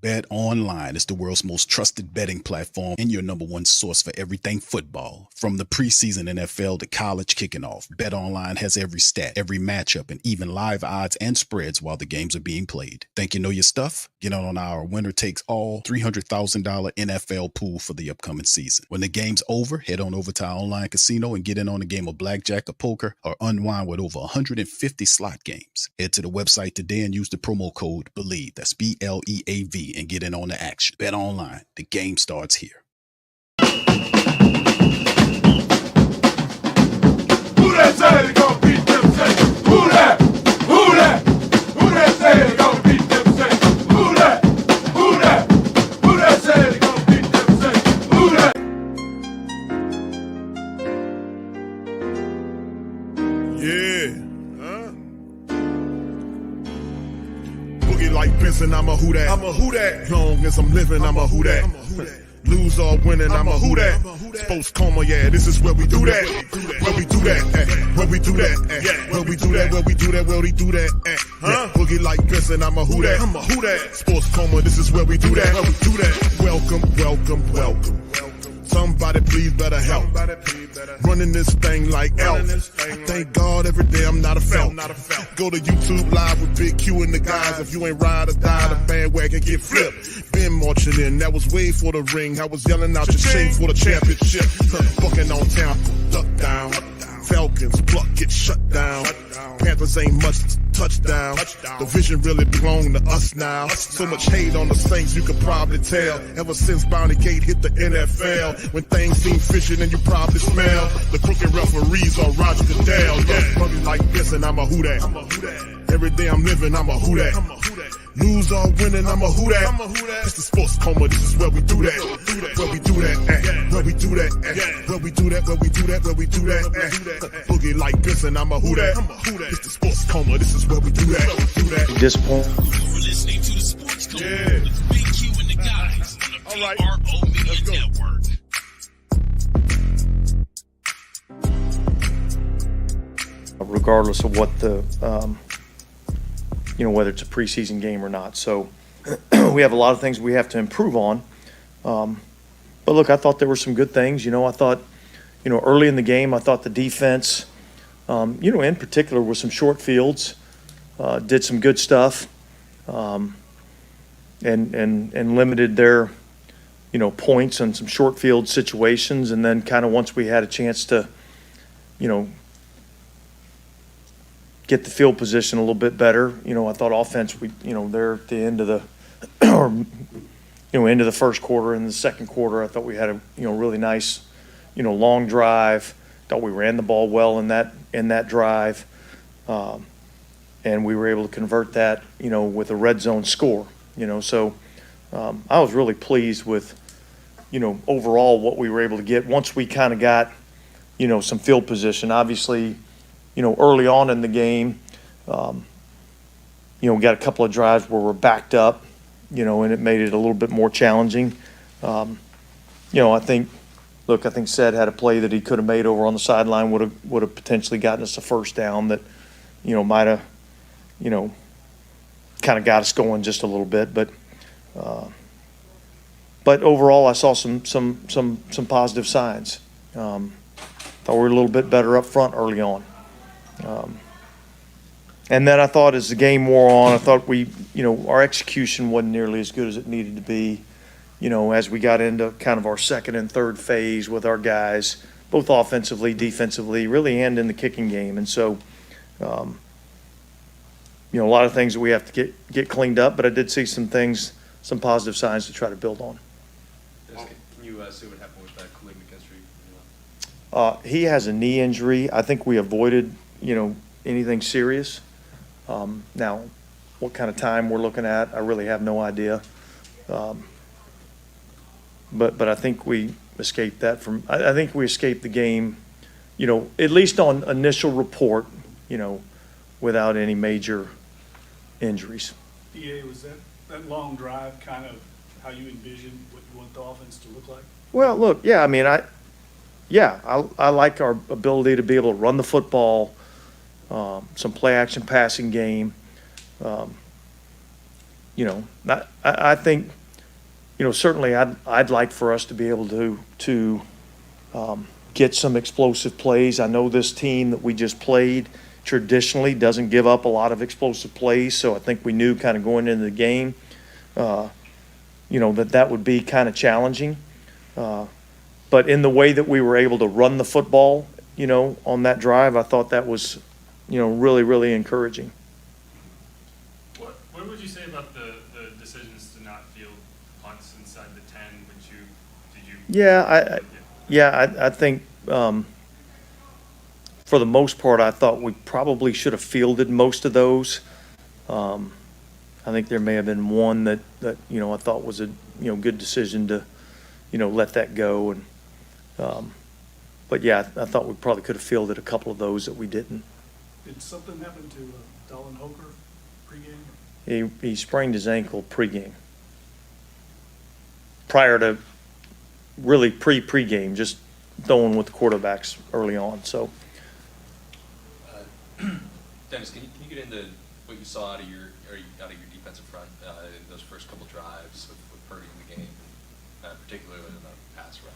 Bet Online is the world's most trusted betting platform and your number one source for everything football. From the preseason NFL to college kicking off, Bet Online has every stat, every matchup, and even live odds and spreads while the games are being played. Think you know your stuff? Get on our winner takes all $300,000 NFL pool for the upcoming season. When the game's over, head on over to our online casino and get in on a game of blackjack or poker or unwind with over 150 slot games. Head to the website today and use the promo code BELIEVE, that's BLEAV, and get in on the action. Bet Online, the game starts here. Who that say they gon' beat them say? Who that? Who that? Who that say they gon' beat them say? Who that? Who that? Who that say they gon' beat them say? Who that? Yeah. Boogie like Benson, I'm a who that. I'm a who that. Long as I'm living, I'm a who that. Lose or winning, I'm a who that. Sports Coma, yeah, this is where we do that. Where we do that, where we do that, where we do that, where we do that, where we do that. Boogie like Benson, I'm a who that. I'm a who that. Sports Coma, this is where we do that. Where we do that. Welcome, welcome, welcome. Somebody please better help. Running this thing like elf. I thank God every day I'm not a felt. Go to YouTube live with Big Q and the guys. If you ain't ride or die, the bandwagon get flipped. Been marching in, that was way for the ring. I was yelling out your shame for the championship. Bucking on town, duck down. Falcons, pluck, get shut down. Panthers ain't much touchdown. The vision really belong to us now. So much hate on the Saints, you could probably tell. Ever since Bounty Gate hit the NFL, when things seem fishy and you probably smell the crooked referees on Roger Goodell. Yeah, probably like this and I'm a who that. Every day I'm living, I'm a who that. Lose or winning, I'm a who that. It's the Sports Coma, this is where we do that. Where we do that, where we do that, where we do that, where we do that, where we do that. Boogie like this and I'm a who that. It's the Sports Coma, this is where we do that. At this point, You're listening to the Sports Coma with Big Q and the guys on the PRO Media Network. regardless of what the, whether it's a preseason game or not. So we have a lot of things we have to improve on. But look, I thought there were some good things. I thought, early in the game, I thought the defense, in particular with some short fields, did some good stuff, and limited their, points on some short field situations. And then kind of once we had a chance to, get the field position a little bit better. I thought offense, they're at the end of the, into the first quarter and the second quarter, I thought we had a, really nice, long drive. Thought we ran the ball well in that drive. And we were able to convert that, with a red zone score, so I was really pleased with, overall what we were able to get once we kind of got, some field position. Obviously, early on in the game, we got a couple of drives where we're backed up, and it made it a little bit more challenging. I think Sed had a play that he could have made over on the sideline, would have potentially gotten us a first down that, might have, kind of got us going just a little bit. But overall, I saw some positive signs. Thought we were a little bit better up front early on. And then I thought as the game wore on, I thought our execution wasn't nearly as good as it needed to be, as we got into kind of our second and third phase with our guys, both offensively, defensively, really, and in the kicking game. And so, a lot of things that we have to get cleaned up, but I did see some positive signs to try to build on. Can you see what happened with that Khalid McKinstry? He has a knee injury. I think we avoided, anything serious. Now, what kind of time we're looking at, I really have no idea. But I think we escaped that I think we escaped the game, at least on initial report, without any major injuries. DA, was that long drive kind of how you envisioned what you want the offense to look like? Well, look, yeah, I mean, I like our ability to be able to run the football, some play action passing game. I think, certainly I'd like for us to be able to get some explosive plays. I know this team that we just played traditionally doesn't give up a lot of explosive plays, so I think we knew kind of going into the game, that would be kind of challenging. But in the way that we were able to run the football, on that drive, I thought that was, really, really encouraging. What would you say about the decisions to not field punts inside the 10? Did you? Yeah, I think for the most part, I thought we probably should have fielded most of those. I think there may have been one that I thought was a good decision to let that go, and but yeah, I thought we probably could have fielded a couple of those that we didn't. Did something happen to Dolan Hoker pregame? He sprained his ankle pregame. Prior to really pregame, just throwing with the quarterbacks early on. So, Dennis, can you get into what you saw out of your defensive front in those first couple drives with Purdy in the game, particularly in the pass rush?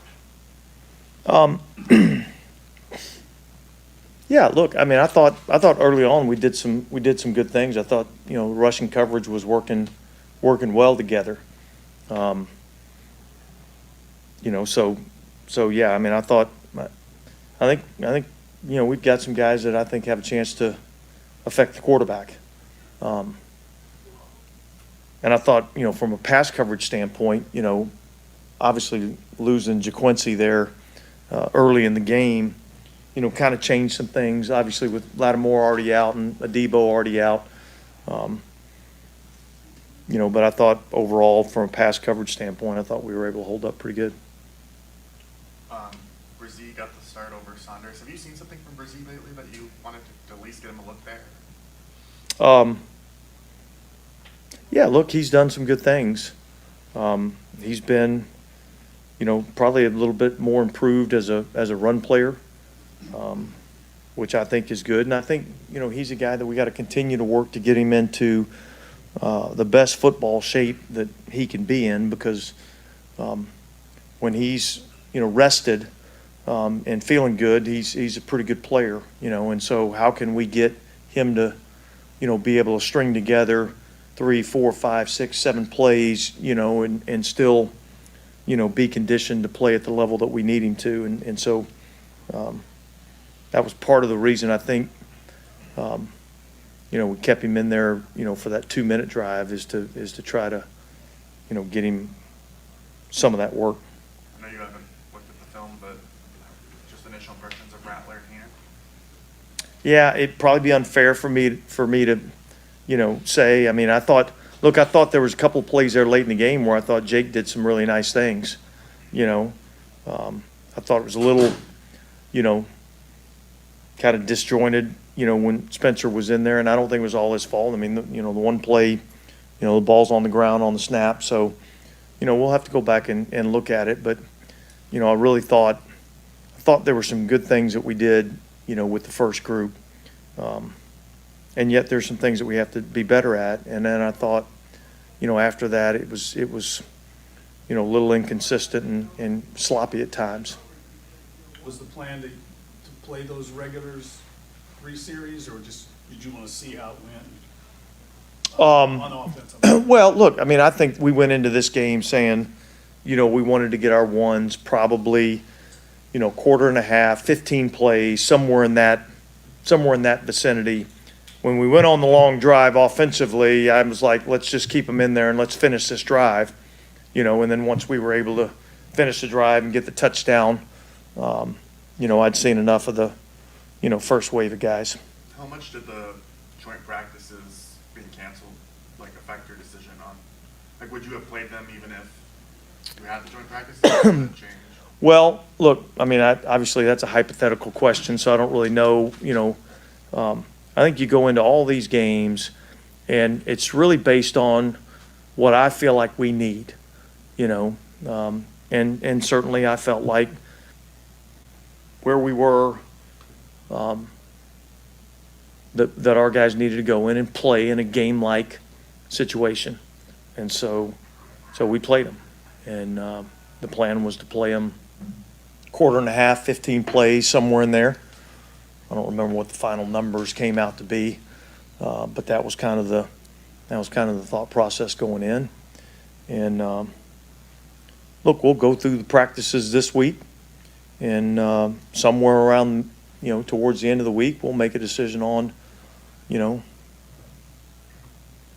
Yeah, look, I mean, I thought early on we did some good things. I thought rushing coverage was working well together. So yeah, I mean, I think we've got some guys that I think have a chance to affect the quarterback. And I thought, from a pass coverage standpoint, obviously losing JaQuincy there early in the game, kind of changed some things, obviously with Lattimore already out and Adebo already out. But I thought overall from a pass coverage standpoint, I thought we were able to hold up pretty good. Brzee got the start over Saunders. Have you seen something from Brzee lately that you wanted to at least get him a look there? Yeah, look, he's done some good things. He's been, probably a little bit more improved as a run player, which I think is good. And I think, he's a guy that we got to continue to work to get him into the best football shape that he can be in, because when he's, rested and feeling good, he's a pretty good player, and so how can we get him to, be able to string together 3, 4, 5, 6, 7 plays, and still, be conditioned to play at the level that we need him to. And so that was part of the reason I think, we kept him in there, for that 2-minute drive is to try to, get him some of that work. I know you haven't looked at the film, but just initial impressions of Rattler here. Yeah, it'd probably be unfair for me to, say. I mean, I thought there was a couple of plays there late in the game where I thought Jake did some really nice things. I thought it was a little, kind of disjointed, when Spencer was in there, and I don't think it was all his fault. I mean, the one play, the ball's on the ground on the snap, so, we'll have to go back and look at it. But, I really thought there were some good things that we did, with the first group. And yet there's some things that we have to be better at. And then I thought, after that it was, a little inconsistent and sloppy at times. Was the plan to play those regulars 3 series, or just did you want to see how it went on offense? Well, look, I mean, I think we went into this game saying, we wanted to get our ones probably, quarter and a half, 15 plays, somewhere in that vicinity. When we went on the long drive offensively, I was like, let's just keep them in there and let's finish this drive, and then once we were able to finish the drive and get the touchdown, I'd seen enough of the, first wave of guys. How much did the joint practices being canceled affect your decision on? Would you have played them even if you had the joint practices? Or did that change? Well, look, I mean, obviously that's a hypothetical question, so I don't really know, I think you go into all these games and it's really based on what I feel like we need, and certainly I felt like where we were, that our guys needed to go in and play in a game-like situation. And so we played them. And the plan was to play them quarter and a half, 15 plays, somewhere in there. I don't remember what the final numbers came out to be, but that was kind of the thought process going in. And look, we'll go through the practices this week, and somewhere around, towards the end of the week, we'll make a decision on,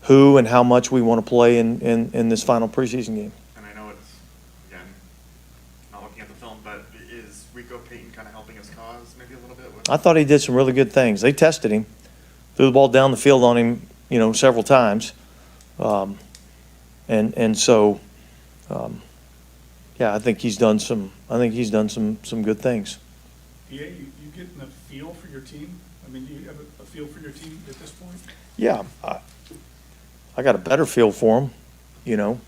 who and how much we want to play in this final preseason game. And I know it's, again, not looking at the film, but is Rico Payton kind of helping his cause maybe a little bit? I thought he did some really good things. They tested him, threw the ball down the field on him, several times. Yeah, I think he's done some good things. Yeah, you getting a feel for your team? I mean, do you have a feel for your team at this point? Yeah, I got a better feel for them,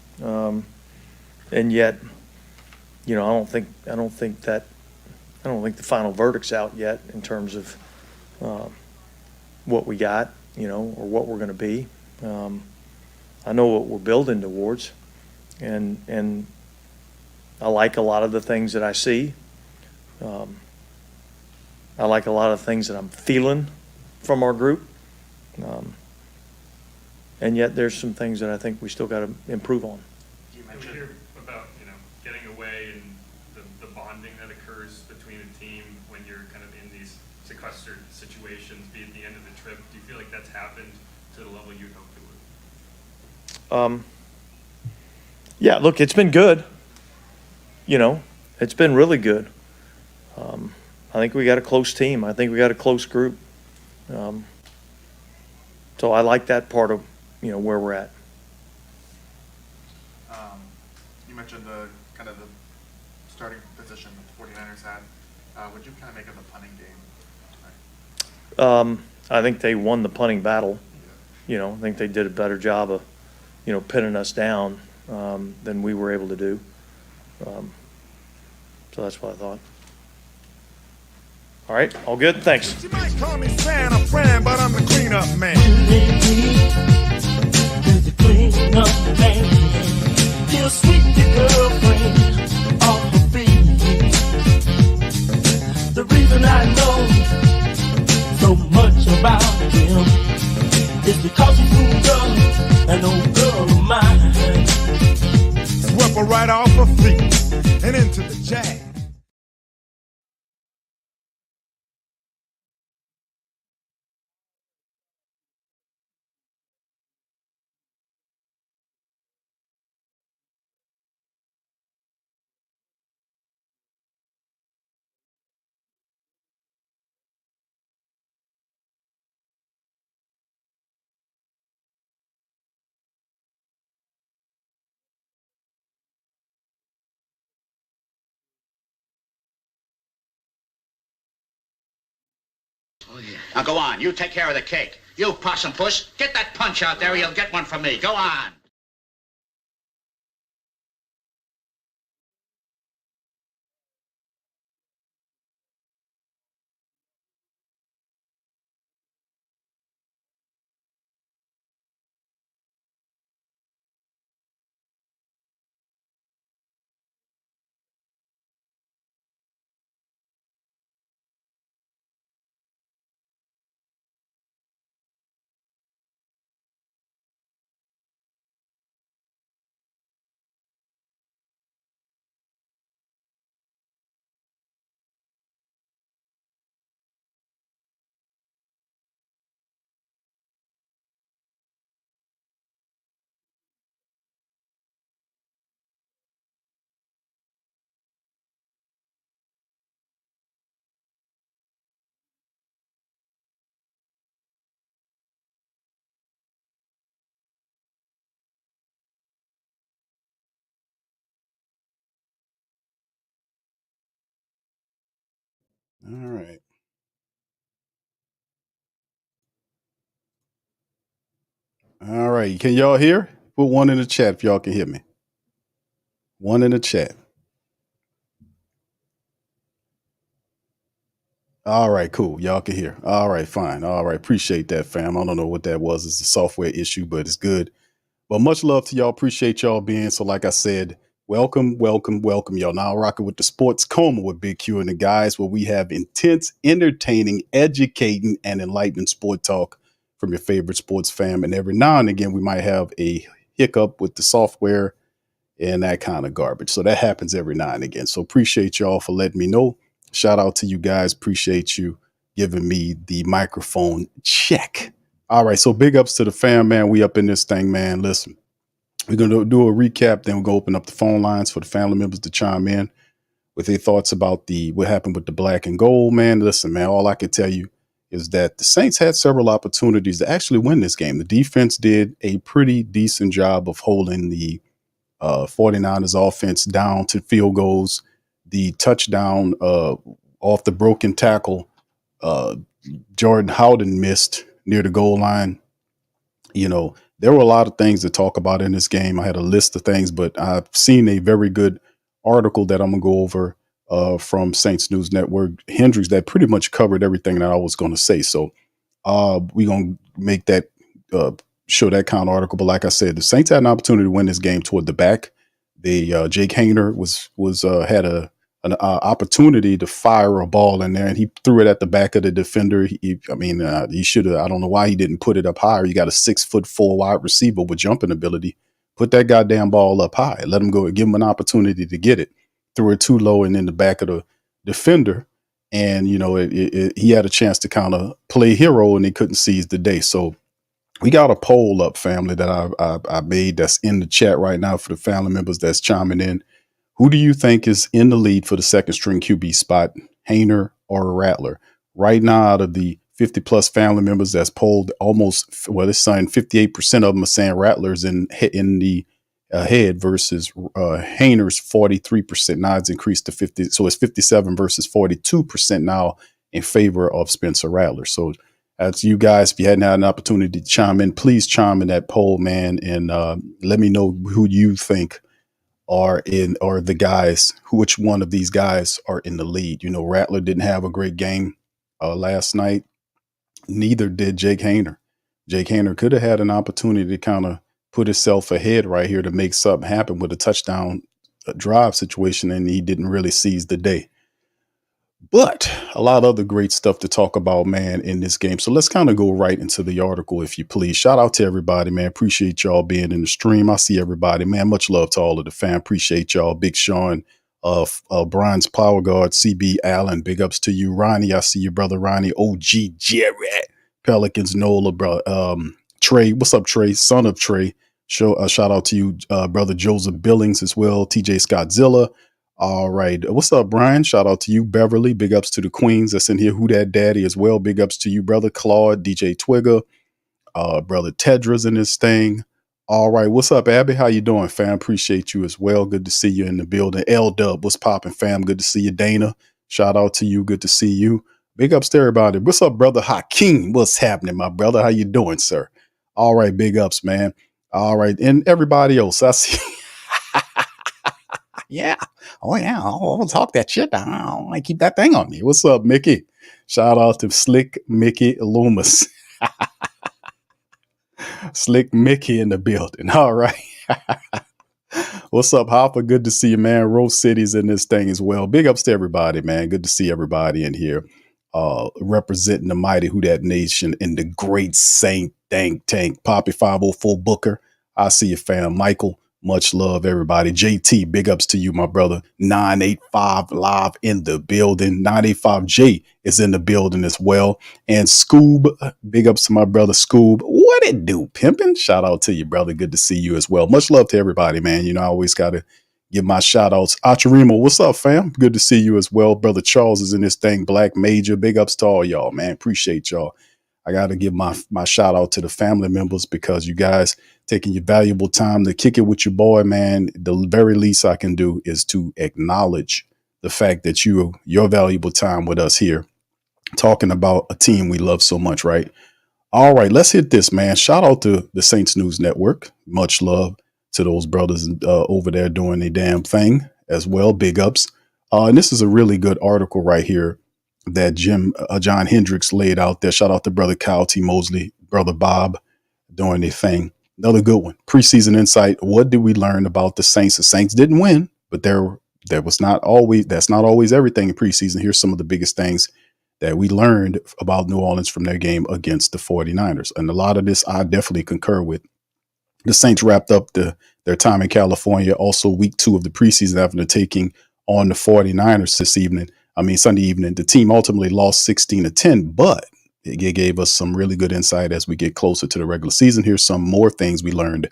and yet, I don't think the final verdict's out yet in terms of what we got, or what we're going to be. I know what we're building towards, and I like a lot of the things that I see. I like a lot of things that I'm feeling from our group. And yet there's some things that I think we still got to improve on. You mentioned hear about, getting away and the bonding that occurs between a team when you're kind of in these sequestered situations, be at the end of the trip. Do you feel like that's happened to the level you'd hoped it would? Yeah, look, it's been good. It's been really good. I think we got a close team. I think we got a close group. So I like that part of, where we're at. You mentioned the starting position that the 49ers had. What'd you kind of make of the punting game tonight? I think they won the punting battle. I think they did a better job of, pinning us down than we were able to do. So that's what I thought. All right, all good? Thanks. You might call me Santa friend, but I'm the cleanup man. The cleanup man. He'll sweep your girlfriend off her feet. The reason I know so much about him is because he fooled up an old girl of mine. Swept her right off her feet and into the jag. Now go on, you take care of the cake. You possum puss, get that punch out there or you'll get one from me. Go on. All right. All right. Can y'all hear? Put one in the chat if y'all can hear me. One in the chat. All right, cool. Y'all can hear. All right, fine. All right. Appreciate that, fam. I don't know what that was. It's a software issue, but it's good. But much love to y'all. Appreciate y'all being. So like I said, welcome, welcome, welcome, y'all. Now rocking with the Sports Coma with Big Q and the guys, where we have intense, entertaining, educating, and enlightening sport talk from your favorite sports fam. And every now and again, we might have a hiccup with the software and that kind of garbage. So that happens every now and again. So appreciate y'all for letting me know. Shout out to you guys. Appreciate you giving me the microphone check. All right. So big ups to the fam, man. We up in this thing, man. Listen, we're going to do a recap. Then we're going to open up the phone lines for the family members to chime in with their thoughts about what happened with the black and gold, man. Listen, man, all I can tell you is that the Saints had several opportunities to actually win this game. The defense did a pretty decent job of holding the 49ers offense down to field goals. The touchdown off the broken tackle, Jordan Howden missed near the goal line. You know, there were a lot of things to talk about in this game. I had a list of things, but I've seen a very good article that I'm going to go over from Saints News Network, Hendricks, that pretty much covered everything that I was going to say. So we're going to make that show that kind of article. But like I said, the Saints had an opportunity to win this game toward the back. Jake Hayner had an opportunity to fire a ball in there, and he threw it at the back of the defender. He should have. I don't know why he didn't put it up higher. You got a 6'4" wide receiver with jumping ability. Put that goddamn ball up high. Let him go. Give him an opportunity to get it. Threw it too low and in the back of the defender. And, you know, he had a chance to kind of play hero, and he couldn't seize the day. So we got a poll up, family, that I made that's in the chat right now for the family members that's chiming in. Who do you think is in the lead for the second string QB spot, Hayner or Rattler? Right now, out of the 50 plus family members that's polled, it's saying 58% of them are saying Rattler's in the head versus Hayner's 43%. Now it's increased to 50. So it's 57 versus 42% now in favor of Spencer Rattler. So as you guys, if you hadn't had an opportunity to chime in, please chime in that poll, man, and let me know who you think are the guys, which one of these guys are in the lead. You know, Rattler didn't have a great game last night. Neither did Jake Hayner. Jake Hayner could have had an opportunity to kind of put himself ahead right here to make something happen with a touchdown drive situation, and he didn't really seize the day. But a lot of other great stuff to talk about, man, in this game. So let's kind of go right into the article, if you please. Shout out to everybody, man. Appreciate y'all being in the stream. I see everybody, man. Much love to all of the fam. Appreciate y'all. Big Sean, Brian's Power Guard, CB Allen. Big ups to you, Ronnie. I see you, brother Ronnie. OG Jerry, Pelicans, Nola, bro. Trey, what's up, Trey? Son of Trey. Shout out to you, brother Joseph Billings as well. TJ Scottzilla. All right. What's up, Brian? Shout out to you, Beverly. Big ups to the queens that's in here. Who Dat Daddy as well. Big ups to you, brother Claude, DJ Twigger, brother Tedra's in this thing. All right. What's up, Abby? How you doing, fam? Appreciate you as well. Good to see you in the building. L-Dub, what's popping, fam? Good to see you, Dana. Shout out to you. Good to see you. Big ups to everybody. What's up, brother Hakeem? What's happening, my brother? How you doing, sir? All right. Big ups, man. All right. And everybody else, I see. Yeah. Oh, yeah. I'll talk that shit down. I keep that thing on me. What's up, Mickey? Shout out to Slick Mickey Loomis. Slick Mickey in the building. All right. What's up, Hopper? Good to see you, man. Rose City's in this thing as well. Big ups to everybody, man. Good to see everybody in here representing the mighty Who Dat Nation in the great Saint Think Tank. Poppy 504 Booker. I see you, fam. Michael. Much love, everybody. JT, big ups to you, my brother. 985 live in the building. 985J is in the building as well. And Scoob, big ups to my brother Scoob. What it do, pimpin'? Shout out to you, brother. Good to see you as well. Much love to everybody, man. You know, I always got to give my shout outs. Acharimo, what's up, fam? Good to see you as well. Brother Charles is in this thing. Black Major, big ups to all y'all, man. Appreciate y'all. I got to give my shout out to the family members because you guys taking your valuable time to kick it with your boy, man. The very least I can do is to acknowledge the fact that your valuable time with us here talking about a team we love so much, right? All right, let's hit this, man. Shout out to the Saints News Network. Much love to those brothers over there doing their damn thing as well. Big ups. And this is a really good article right here that John Hendricks laid out there. Shout out to brother Kyle T. Mosley, brother Bob, doing their thing. Another good one. Preseason insight. What did we learn about the Saints? The Saints didn't win, but that's not always everything in preseason. Here's some of the biggest things that we learned about New Orleans from their game against the 49ers. And a lot of this I definitely concur with. The Saints wrapped up their time in California, also week 2 of the preseason after taking on the 49ers Sunday evening. The team ultimately lost 16-10, but it gave us some really good insight as we get closer to the regular season. Here's some more things we learned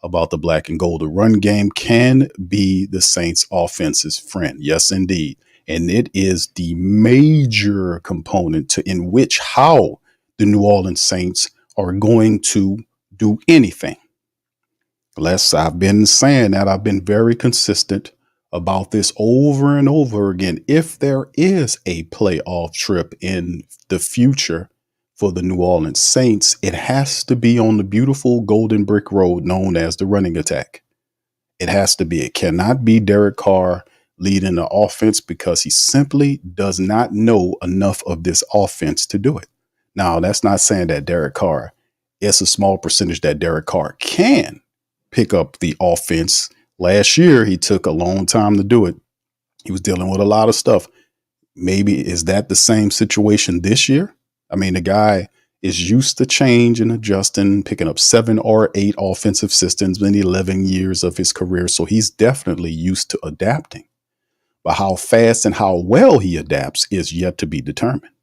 about the black and gold. The run game can be the Saints' offense's friend. Yes, indeed. And it is the major component in which how the New Orleans Saints are going to do anything. I've been saying that. I've been very consistent about this over and over again. If there is a playoff trip in the future for the New Orleans Saints, it has to be on the beautiful golden brick road known as the running attack. It has to be. It cannot be Derek Carr leading the offense because he simply does not know enough of this offense to do it. Now, that's not saying that Derek Carr, it's a small percentage that Derek Carr can pick up the offense. Last year, he took a long time to do it. He was dealing with a lot of stuff. Maybe is that the same situation this year? I mean, the guy is used to change and adjusting, picking up 7 or 8 offensive systems in 11 years of his career. So he's definitely used to adapting. But how fast and how well he adapts is yet to be determined.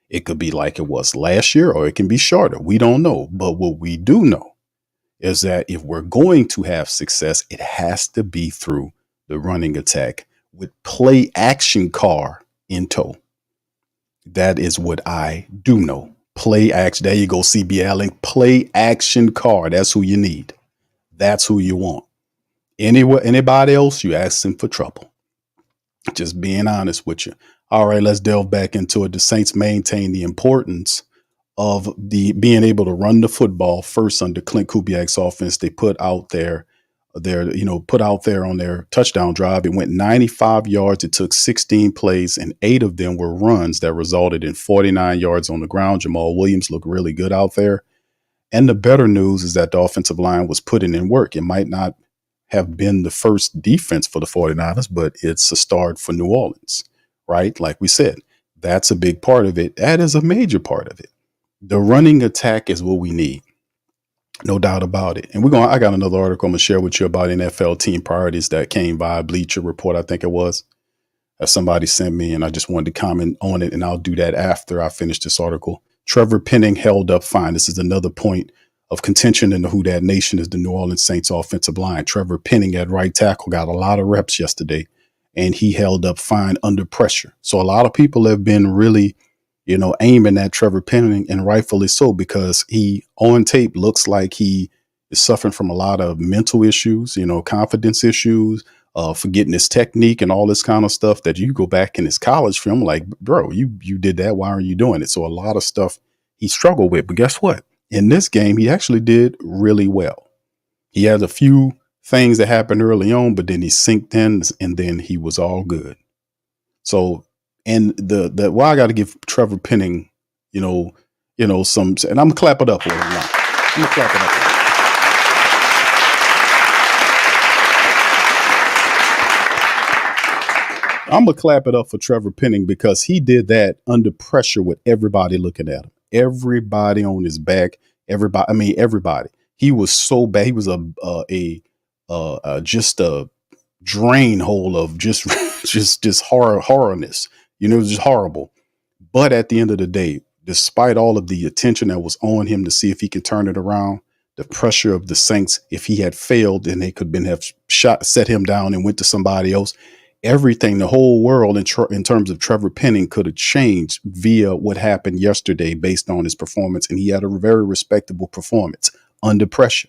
It could be like it was last year, or it can be shorter. We don't know. But what we do know is that if we're going to have success, it has to be through the running attack with play action Carr in tow. That is what I do know. Play action. There you go, CB Allen. Play action Carr. That's who you need. That's who you want. Anybody else, you asking for trouble. Just being honest with you. All right, let's delve back into it. The Saints maintain the importance of being able to run the football first under Clint Kubiak's offense. They put out there on their touchdown drive. It went 95 yards. It took 16 plays, and 8 of them were runs that resulted in 49 yards on the ground. Jamal Williams looked really good out there. And the better news is that the offensive line was putting in work. It might not have been the first defense for the 49ers, but it's a start for New Orleans, right? Like we said, that's a big part of it. That is a major part of it. The running attack is what we need. No doubt about it. And I got another article I'm going to share with you about NFL team priorities that came via Bleacher Report, I think it was, that somebody sent me, and I just wanted to comment on it, and I'll do that after I finish this article. Trevor Penning held up fine. This is another point of contention in the Who Dat Nation is the New Orleans Saints offensive line. Trevor Penning at right tackle got a lot of reps yesterday, and he held up fine under pressure. So a lot of people have been really aiming at Trevor Penning, and rightfully so, because he on tape looks like he is suffering from a lot of mental issues, confidence issues, forgetting his technique and all this kind of stuff that you go back in his college film, like, bro, you did that. Why are you doing it? So a lot of stuff he struggled with. But guess what? In this game, he actually did really well. He had a few things that happened early on, but then he synced in, and then he was all good. So, and why I got to give Trevor Penning, some, and I'm gonna clap it up for him now. I'm gonna clap it up. I'm gonna clap it up for Trevor Penning because he did that under pressure with everybody looking at him, everybody on his back, everybody. He was so bad. He was just a drain hole of just horrorness. It was just horrible. But at the end of the day, despite all of the attention that was on him to see if he could turn it around, the pressure of the Saints, if he had failed, then they could have set him down and went to somebody else. Everything, the whole world in terms of Trevor Penning could have changed via what happened yesterday based on his performance. And he had a very respectable performance under pressure.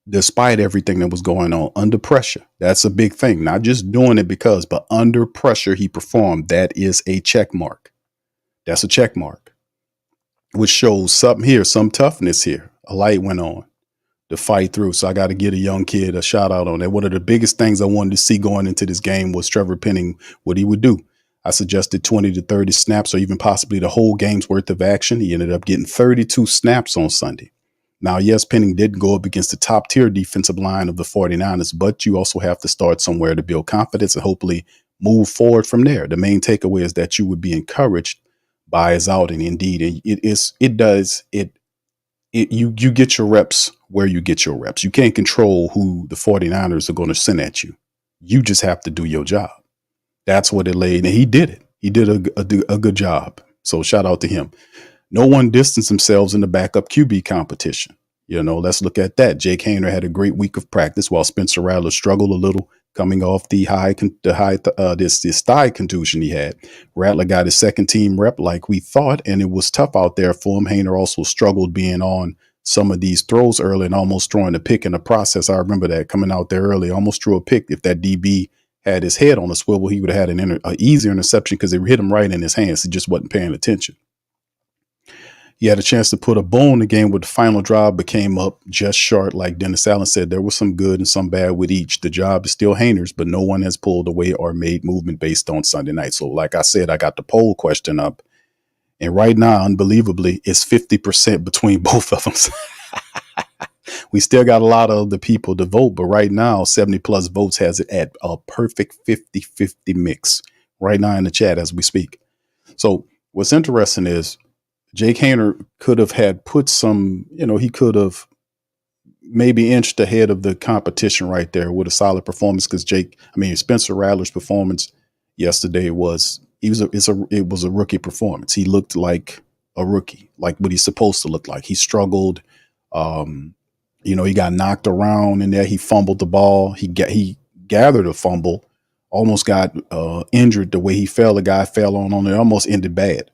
Despite everything that was going on, under pressure. That's a big thing. Not just doing it but under pressure he performed. That is a check mark. That's a check mark, which shows something here, some toughness here. A light went on to fight through. So I got to give a young kid a shout out on that. One of the biggest things I wanted to see going into this game was Trevor Penning, what he would do. I suggested 20 to 30 snaps or even possibly the whole game's worth of action. He ended up getting 32 snaps on Sunday. Now, yes, Penning did go up against the top tier defensive line of the 49ers, but you also have to start somewhere to build confidence and hopefully move forward from there. The main takeaway is that you would be encouraged by his outing. Indeed, and you get your reps where you get your reps. You can't control who the 49ers are going to send at you. You just have to do your job. That's what it laid. And he did it. He did a good job. So shout out to him. No one distanced themselves in the backup QB competition. Let's look at that. Jake Haener had a great week of practice while Spencer Rattler struggled a little coming off this thigh contusion he had. Rattler got his second team rep like we thought, and it was tough out there for him. Haener also struggled being on some of these throws early and almost throwing a pick in the process. I remember that coming out there early, almost threw a pick. If that DB had his head on a swivel, he would have had an easier interception because it hit him right in his hands. He just wasn't paying attention. He had a chance to put a bow in the game with the final drive, but came up just short. Like Dennis Allen said, there was some good and some bad with each. The job is still Haener's, but no one has pulled away or made movement based on Sunday night. So like I said, I got the poll question up. And right now, unbelievably, it's 50% between both of them. We still got a lot of the people to vote, but right now, 70 plus votes has it at a perfect 50-50 mix right now in the chat as we speak. So what's interesting is Jake Haener could have had put some, he could have maybe inched ahead of the competition right there with a solid performance because Spencer Rattler's performance yesterday it was a rookie performance. He looked like a rookie, like what he's supposed to look like. He struggled. He got knocked around in there. He fumbled the ball. He gathered a fumble, almost got injured the way he fell. The guy fell on it, almost ended bad.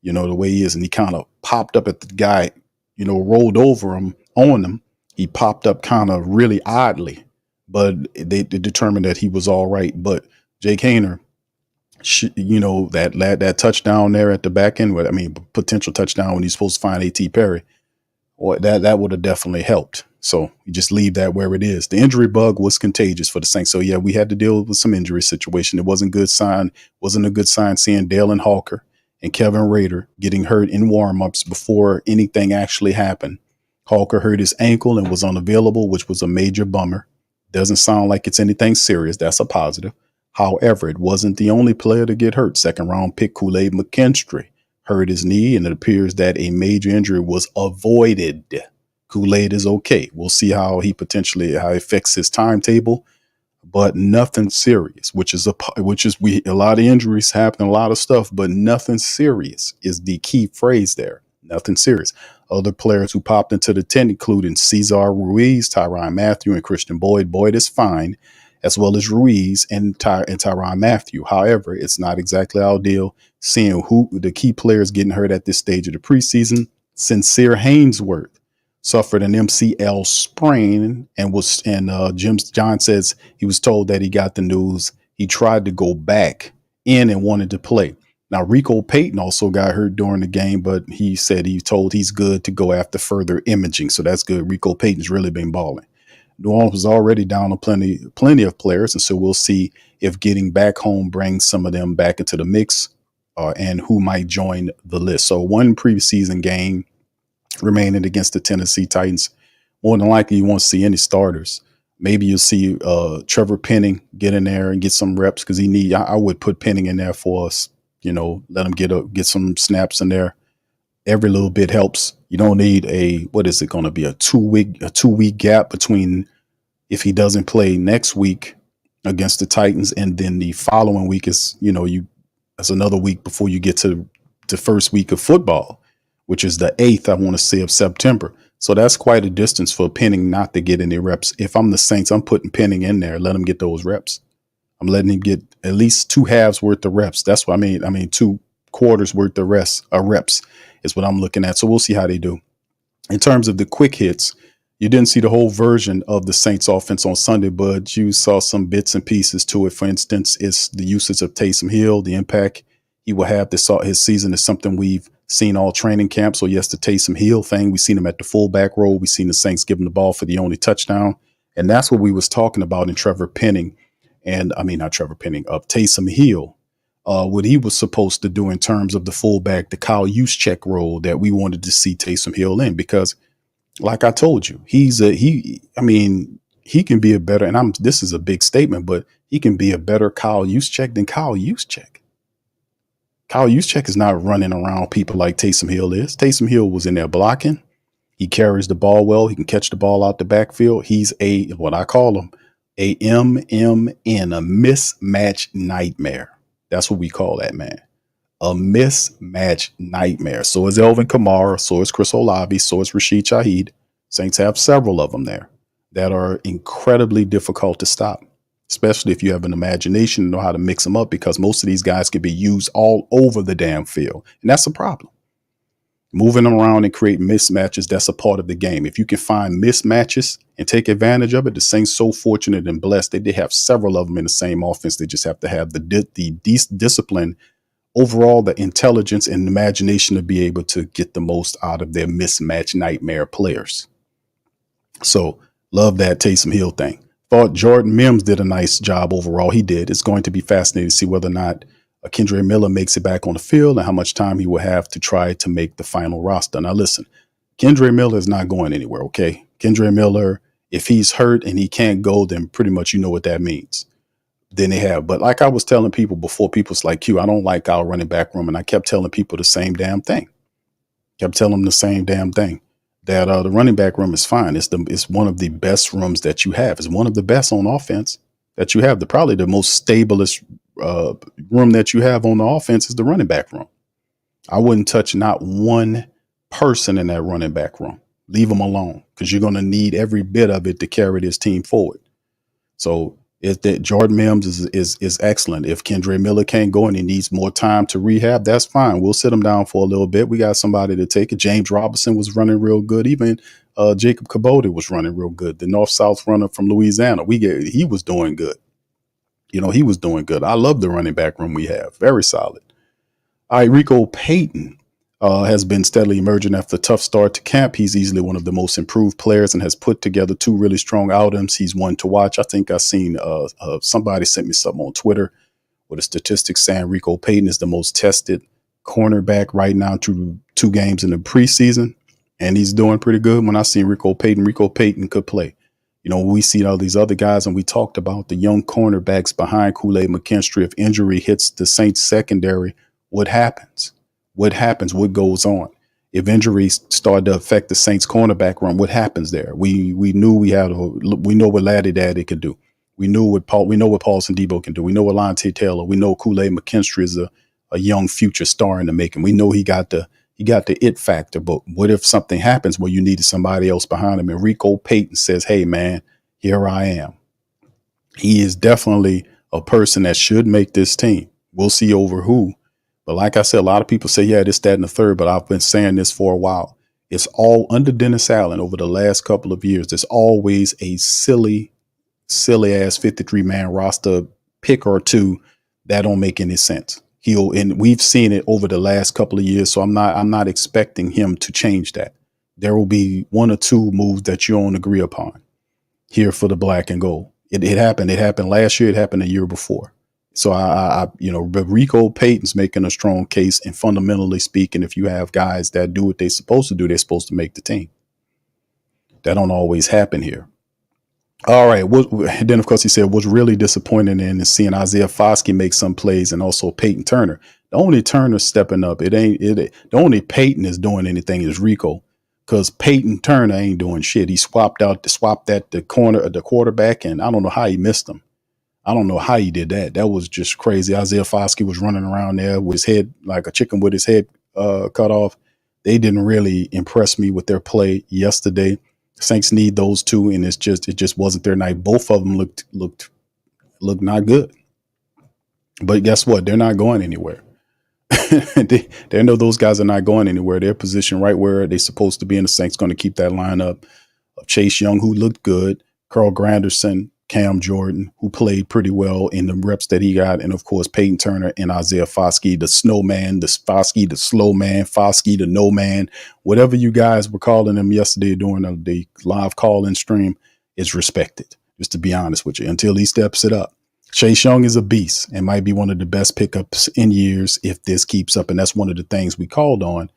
The way he is. And he kind of popped up at the guy, rolled over him, on him. He popped up kind of really oddly, but they determined that he was all right. But Jake Haener, that touchdown there at the back end, potential touchdown when he's supposed to find A.T. Perry, or that would have definitely helped. So you just leave that where it is. The injury bug was contagious for the Saints. So yeah, we had to deal with some injury situation. It wasn't a good sign seeing Dalen Hawker and Kevin Rader getting hurt in warmups before anything actually happened. Hawker hurt his ankle and was unavailable, which was a major bummer. Doesn't sound like it's anything serious. That's a positive. However, it wasn't the only player to get hurt. Second round pick Kool-Aid McKinstry hurt his knee, and it appears that a major injury was avoided. Kool-Aid is okay. We'll see how it affects his timetable, but nothing serious, which is a lot of injuries happen, a lot of stuff, but nothing serious is the key phrase there. Nothing serious. Other players who popped into the tent, including Cesar Ruiz, Tyrann Mathieu, and Christian Boyd. Boyd is fine, as well as Ruiz and Tyrann Mathieu. However, it's not exactly ideal seeing who the key players getting hurt at this stage of the preseason. Sincere Haynesworth suffered an MCL sprain and John says he was told that he got the news. He tried to go back in and wanted to play. Now, Rico Payton also got hurt during the game, but he said he's good to go after further imaging. So that's good. Rico Payton's really been balling. New Orleans was already down on plenty of players, and so we'll see if getting back home brings some of them back into the mix and who might join the list. So one preseason game remaining against the Tennessee Titans. More than likely, you won't see any starters. Maybe you'll see Trevor Penning get in there and get some reps because I would put Penning in there for us. Let him get some snaps in there. Every little bit helps. You don't need a 2-week gap between if he doesn't play next week against the Titans and then the following week is that's another week before you get to the first week of football, which is the 8th, I want to say, of September. So that's quite a distance for Penning not to get any reps. If I'm the Saints, I'm putting Penning in there. Let him get those reps. I'm letting him get at least 2 halves worth of reps. That's what I mean. 2 quarters worth of reps is what I'm looking at. So we'll see how they do. In terms of the quick hits, you didn't see the whole version of the Saints offense on Sunday, but you saw some bits and pieces to it. For instance, it's the usage of Taysom Hill, the impact he will have his season is something we've seen all training camp. So yes, the Taysom Hill thing, we've seen him at the fullback role. We've seen the Saints give him the ball for the only touchdown. And that's what we was talking about in Trevor Penning. And not Trevor Penning, of Taysom Hill, what he was supposed to do in terms of the fullback, the Kyle Juszczyk role that we wanted to see Taysom Hill in, because Like I told you, I mean, he can be a better, and this is a big statement, but he can be a better Kyle Juszczyk than Kyle Juszczyk. Kyle Juszczyk is not running around people like Taysom Hill is. Taysom Hill was in there blocking. He carries the ball well. He can catch the ball out the backfield. He's what I call him, a MMN, a mismatch nightmare. That's what we call that, man. A mismatch nightmare. So is Elvin Kamara. So is Chris Olave. So is Rashid Shaheed. Saints have several of them there that are incredibly difficult to stop, especially if you have an imagination and know how to mix them up, because most of these guys can be used all over the damn field. And that's a problem. Moving them around and create mismatches, that's a part of the game. If you can find mismatches and take advantage of it, the Saints so fortunate and blessed that they have several of them in the same offense. They just have to have the discipline, overall, the intelligence and imagination to be able to get the most out of their mismatch nightmare players. So love that Taysom Hill thing. Thought Jordan Mims did a nice job overall. He did. It's going to be fascinating to see whether or not Kendre Miller makes it back on the field and how much time he will have to try to make the final roster. Now, listen, Kendre Miller is not going anywhere, okay? Kendre Miller, if he's hurt and he can't go, then pretty much you know what that means. Then they have. But like I was telling people before, people's like, Q, I don't like our running back room. And I kept telling people the same damn thing. That the running back room is fine. It's one of the best rooms that you have. It's one of the best on offense that you have. Probably the most stablest room that you have on the offense is the running back room. I wouldn't touch not one person in that running back room. Leave them alone, because you're going to need every bit of it to carry this team forward. So if that Jordan Mims is excellent. If Kendre Miller can't go and he needs more time to rehab, that's fine. We'll sit him down for a little bit. We got somebody to take it. James Robinson was running real good. Even Jacob Kubota was running real good. The north-south runner from Louisiana, he was doing good. He was doing good. I love the running back room we have. Very solid. All right, Rico Payton has been steadily emerging after a tough start to camp. He's easily one of the most improved players and has put together 2 really strong outings. He's one to watch. I think I seen somebody sent me something on Twitter with a statistic saying Rico Payton is the most tested cornerback right now through 2 games in the preseason, and he's doing pretty good. When I seen Rico Payton could play. We see all these other guys, and we talked about the young cornerbacks behind Kool-Aid McKinstry. If injury hits the Saints secondary, what happens? What goes on? If injuries start to affect the Saints cornerback room, what happens there? We know what Laddie Daddy could do. We know what Paulson Debo can do. We know what Lontae Taylor. We know Kool-Aid McKinstry is a young future star in the making. We know he got the it factor, but what if something happens where you needed somebody else behind him? And Rico Payton says, hey man, here I am. He is definitely a person that should make this team. We'll see over who. But like I said, a lot of people say, yeah, this, that, and the third, but I've been saying this for a while. It's all under Dennis Allen over the last couple of years. There's always a silly ass 53-man roster pick or two that don't make any sense. And we've seen it over the last couple of years, so I'm not expecting him to change that. There will be 1 or 2 moves that you don't agree upon here for the black and gold. It happened. It happened last year. It happened the year before. So but Rico Payton's making a strong case, and fundamentally speaking, if you have guys that do what they're supposed to do, they're supposed to make the team. That don't always happen here. All right. Then, of course, he said what's really disappointing in seeing Isaiah Foskey make some plays, and also Peyton Turner. The only Turner stepping up, the only Peyton is doing anything is Rico, because Peyton Turner ain't doing shit. He swapped the quarterback, and I don't know how he missed him. I don't know how he did that. That was just crazy. Isaiah Foskey was running around there with his head like a chicken with his head cut off. They didn't really impress me with their play yesterday. Saints need those 2, and it just wasn't their night. Both of them looked not good. But guess what? They're not going anywhere. They know those guys are not going anywhere. They're positioned right where they're supposed to be, and the Saints going to keep that lineup of Chase Young, who looked good, Carl Granderson, Cam Jordan, who played pretty well in the reps that he got, and of course Peyton Turner and Isaiah Foskey, the snowman, the Foskey, the slow man, Foskey, the no man, whatever you guys were calling him yesterday during the live call-in stream is respected, just to be honest with you, until he steps it up. Chase Young is a beast and might be one of the best pickups in years if this keeps up, and that's one of the things we called on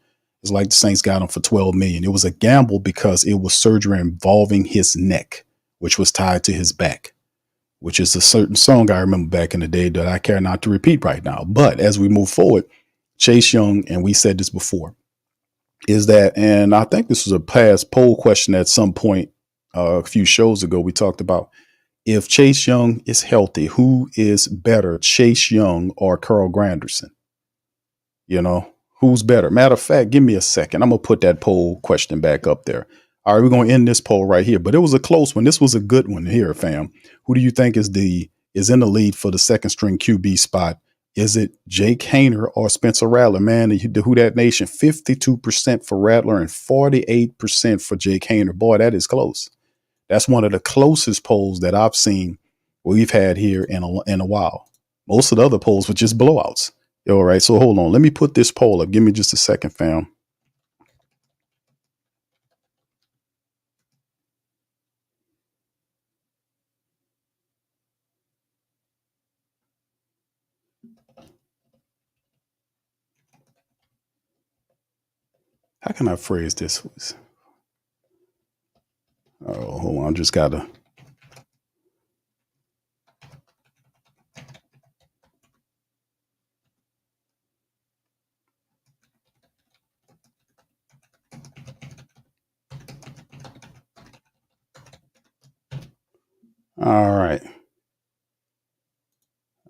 It's like the Saints got him for $12 million. It was a gamble because it was surgery involving his neck, which was tied to his back, which is a certain song I remember back in the day that I care not to repeat right now. But as we move forward, Chase Young, and we said this before, is that, and I think this was a past poll question at some point a few shows ago, we talked about if Chase Young is healthy, who is better, Chase Young or Carl Granderson? You know, who's better? Matter of fact, give me a second. I'm going to put that poll question back up there. All right, we're going to end this poll right here, but it was a close one. This was a good one here, fam. Who do you think is in the lead for the second string QB spot? Is it Jake Haener or Spencer Rattler? Man, the Who Dat Nation, 52% for Rattler and 48% for Jake Haener. Boy, that is close. That's one of the closest polls that I've seen we've had here in a while. Most of the other polls were just blowouts. All right, so hold on. Let me put this poll up. Give me just a second, fam. How can I phrase this? Oh, hold on. I just got to. All right.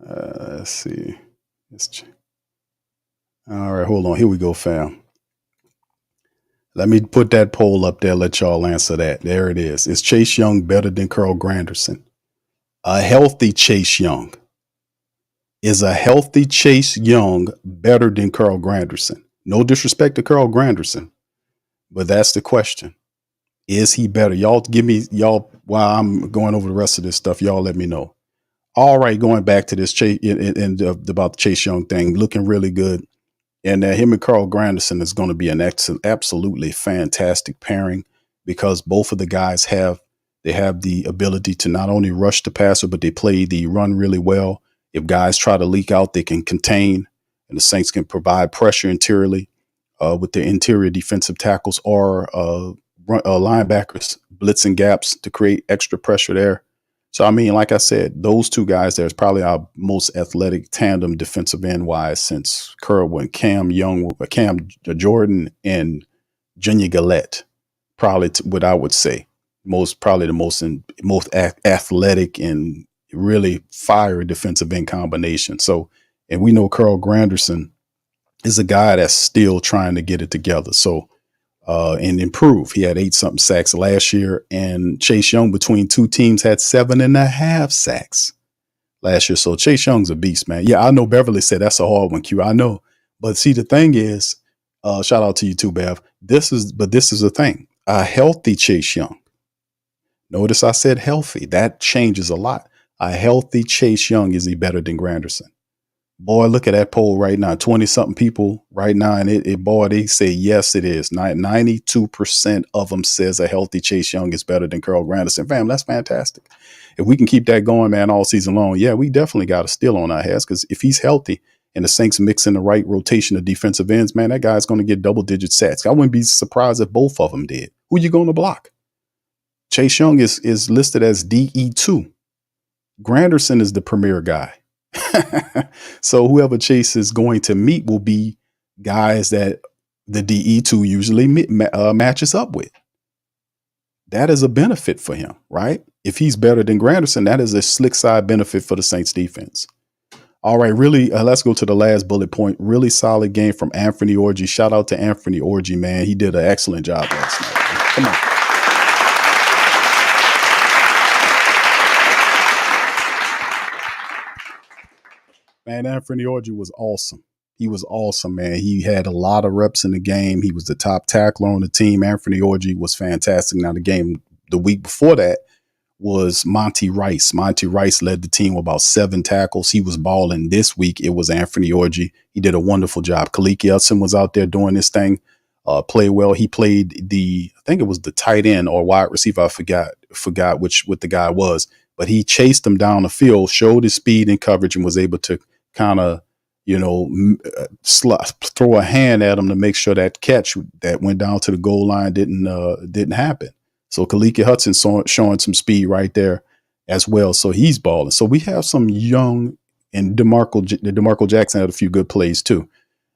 Let's see. All right, hold on. Here we go, fam. Let me put that poll up there. Let y'all answer that. There it is. Is Chase Young better than Carl Granderson? A healthy Chase Young. Is a healthy Chase Young better than Carl Granderson? No disrespect to Carl Granderson, but that's the question. Is he better? Y'all give me, while I'm going over the rest of this stuff, y'all let me know. All right, going back to this Chase and about the Chase Young thing, looking really good. And him and Carl Granderson is going to be an absolutely fantastic pairing because both of the guys have the ability to not only rush the passer, but they play the run really well. If guys try to leak out, they can contain, and the Saints can provide pressure interiorly with their interior defensive tackles or linebackers blitzing gaps to create extra pressure there. So, I mean, like I said, those two guys there is probably our most athletic tandem defensive end wise since Curl and Cam Jordan and Junior Gillette. Probably what I would say probably the most athletic and really fiery defensive end combination. So, and we know Carl Granderson is a guy that's still trying to get it together. So, and improve. He had 8-something sacks last year, and Chase Young between two teams had 7.5 sacks last year. So Chase Young's a beast, man. Yeah, I know Beverly said that's a hard one, Q. I know. But see, the thing is, shout out to you too, Bev. This is the thing. A healthy Chase Young. Notice I said healthy. That changes a lot. A healthy Chase Young, is he better than Granderson? Boy, look at that poll right now. 20-something people right now, and boy, they say yes, it is. 92% of them says a healthy Chase Young is better than Carl Granderson. Fam, that's fantastic. If we can keep that going, man, all season long, yeah, we definitely got a steal on our hands because if he's healthy and the Saints mix in the right rotation of defensive ends, man, that guy's going to get double-digit sacks. I wouldn't be surprised if both of them did. Who you going to block? Chase Young is listed as DE2. Granderson is the premier guy. So whoever Chase is going to meet will be guys that the DE2 usually matches up with. That is a benefit for him, right? If he's better than Granderson, that is a slick side benefit for the Saints defense. All right, really, let's go to the last bullet point. Really solid game from Anthony Orji. Shout out to Anthony Orji, man. He did an excellent job last night. Come on. Man, Anthony Orji was awesome. He was awesome, man. He had a lot of reps in the game. He was the top tackler on the team. Anthony Orji was fantastic. Now, the week before that was Monty Rice. Monty Rice led the team with about 7 tackles. He was balling. This week, it was Anthony Orji. He did a wonderful job. Kaliki Hudson was out there doing this thing, played well. He played I think it was the tight end or wide receiver. I forgot what the guy was, but he chased him down the field, showed his speed and coverage, and was able to kind of throw a hand at him to make sure that catch that went down to the goal line didn't happen. So Kaliki Hudson showing some speed right there as well. So he's balling. So we have some young, and DeMarco Jackson had a few good plays too.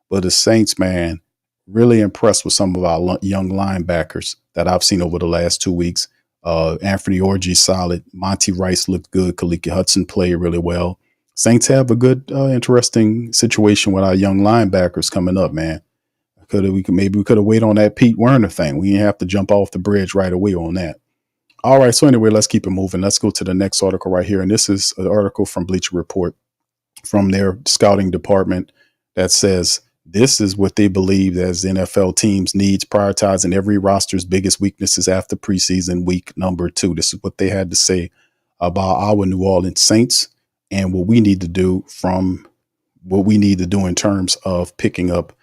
But the Saints, man, really impressed with some of our young linebackers that I've seen over the last 2 weeks. Anthony Orji solid. Monty Rice looked good. Kaliki Hudson played really well. Saints have a good, interesting situation with our young linebackers coming up, man. Maybe we could have waited on that Pete Werner thing. We didn't have to jump off the bridge right away on that. All right. So anyway, let's keep it moving. Let's go to the next article right here. And this is an article from Bleacher Report from their scouting department that says this is what they believe as NFL teams needs, prioritizing every roster's biggest weaknesses after preseason week number 2. This is what they had to say about our New Orleans Saints and what we need to do in terms of picking up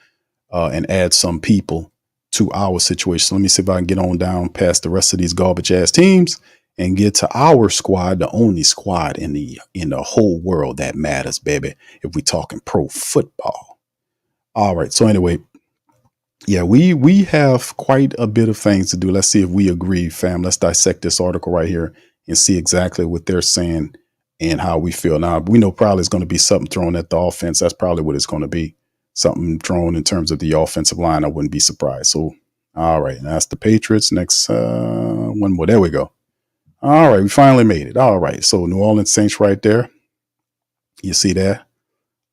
and add some people to our situation. So let me see if I can get on down past the rest of these garbage ass teams and get to our squad, the only squad in the whole world that matters, baby. If we're talking pro football. All right. So anyway, yeah, we have quite a bit of things to do. Let's see if we agree, fam. Let's dissect this article right here and see exactly what they're saying and how we feel. Now, we know probably it's going to be something thrown at the offense. That's probably what it's going to be. Something thrown in terms of the offensive line. I wouldn't be surprised. So, all right. That's the Patriots. Next one more. There we go. All right. We finally made it. All right. So New Orleans Saints right there. You see that?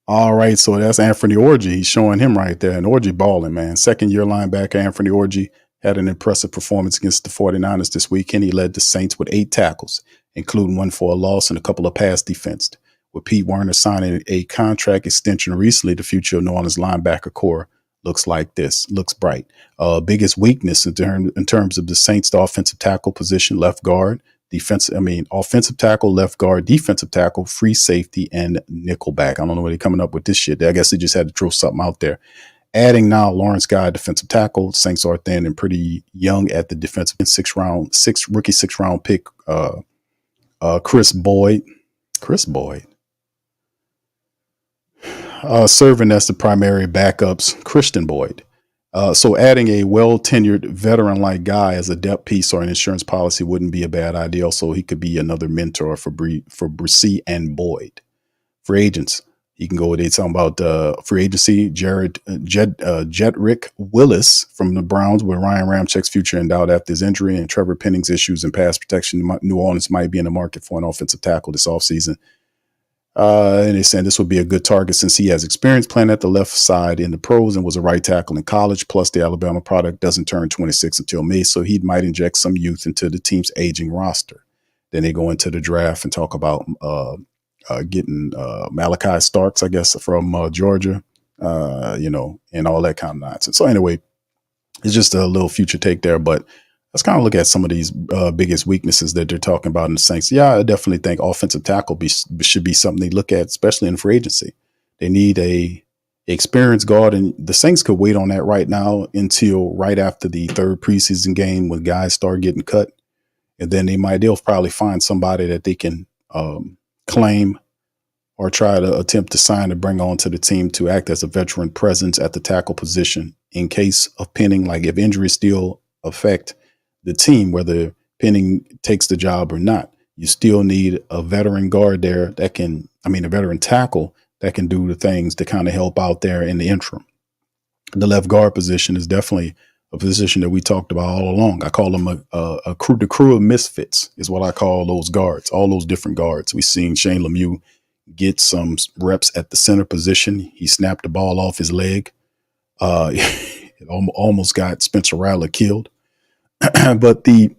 All right. So that's Anthony Orji. He's showing him right there. And Orji balling, man. Second-year linebacker Anthony Orji had an impressive performance against the 49ers this weekend. He led the Saints with 8 tackles, including one for a loss and a couple of pass defense. With Pete Werner signing a contract extension recently, the future of New Orleans linebacker core looks like this. Looks bright. Biggest weakness in terms of the Saints, the offensive tackle position, left guard, offensive tackle, left guard, defensive tackle, free safety, and nickelback. I don't know where they're coming up with this shit. I guess they just had to throw something out there. Adding now Lawrence Guy, defensive tackle. Saints are thin and pretty young at the defensive rookie sixth round pick. Chris Boyd. Serving as the primary backups, Christian Boyd. So adding a well-tenured veteran-like guy as a depth piece or an insurance policy wouldn't be a bad idea. Also, he could be another mentor for Bresee and Boyd. Free agents, you can go with it. Talking about free agency, Jedrick Willis from the Browns, with Ryan Ramczyk's future in doubt after his injury and Trevor Penning's issues in pass protection. New Orleans might be in the market for an offensive tackle this offseason. And they said this would be a good target since he has experience playing at the left side in the pros and was a right tackle in college. Plus, the Alabama product doesn't turn 26 until May, so he might inject some youth into the team's aging roster. Then they go into the draft and talk about getting Malachi Starks, I guess, from Georgia, and all that kind of nonsense. So anyway, it's just a little future take there, but let's kind of look at some of these biggest weaknesses that they're talking about in the Saints. Yeah, I definitely think offensive tackle should be something they look at, especially in free agency. They need a experienced guard, and the Saints could wait on that right now until right after the third preseason game when guys start getting cut. And then they'll probably find somebody that they can claim or try to attempt to sign to bring on to the team to act as a veteran presence at the tackle position in case of Penning. Like if injuries still affect the team, whether Penning takes the job or not, you still need a veteran guard there a veteran tackle that can do the things to kind of help out there in the interim. The left guard position is definitely a position that we talked about all along. I call them the crew of misfits is what I call those guards, all those different guards. We've seen Shane Lemieux get some reps at the center position. He snapped the ball off his leg. It almost got Spencer Rattler killed. But the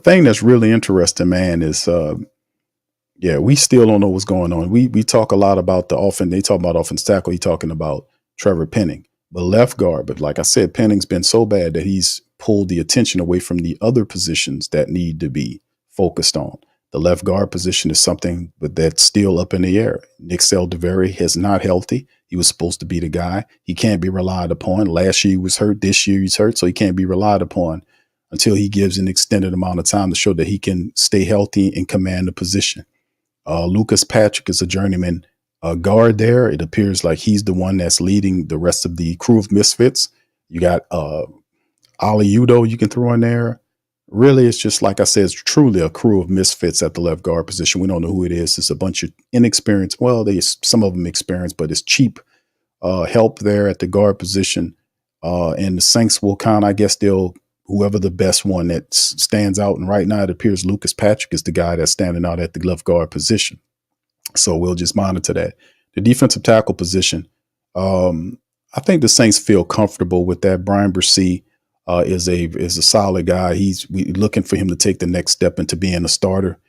thing that's really interesting, man, is we still don't know what's going on. We talk a lot about the offense. They talk about offense tackle. He's talking about Trevor Penning, the left guard. But like I said, Penning's been so bad that he's pulled the attention away from the other positions that need to be focused on. The left guard position is something that's still up in the air. Nick Saldiveri is not healthy. He was supposed to be the guy. He can't be relied upon. Last year he was hurt. This year he's hurt, so he can't be relied upon until he gives an extended amount of time to show that he can stay healthy and command the position. Lucas Patrick is a journeyman guard there. It appears like he's the one that's leading the rest of the crew of misfits. You got Ali Udo you can throw in there. Really, it's just like I said, it's truly a crew of misfits at the left guard position. We don't know who it is. It's a bunch of inexperienced. Well, some of them experienced, but it's cheap help there at the guard position. And the Saints will I guess whoever the best one that stands out. And right now it appears Lucas Patrick is the guy that's standing out at the left guard position. So we'll just monitor that. The defensive tackle position. I think the Saints feel comfortable with that. Brian Bresee is a solid guy. We looking for him to take the next step into being a starter,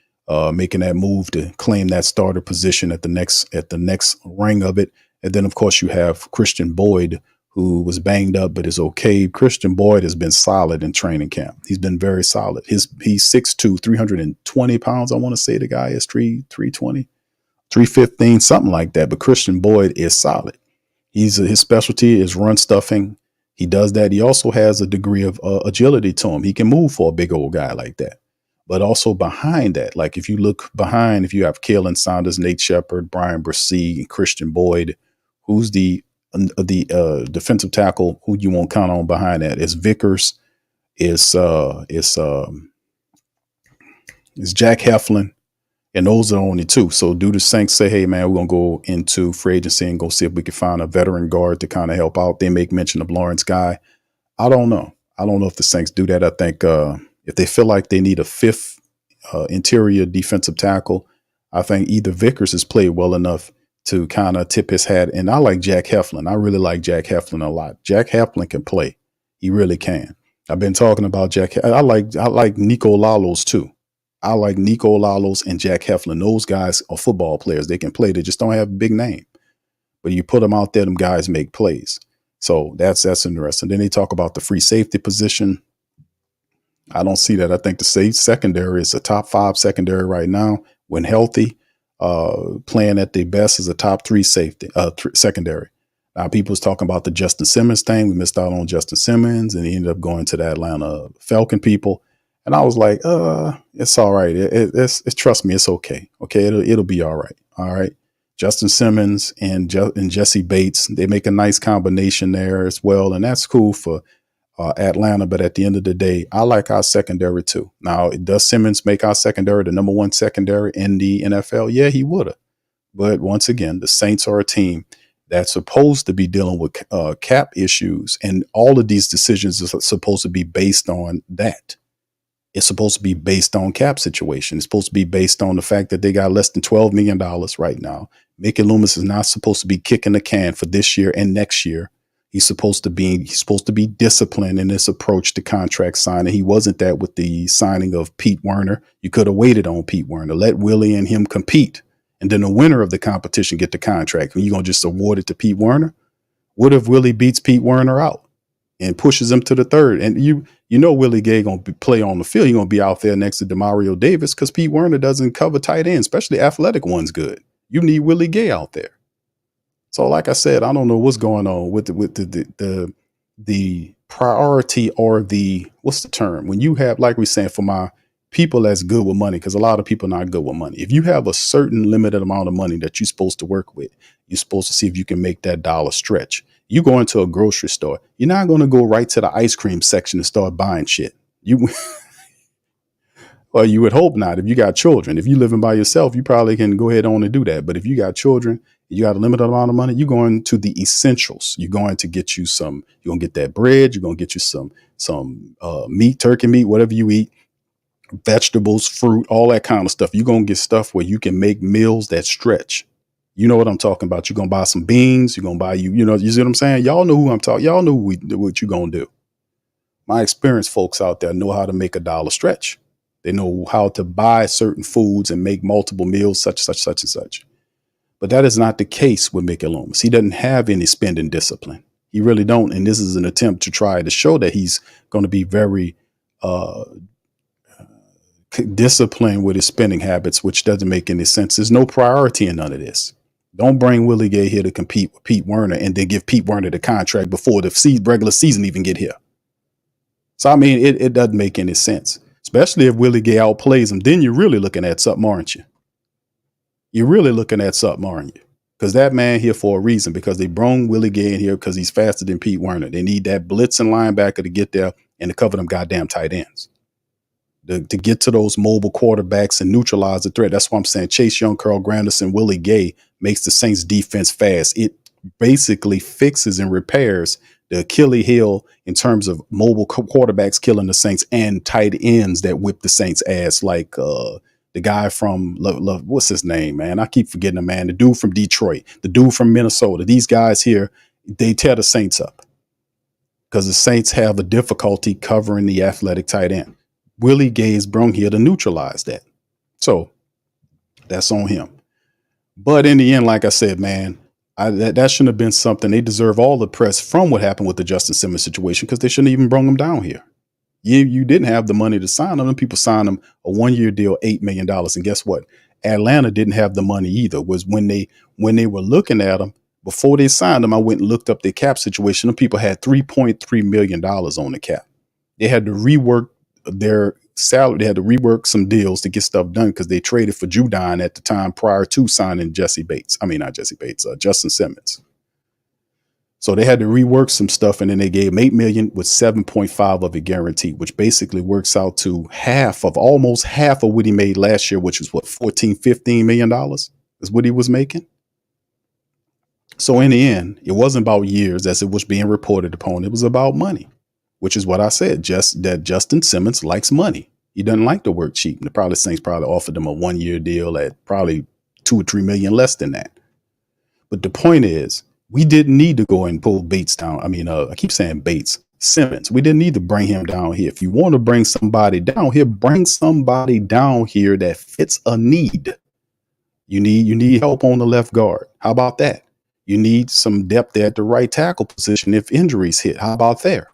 making that move to claim that starter position at the next ring of it. And then of course you have Christian Boyd, who was banged up but is okay. Christian Boyd has been solid in training camp. He's been very solid. He's 6'2", 320 pounds. I want to say the guy is 320, 315, something like that. But Christian Boyd is solid. His specialty is run stuffing. He does that. He also has a degree of agility to him. He can move for a big old guy like that. But also behind that, like if you look behind, if you have Kalen Saunders, Nate Shepard, Brian Bresee, and Christian Boyd, who's the defensive tackle who you won't count on behind that? Is Vickers, is Jack Heflin, and those are the only two. So do the Saints say, hey man, we're gonna go into free agency and go see if we can find a veteran guard to kind of help out? They make mention of Lawrence Guy. I don't know if the Saints do that. I think if they feel like they need a fifth interior defensive tackle, I think either Vickers has played well enough to kind of tip his hat. And I like Jack Heflin. I really like Jack Heflin a lot. Jack Heflin can play. He really can. I've been talking about Jack. I like Nico Lalos too. I like Nico Lalos and Jack Heflin. Those guys are football players. They can play. They just don't have a big name. But you put them out there, them guys make plays. So that's interesting. Then they talk about the free safety position. I don't see that. I think the secondary is a top 5 secondary right now when healthy. Playing at their best as a top 3 safety, secondary. Now people's talking about the Justin Simmons thing. We missed out on Justin Simmons, and he ended up going to the Atlanta Falcon people. And I was like, it's all right. It's trust me, it's okay. Okay, it'll be all right. All right. Justin Simmons and Jesse Bates, they make a nice combination there as well, and that's cool for Atlanta. But at the end of the day, I like our secondary too. Now, does Simmons make our secondary the number 1 secondary in the NFL? Yeah, he would have. But once again, the Saints are a team that's supposed to be dealing with cap issues, and all of these decisions are supposed to be based on that. It's supposed to be based on cap situation. It's supposed to be based on the fact that they got less than $12 million right now. Mickey Loomis is not supposed to be kicking the can for this year and next year. He's supposed to be disciplined in his approach to contract signing. He wasn't that with the signing of Pete Werner. You could have waited on Pete Werner, let Willie and him compete, and then the winner of the competition get the contract. And you're going to just award it to Pete Werner? What if Willie beats Pete Werner out and pushes him to the third? And you know Willie Gay going to play on the field. He's going to be out there next to DeMario Davis because Pete Werner doesn't cover tight ends, especially athletic ones good. You need Willie Gay out there. So like I said, I don't know what's going on with the priority or what's the term? When you have, like we're saying, for my people that's good with money, because a lot of people are not good with money. If you have a certain limited amount of money that you're supposed to work with, you're supposed to see if you can make that dollar stretch. You go into a grocery store, you're not going to go right to the ice cream section and start buying shit. Well, you would hope not if you got children. If you're living by yourself, you probably can go ahead on and do that. But if you got children, you got a limited amount of money, you're going to the essentials. You're going to get you some, you're going to get that bread. You're going to get you some meat, turkey meat, whatever you eat, vegetables, fruit, all that kind of stuff. You're going to get stuff where you can make meals that stretch. You know what I'm talking about. You're going to buy some beans. You're going to buy, you see what I'm saying? Y'all know who I'm talking. Y'all know what you're going to do. My experienced folks out there know how to make a dollar stretch. They know how to buy certain foods and make multiple meals, such and such. But that is not the case with Mickey Loomis. He doesn't have any spending discipline. He really don't. And this is an attempt to try to show that he's going to be very disciplined with his spending habits, which doesn't make any sense. There's no priority in none of this. Don't bring Willie Gay here to compete with Pete Werner and then give Pete Werner the contract before the regular season even get here. So, I mean, it doesn't make any sense, especially if Willie Gay outplays him. Then you're really looking at something, aren't you? You're really looking at something, aren't you? Because that man here for a reason, because they brung Willie Gay in here because he's faster than Pete Werner. They need that blitzing linebacker to get there and to cover them goddamn tight ends. To get to those mobile quarterbacks and neutralize the threat. That's why I'm saying Chase Young, Carl Granderson, Willie Gay makes the Saints defense fast. It basically fixes and repairs the Achilles heel in terms of mobile quarterbacks killing the Saints and tight ends that whip the Saints ass, like the guy from what's his name, man? I keep forgetting the man. The dude from Detroit, the dude from Minnesota. These guys here, they tear the Saints up because the Saints have a difficulty covering the athletic tight end. Willie Gay is brung here to neutralize that. So that's on him. But in the end, like I said, man, that shouldn't have been something. They deserve all the press from what happened with the Justin Simmons situation because they shouldn't even brung him down here. You didn't have the money to sign him. People signed him a 1-year deal, $8 million. And guess what? Atlanta didn't have the money either. Was when they were looking at him, before they signed him, I went and looked up their cap situation. Them people had $3.3 million on the cap. They had to rework their salary. They had to rework some deals to get stuff done because they traded for Judon at the time prior to signing Justin Simmons. So they had to rework some stuff, and then they gave him $8 million with 7.5 of it guaranteed, which basically works out to almost half of what he made last year, which was what, $14-15 million is what he was making. So in the end, it wasn't about years as it was being reported upon. It was about money, which is what I said, just that Justin Simmons likes money. He doesn't like to work cheap. And the Saints probably offered him a 1-year deal at probably $2 or $3 million less than that. But the point is, we didn't need to go and pull Bates down. I keep saying Bates, Simmons. We didn't need to bring him down here. If you want to bring somebody down here, bring somebody down here that fits a need. You need help on the left guard. How about that? You need some depth at the right tackle position if injuries hit. How about there?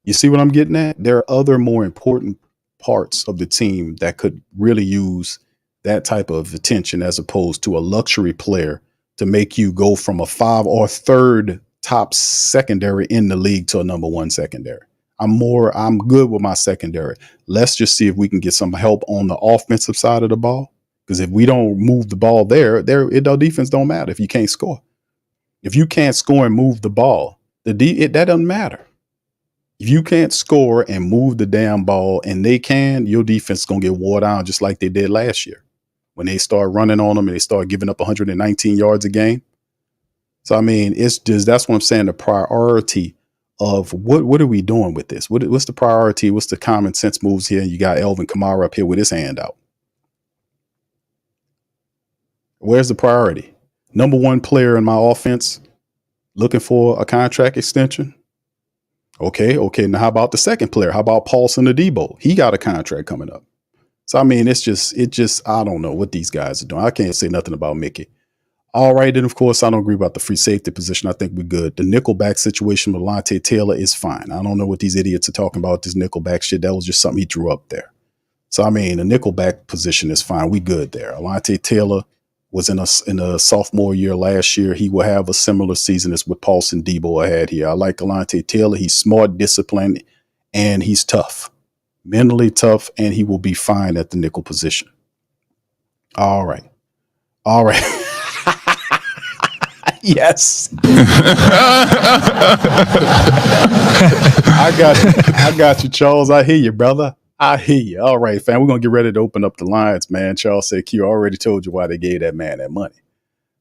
You see what I'm getting at? There are other more important parts of the team that could really use that type of attention as opposed to a luxury player to make you go from a 5 or third top secondary in the league to a number 1 secondary. I'm good with my secondary. Let's just see if we can get some help on the offensive side of the ball. Because if we don't move the ball the defense don't matter if you can't score. If you can't score and move the ball, that doesn't matter. If you can't score and move the damn ball and they can, your defense is going to get wore down just like they did last year when they start running on them and they start giving up 119 yards a game. So, it's just, that's what I'm saying. The priority of what are we doing with this? What's the priority? What's the common sense moves here? You got Elvin Kamara up here with his hand out. Where's the priority? Number 1 player in my offense looking for a contract extension. Okay. Now how about the second player? How about Paulson Adebo? He got a contract coming up. So, it's just, I don't know what these guys are doing. I can't say nothing about Mickey. All right. And of course, I don't agree about the free safety position. I think we're good. The nickelback situation with Alontae Taylor is fine. I don't know what these idiots are talking about, this nickelback shit. That was just something he threw up there. So, the nickelback position is fine. We good there. Alontae Taylor was in a sophomore year last year. He will have a similar season as what Paulson Debo had here. I like Alontae Taylor. He's smart, disciplined, and he's tough. Mentally tough, and he will be fine at the nickel position. All right. Yes. I got you, Charles. I hear you, brother. I hear you. All right, fam. We're going to get ready to open up the lines, man. Charles said Q already told you why they gave that man that money.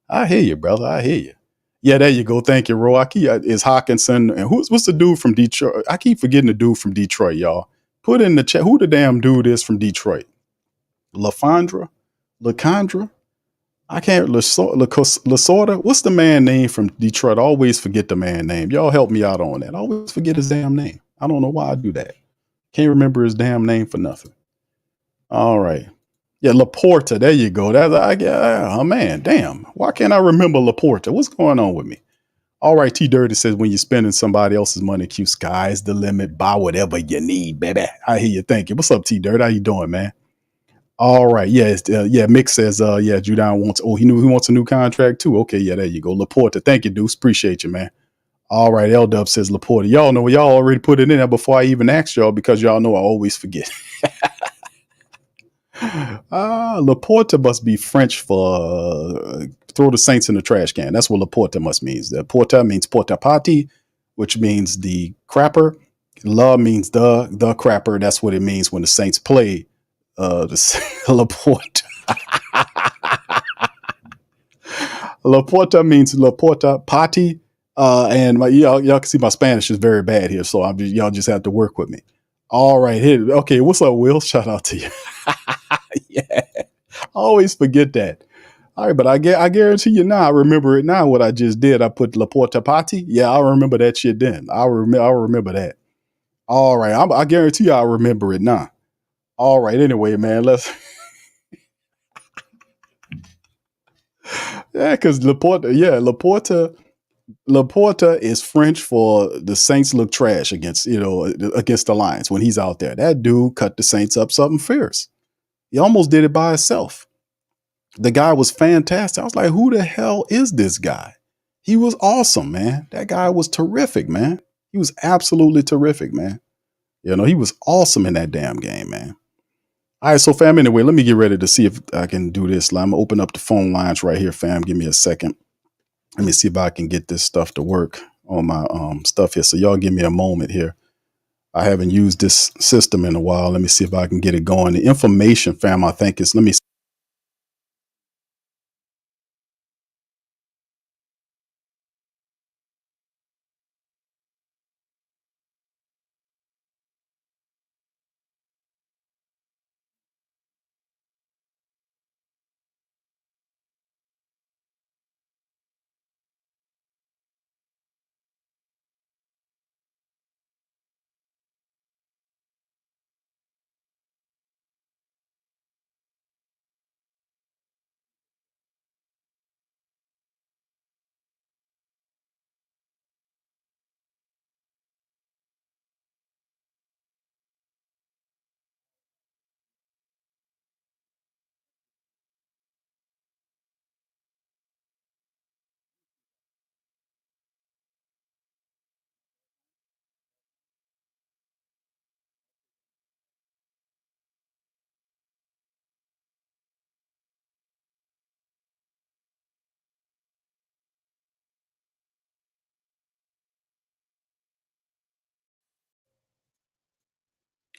I hear you, brother. I hear you. Yeah, there you go. Thank you, Ro. Is Hawkinson, and what's the dude from Detroit? I keep forgetting the dude from Detroit, y'all. Put in the chat who the damn dude is from Detroit. LaCondra? I can't. Lasorda? What's the man name from Detroit? I always forget the man name. Y'all help me out on that. I always forget his damn name. I don't know why I do that. Can't remember his damn name for nothing. All right. Yeah, Laporta. There you go. Oh, man. Damn. Why can't I remember Laporta? What's going on with me? All right. T Dirty says when you're spending somebody else's money, Q, sky's the limit. Buy whatever you need, baby. I hear you. Thank you. What's up, T Dirty? How you doing, man? All right. Yeah. Mick says, Judon wants, he wants a new contract too. Okay. Yeah, there you go. Laporta. Thank you, Deuce. Appreciate you, man. All right. L-Dub says Laporta. Y'all know y'all already put it in there before I even asked y'all because y'all know I always forget. Laporta must be French for throw the Saints in the trash can. That's what Laporta must means. The porta means porta potty, which means the crapper. La means the crapper. That's what it means when the Saints play the Laporta. Laporta means Laporta potty. And y'all can see my Spanish is very bad here, so y'all just have to work with me. All right, here. Okay, what's up, Will? Shout out to you. Yeah, I always forget that. All right, but I guarantee you now, I remember it now. What I just did, I put Laporta potty. Yeah, I remember that shit then. I remember that. All right, I guarantee you, I remember it now. All right, anyway, man, let's. Yeah, because Laporta is French for the Saints look trash against the Lions when he's out there. That dude cut the Saints up something fierce. He almost did it by himself. The guy was fantastic. I was like, who the hell is this guy? He was awesome, man. That guy was terrific, man. He was absolutely terrific, man. He was awesome in that damn game, man. All right, so fam, anyway, let me get ready to see if I can do this. I'm going to open up the phone lines right here, fam. Give me a second. Let me see if I can get this stuff to work on my stuff here. So y'all give me a moment here. I haven't used this system in a while. Let me see if I can get it going. The information, fam, I think is, let me see.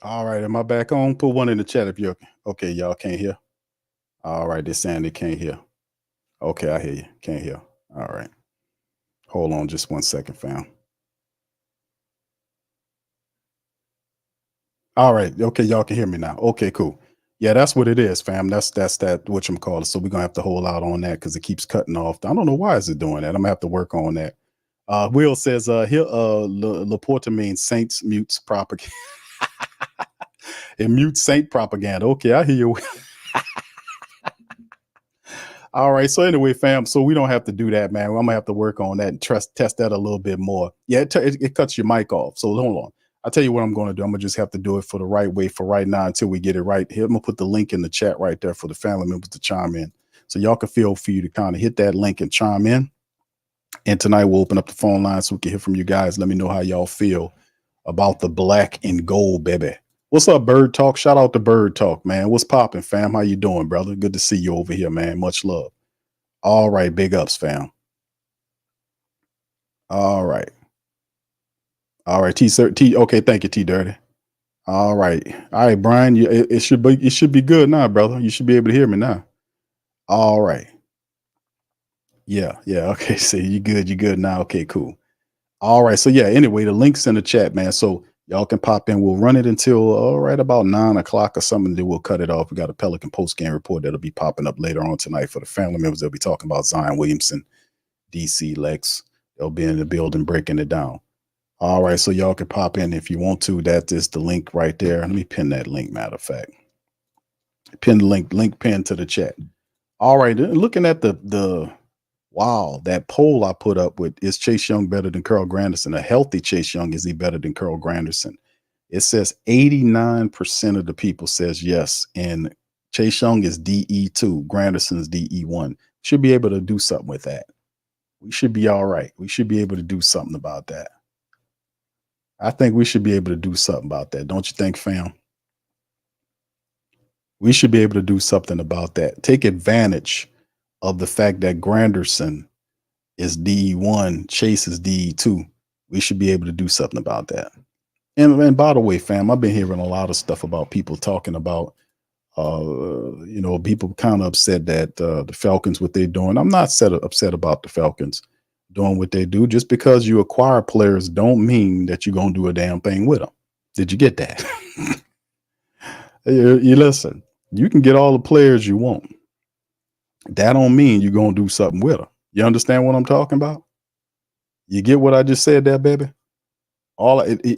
All right, am I back on? Put one in the chat if you're okay. Y'all can't hear. All right, they're saying they can't hear. Okay, I hear you. Can't hear. All right. Hold on just 1 second, fam. All right. Okay, y'all can hear me now. Okay, cool. Yeah, that's what it is, fam. That's that whatchamacallit. So we're gonna have to hold out on that because it keeps cutting off. I don't know why is it doing that. I'm gonna have to work on that. Will says here Laporta means Saints mutes propaganda. It mutes Saint propaganda. Okay, I hear you. All right. So anyway, fam, so we don't have to do that, man. I'm gonna have to work on that and test that a little bit more. Yeah, it cuts your mic off. So hold on. I'll tell you what I'm going to do. I'm going to just have to do it for the right way for right now until we get it right. Here, I'm going to put the link in the chat right there for the family members to chime in. So y'all can feel free to kind of hit that link and chime in. And tonight we'll open up the phone line so we can hear from you guys. Let me know how y'all feel about the black and gold, baby. What's up, Bird Talk? Shout out to Bird Talk, man. What's popping, fam? How you doing, brother? Good to see you over here, man. Much love. All right, big ups, fam. All right. All right, T. Okay, thank you, T. Dirty. All right, Brian. It should be good now, brother. You should be able to hear me now. All right. Yeah. Okay. See, you good now. Okay, cool. All right. So yeah. Anyway, the link's in the chat, man. So y'all can pop in. We'll run it until right about 9 o'clock or something. Then we'll cut it off. We got a Pelican post game report that'll be popping up later on tonight for the family members. They'll be talking about Zion Williamson, DC Lex. They'll be in the building breaking it down. All right, so y'all can pop in if you want to. That is the link right there. Let me pin that link, matter of fact. Pin the link pin to the chat. All right, looking at the wow, that poll I put up with, is Chase Young better than Carl Granderson? A healthy Chase Young, is he better than Carl Granderson? It says 89% of the people says yes, and Chase Young is DE2, Granderson is DE1. Should be able to do something with that. We should be all right. We should be able to do something about that. I think we should be able to do something about that. Don't you think, fam? We should be able to do something about that. Take advantage of the fact that Granderson is DE1, Chase is DE2. We should be able to do something about that. And by the way, fam, I've been hearing a lot of stuff about people talking about, people kind of upset that the Falcons, what they're doing. I'm not upset about the Falcons doing what they do. Just because you acquire players don't mean that you're going to do a damn thing with them. Did you get that? You listen, you can get all the players you want. That don't mean you're going to do something with them. You understand what I'm talking about? You get what I just said there, baby?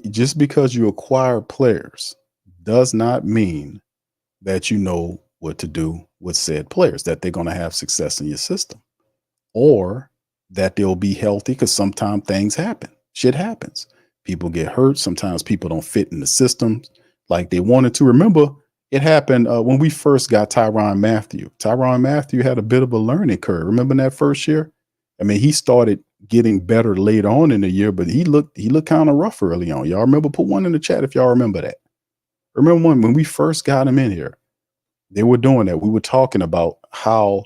Just because you acquire players does not mean that you know what to do with said players, that they're going to have success in your system, or that they'll be healthy, because sometimes things happen. Shit happens. People get hurt. Sometimes people don't fit in the systems like they wanted to. Remember, it happened when we first got Tyrann Mathieu. Tyrann Mathieu had a bit of a learning curve. Remember that first year? I mean, he started getting better later on in the year, but he looked kind of rough early on. Y'all remember? Put one in the chat if y'all remember that. Remember when we first got him in here, they were doing that. We were talking about how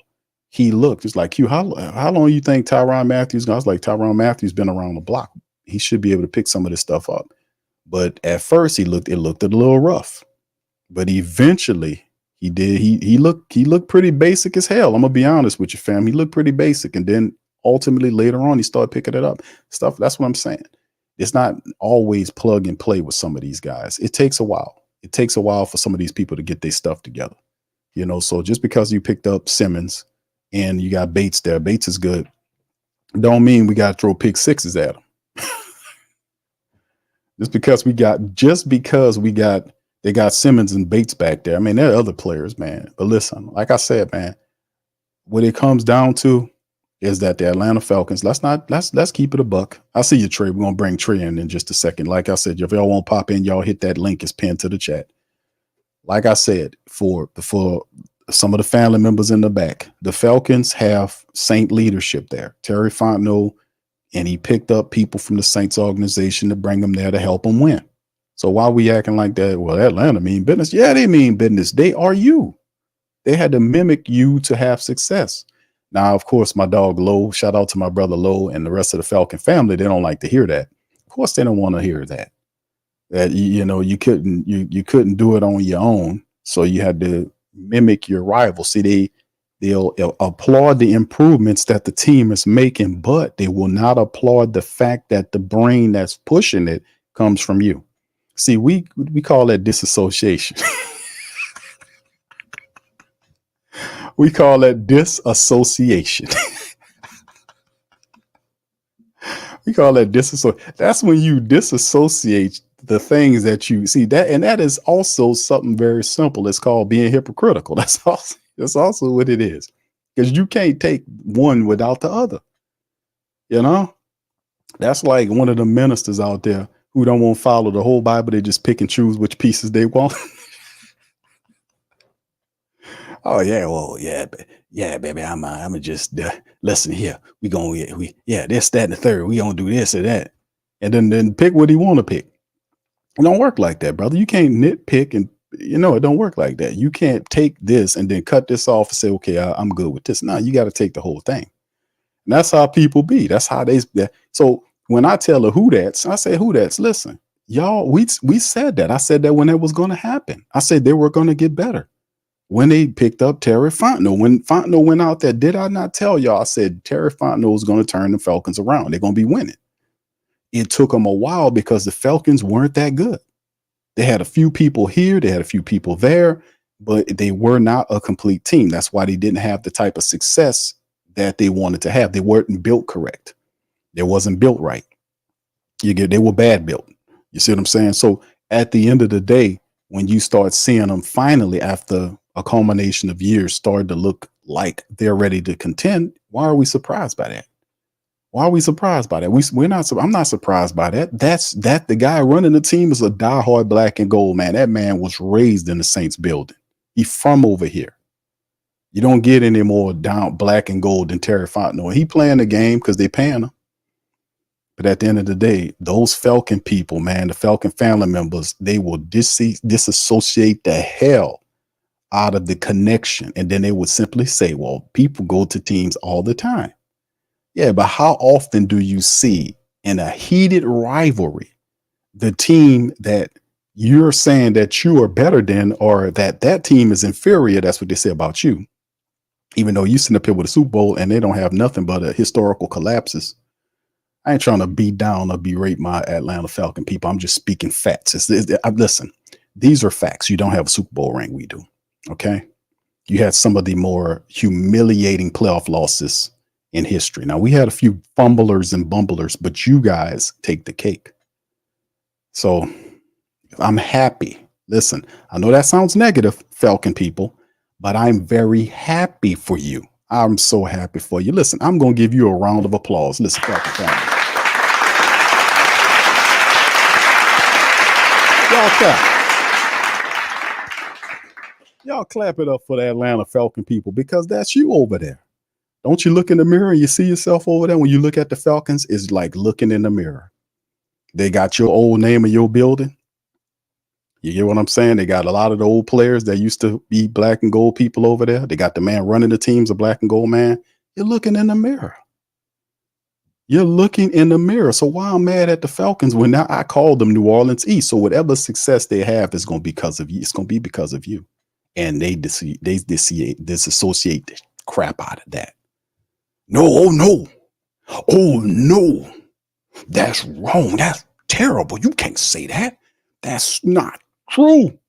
he looked. It's like, how long you think Tyrann Mathieu's gonna? I was like, Tyrann Mathieu's been around the block. He should be able to pick some of this stuff up. But at first it looked a little rough. But eventually he did. He looked pretty basic as hell. I'm gonna be honest with you, fam. He looked pretty basic, and then ultimately later on he started picking it up. Stuff. That's what I'm saying. It's not always plug and play with some of these guys. It takes a while. It takes a while for some of these people to get their stuff together. So just because you picked up Simmons and you got Bates there, Bates is good, don't mean we got to throw pick sixes at him. Just because they got Simmons and Bates back there. I mean, there are other players, man. But listen, like I said, man, what it comes down to is that the Atlanta Falcons, let's keep it a buck. I see you, Trey. We're gonna bring Trey in just a second. Like I said, if y'all won't pop in, y'all hit that link. It's pinned to the chat. Like I said, for some of the family members in the back, the Falcons have Saint leadership there. Terry Fontenot, and he picked up people from the Saints organization to bring them there to help them win. So why are we acting like that? Well, Atlanta mean business. Yeah, they mean business. They are you. They had to mimic you to have success. Now, of course, my dog Lowe, shout out to my brother Lowe and the rest of the Falcon family. They don't like to hear that. Of course, they don't want to hear that. That you couldn't do it on your own, so you had to mimic your rival. See, they'll applaud the improvements that the team is making, but they will not applaud the fact that the brain that's pushing it comes from you. See, we call that disassociation. We call that disassociation. We call that disassociation. That's when you disassociate the things that you see, that, and that is also something very simple. It's called being hypocritical. That's also what it is, because you can't take one without the other. That's like one of the ministers out there who don't want to follow the whole Bible. They just pick and choose which pieces they want. Oh yeah, well yeah, baby. I'm just listen here. We this, that, and the third. We gonna do this or that, and then pick what he want to pick. It don't work like that, brother. You can't nitpick, and it don't work like that. You can't take this and then cut this off and say, okay, I'm good with this. No, you got to take the whole thing. And that's how people be. That's how they. So when I tell the who that's, I say who that's. Listen, y'all, we said that. I said that when it was going to happen. I said they were going to get better. When they picked up Terry Fontenot, when Fontenot went out there, did I not tell y'all? I said Terry Fontenot was going to turn the Falcons around. They're going to be winning. It took them a while because the Falcons weren't that good. They had a few people here, they had a few people there, but they were not a complete team. That's why they didn't have the type of success that they wanted to have. They weren't built correct. They wasn't built right. They were bad built. You see what I'm saying? So at the end of the day, when you start seeing them finally, after a culmination of years, start to look like they're ready to contend, why are we surprised by that? Why are we surprised by that? We're not. I'm not surprised by that. The guy running the team is a diehard black and gold man. That man was raised in the Saints building. He's from over here. You don't get any more down black and gold than Terry Fontenot. He playing the game because they paying him. But at the end of the day, those Falcon people, man, the Falcon family members, they will disassociate the hell out of the connection. And then they would simply say, well, people go to teams all the time. Yeah, but how often do you see in a heated rivalry the team that you're saying that you are better than, or that team is inferior? That's what they say about you. Even though you sit up here with a Super Bowl and they don't have nothing but historical collapses. I ain't trying to beat down or berate my Atlanta Falcon people. I'm just speaking facts. Listen, these are facts. You don't have a Super Bowl ring. We do. Okay. You had some of the more humiliating playoff losses in history. Now, we had a few fumblers and bumblers, but you guys take the cake. So I'm happy. Listen, I know that sounds negative, Falcon people, but I'm very happy for you. I'm so happy for you. Listen, I'm going to give you a round of applause. Listen, Falcon family. Y'all clap it up for the Atlanta Falcon people, because that's you over there. Don't you look in the mirror and you see yourself over there? When you look at the Falcons, it's like looking in the mirror. They got your old name of your building. You get what I'm saying? They got a lot of the old players that used to be black and gold people over there. They got the man running the teams, a black and gold man. You're looking in the mirror. You're looking in the mirror. So why I'm mad at the Falcons when now I call them New Orleans East. So whatever success they have is going to be because of you. It's going to be because of you. And they disassociate the crap out of that. No, oh no, that's wrong. That's terrible. You can't say that. That's not true.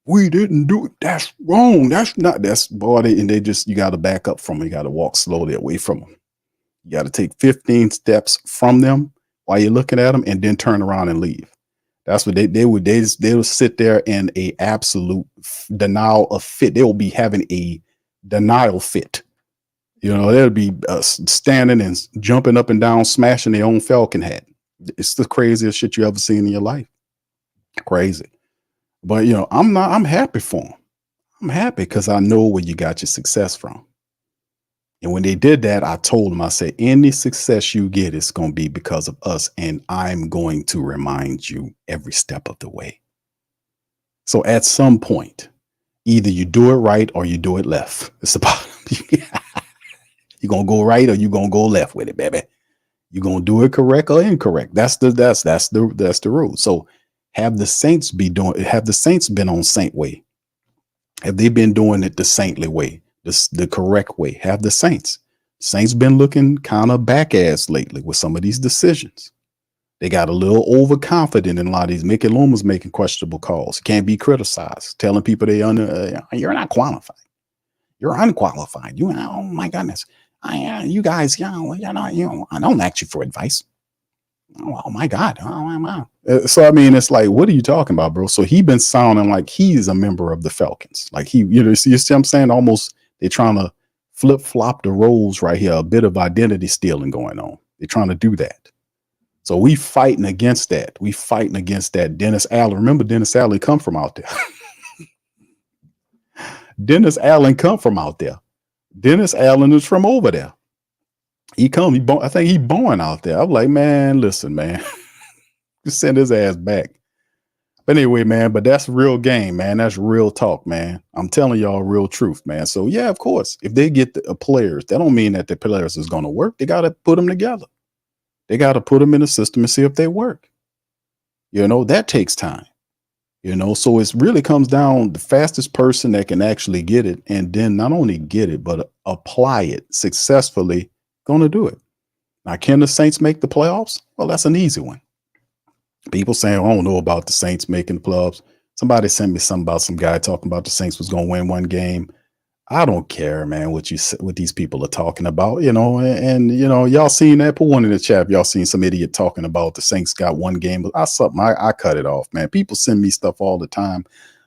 We didn't do it. That's wrong. You got to back up from them. You got to walk slowly away from them. You got to take 15 steps from them while you're looking at them and then turn around and leave. That's what they would sit there in a absolute denial of fit. They will be having a denial fit. You know, they'll be standing and jumping up and down, smashing their own Falcon hat. It's the craziest shit you ever seen in your life. Crazy. But, you know, I'm happy for them. I'm happy because I know where you got your success from. And when they did that, I told them, I said, any success you get is going to be because of us. And I'm going to remind you every step of the way. So at some point, either you do it right or you do it left. It's about you're going to go right or you're going to go left with it, baby. You're going to do it correct or incorrect. That's the rule. So have the Saints been on Saint way? Have they been doing it the saintly way, the correct way? Have the Saints been looking kind of back ass lately with some of these decisions? They got a little overconfident in a lot of these. Mickey Loomis making questionable calls. Can't be criticized. Telling people you're not qualified. You're unqualified. Oh my goodness. You guys, I don't ask you for advice. Oh my God. So, I mean, it's like, what are you talking about, bro? So he been sounding like he's a member of the Falcons. Like you see what I'm saying? Almost they're trying to flip flop the roles right here. A bit of identity stealing going on. They're trying to do that. So we fighting against that. Dennis Allen. Remember, Dennis Allen come from out there. Dennis Allen is from over there. I think he born out there. I'm like, man, listen, man. Just send his ass back. But anyway, man, but that's real game, man. That's real talk, man. I'm telling y'all real truth, man. So yeah, of course, if they get the players, that don't mean that the players is going to work. They got to put them together. They got to put them in the system and see if they work. That takes time. So it really comes down the fastest person that can actually get it, and then not only get it, but apply it successfully, going to do it. Now, can the Saints make the playoffs? Well, that's an easy one. People saying, I don't know about the Saints making the playoffs. Somebody sent me something about some guy talking about the Saints was going to win one game. I don't care, man, what these people are talking about, and y'all seen that. Put one in the chat. Y'all seen some idiot talking about the Saints got one game. I cut it off, man. People send me stuff all the time.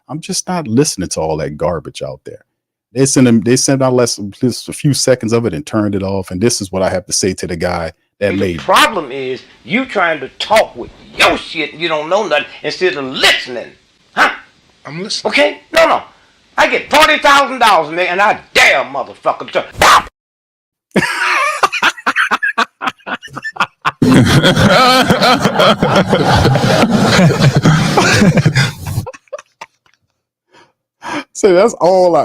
I'm just not listening to all that garbage out there. They sent out just a few seconds of it and turned it off. And this is what I have to say to the guy that made. The problem is you trying to talk with your shit and you don't know nothing instead of listening. Huh? I'm listening. Okay? No. I get $40,000, nigga, and I dare motherfucker to pop. So that's all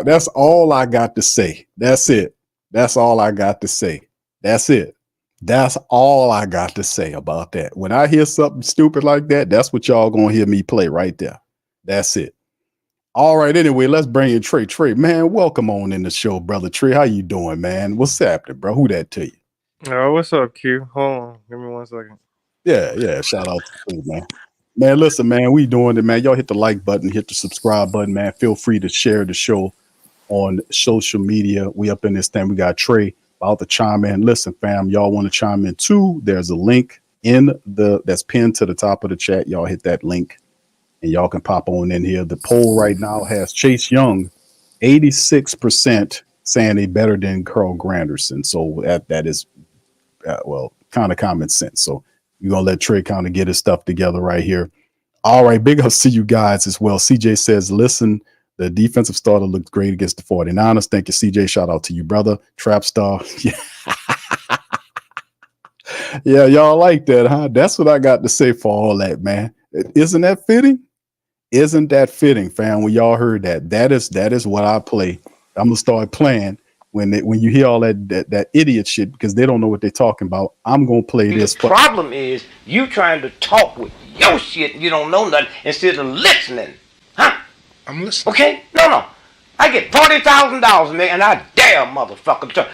I got to say. That's it. That's all I got to say. That's it. That's all I got to say about that. When I hear something stupid like that, that's what y'all gonna hear me play right there. That's it. All right. Anyway, let's bring in Trey. Trey, man, welcome on in the show, brother. Trey, how you doing, man? What's happening, bro? Who that to you? Oh, what's up, Q? Hold on. Give me 1 second. Yeah. Shout out to you, man. Man, listen, man, we doing it, man. Y'all hit the like button, hit the subscribe button, man. Feel free to share the show on social media. We up in this thing. We got Trey about to chime in. Listen, fam, y'all want to chime in too? There's a link that's pinned to the top of the chat. Y'all hit that link and y'all can pop on in here. The poll right now has Chase Young 86% saying they better than Carl Granderson. So that is kind of common sense. So we're gonna let Trey kind of get his stuff together right here. All right, big ups to you guys as well. CJ says, listen, the defensive starter looked great against the 49ers. Thank you, CJ. Shout out to you, brother. Trap star. Yeah, y'all like that, huh? That's what I got to say for all that, man. Isn't that fitting? Isn't that fitting, fam? When y'all heard that, that is what I play. I'm gonna start playing when you hear all that idiot shit because they don't know what they're talking about. I'm gonna play this. The problem is you trying to talk with your shit and you don't know nothing instead of listening, huh? I'm listening. Okay? No. I get $40,000, nigga, and I dare a motherfucker to.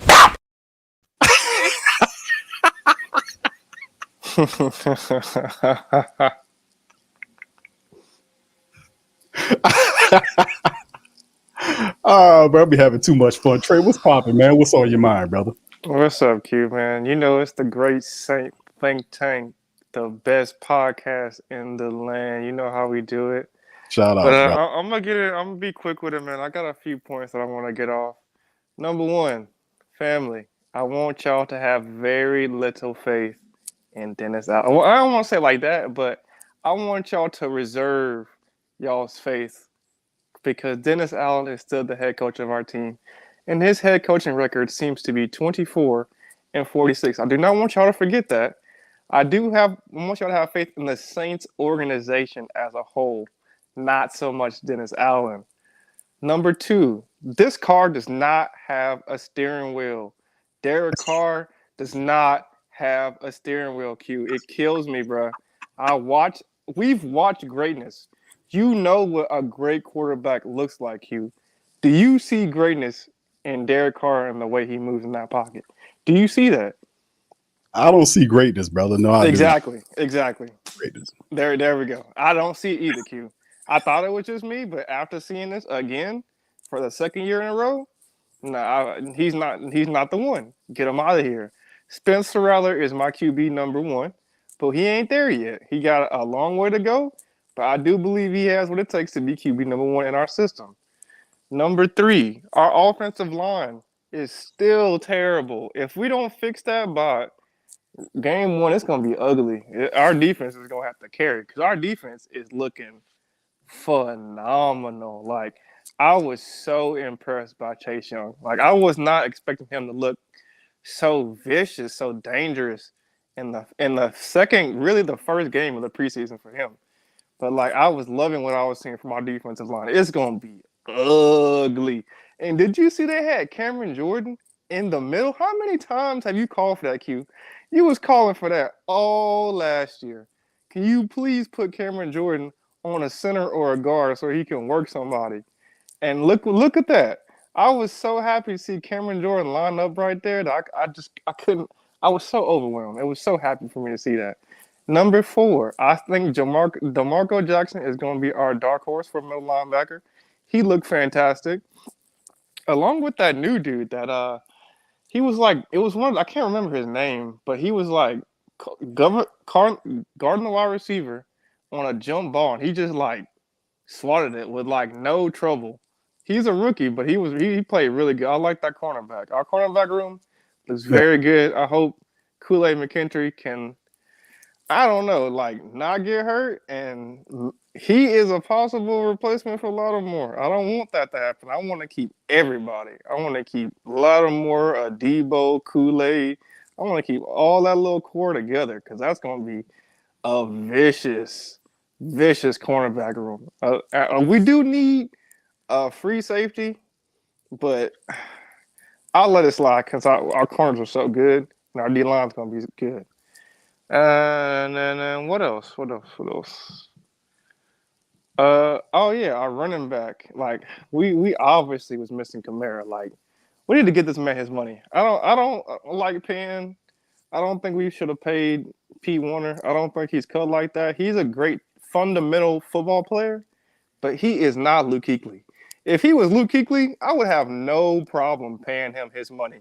Oh, bro, I be having too much fun. Trey, what's popping, man? What's on your mind, brother? What's up, Q, man? You know it's the great Saint Think Tank, the best podcast in the land. You know how we do it. Shout out, But bro. I'm gonna get it. I'm gonna be quick with it, man. I got a few points that I want to get off. Number one, family. I want y'all to have very little faith in Dennis Allen. Well, I don't want to say it like that, but I want y'all to reserve y'all's faith because Dennis Allen is still the head coach of our team. And his head coaching record seems to be 24-46. I do not want y'all to forget that. I want y'all to have faith in the Saints organization as a whole, not so much Dennis Allen. Number two, this car does not have a steering wheel. Derek Carr does not have a steering wheel, Q. It kills me, bro. We've watched greatness. You know what a great quarterback looks like, Q. Do you see greatness in Derek Carr and the way he moves in that pocket? Do you see that? I don't see greatness, brother. No, I Exactly. Greatness. There we go. I don't see it either, Q. I thought it was just me, but after seeing this again for the second year in a row, no, he's not the one. Get him out of here. Spencer Rattler is my QB number one, but he ain't there yet. He got a long way to go, but I do believe he has what it takes to be QB number one in our system. Number three, our offensive line is still terrible. If we don't fix that by game one, it's going to be ugly. Our defense is going to have to carry because our defense is looking phenomenal. Like, I was so impressed by Chase Young. Like, I was not expecting him to look so vicious, so dangerous in the second, really the first game of the preseason for him. But, like, I was loving what I was seeing from our defensive line. It's going to be ugly. And did you see they had Cameron Jordan in the middle? How many times have you called for that, Q? You was calling for that all last year. Can you please put Cameron Jordan on a center or a guard so he can work somebody? And look at that. I was so happy to see Cameron Jordan line up right there that I couldn't. I was so overwhelmed. It was so happy for me to see that. Number four, I think DeMarco Jackson is going to be our dark horse for middle linebacker. He looked fantastic. Along with that new dude that he was like, it was one, I can't remember his name, but he was like guarding the wide receiver on a jump ball, and he just like swatted it with like no trouble. He's a rookie, but he played really good. I like that cornerback. Our cornerback room looks very good. I hope Kool-Aid McKinstry can, I don't know, like not get hurt, and he is a possible replacement for Lattimore. I don't want that to happen. I want to keep everybody. I want to keep Lattimore, Debo, Kool-Aid. I want to keep all that little core together because that's going to be a vicious cornerback room. We do need Free safety, but I'll let it slide because our corners are so good and our D line's gonna be good. And then what else? What else? Oh yeah, our running back. Like we obviously was missing Kamara. Like we need to get this man his money. I don't like paying. I don't think we should have paid Pete Warner. I don't think he's cut like that. He's a great fundamental football player, but he is not Luke Kuechly. If he was Luke Kuechly, I would have no problem paying him his money.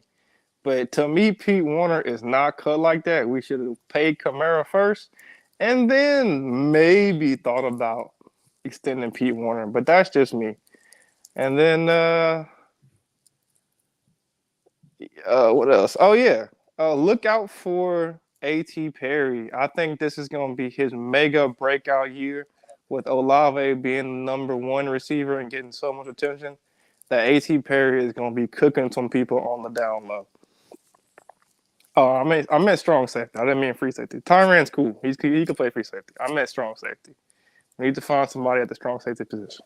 But to me, Pete Warner is not cut like that. We should have paid Kamara first and then maybe thought about extending Pete Warner. But that's just me. And then what else? Oh, yeah. Look out for A.T. Perry. I think this is going to be his mega breakout year with Olave being the number one receiver and getting so much attention. That A.T. Perry is going to be cooking some people on the down low. Oh, I meant strong safety. I didn't mean free safety. Tyran's cool. He can play free safety. I meant strong safety. We need to find somebody at the strong safety position.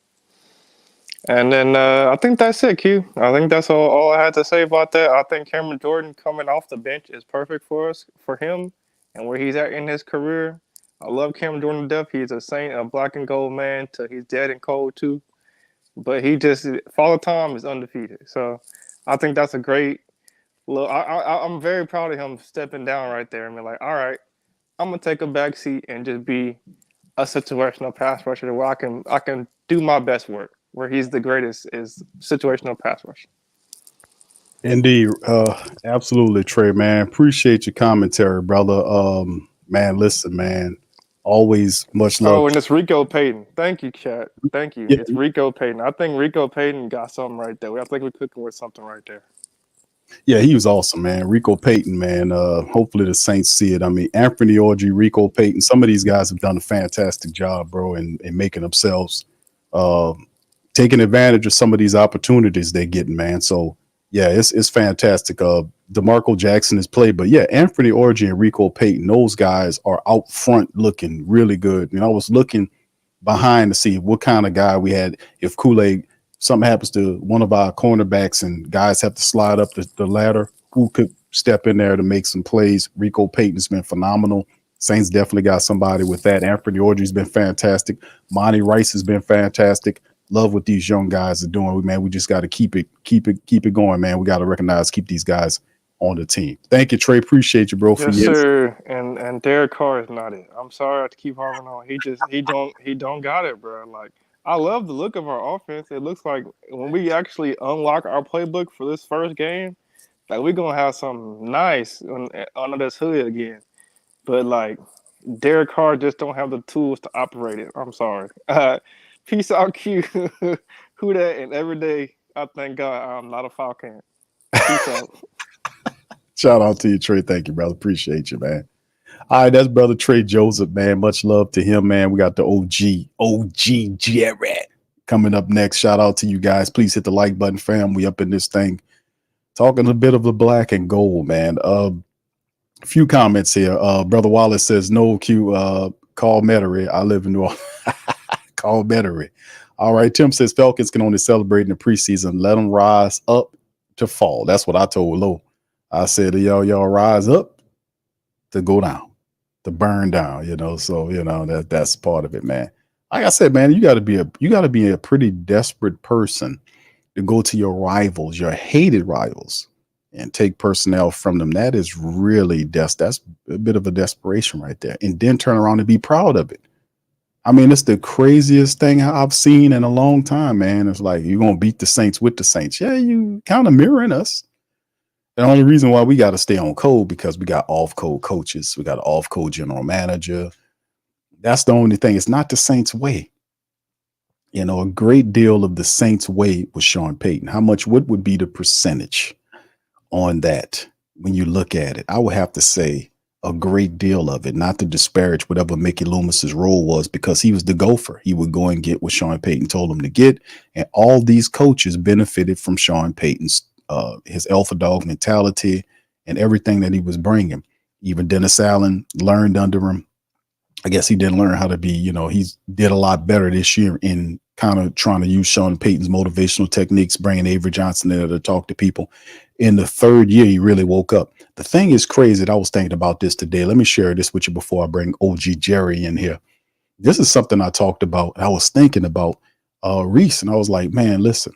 And then I think that's it, Q. I think that's all I had to say about that. I think Cameron Jordan coming off the bench is perfect for us, for him, and where he's at in his career. I love Cameron Jordan to death. He's a saint, a black and gold man till he's dead and cold too. But he just, Father Time is undefeated. So I think that's a great look. I'm very proud of him stepping down right there and be like, all right, I'm gonna take a back seat and just be a situational pass rusher where I can do my best work. Where he's the greatest is situational pass rusher. Indeed, absolutely, Trey. Man, appreciate your commentary, brother. Man, listen, man. Always much love. Oh, and it's Rico Payton. Thank you, chat. Thank you. Yeah. It's Rico Payton. I think Rico Payton got something right there. I think we're cooking with something right there. Yeah, he was awesome, man. Rico Payton, man. Hopefully the Saints see it. I mean, Anthony Audrey, Rico Payton, some of these guys have done a fantastic job, bro, in making themselves taking advantage of some of these opportunities they're getting, man. So yeah, it's fantastic. DeMarco Jackson has played, but yeah, Anthony Audrey and Rico Payton, those guys are out front looking really good. And I was looking behind to see what kind of guy we had. If Kool-Aid, something happens to one of our cornerbacks and guys have to slide up the ladder, who could step in there to make some plays? Rico Payton's been phenomenal. Saints definitely got somebody with that. Anthony Audrey's been fantastic. Monty Rice has been fantastic. Love what these young guys are doing, man. We just got to keep it going, man. We got to recognize, keep these guys on the team. Thank you, Trey. Appreciate you, bro. Yes, sir. And Derek Carr is not it. I'm sorry I have to keep harping on. He don't got it, bro. Like, I love the look of our offense. It looks like when we actually unlock our playbook for this first game, like we're gonna have something nice under this hood again. But like Derek Carr just don't have the tools to operate it. I'm sorry. Peace out, Q. Who that? And every day I thank God I'm not a Falcon. Peace out. Shout out to you, Trey. Thank you, brother. Appreciate you, man. All right, that's brother Trey Joseph, man. Much love to him, man. We got the OG Jared coming up next. Shout out to you guys. Please hit the like button, fam. We up in this thing. Talking a bit of the black and gold, man. A few comments here. Brother Wallace says, no, Q, call Metairie. I live in New Orleans. Call Metairie. All right, Tim says Falcons can only celebrate in the preseason. Let them rise up to fall. That's what I told Lo. I said, y'all rise up to go down, to burn down, So, that's part of it, man. Like I said, man, you got to be a pretty desperate person to go to your rivals, your hated rivals, and take personnel from them. That is really that's a bit of a desperation right there. And then turn around and be proud of it. I mean, it's the craziest thing I've seen in a long time, man. It's like, you're going to beat the Saints with the Saints. Yeah, you kind of mirroring us. The only reason why we got to stay on code because we got off-code coaches. We got an off-code general manager. That's the only thing. It's not the Saints way. A great deal of the Saints way was Sean Payton. What would be the percentage on that when you look at it? I would have to say a great deal of it, not to disparage whatever Mickey Loomis's role was, because he was the gopher. He would go and get what Sean Payton told him to get. And all these coaches benefited from Sean Payton's his alpha dog mentality and everything that he was bringing. Even Dennis Allen learned under him. I guess he didn't learn how to be, he did a lot better this year in kind of trying to use Sean Payton's motivational techniques, bringing Avery Johnson in there to talk to people. In the third year, he really woke up. The thing is crazy that I was thinking about this today. Let me share this with you before I bring OG Jerry in here. This is something I talked about. I was thinking about Reese, and I was like, man, listen,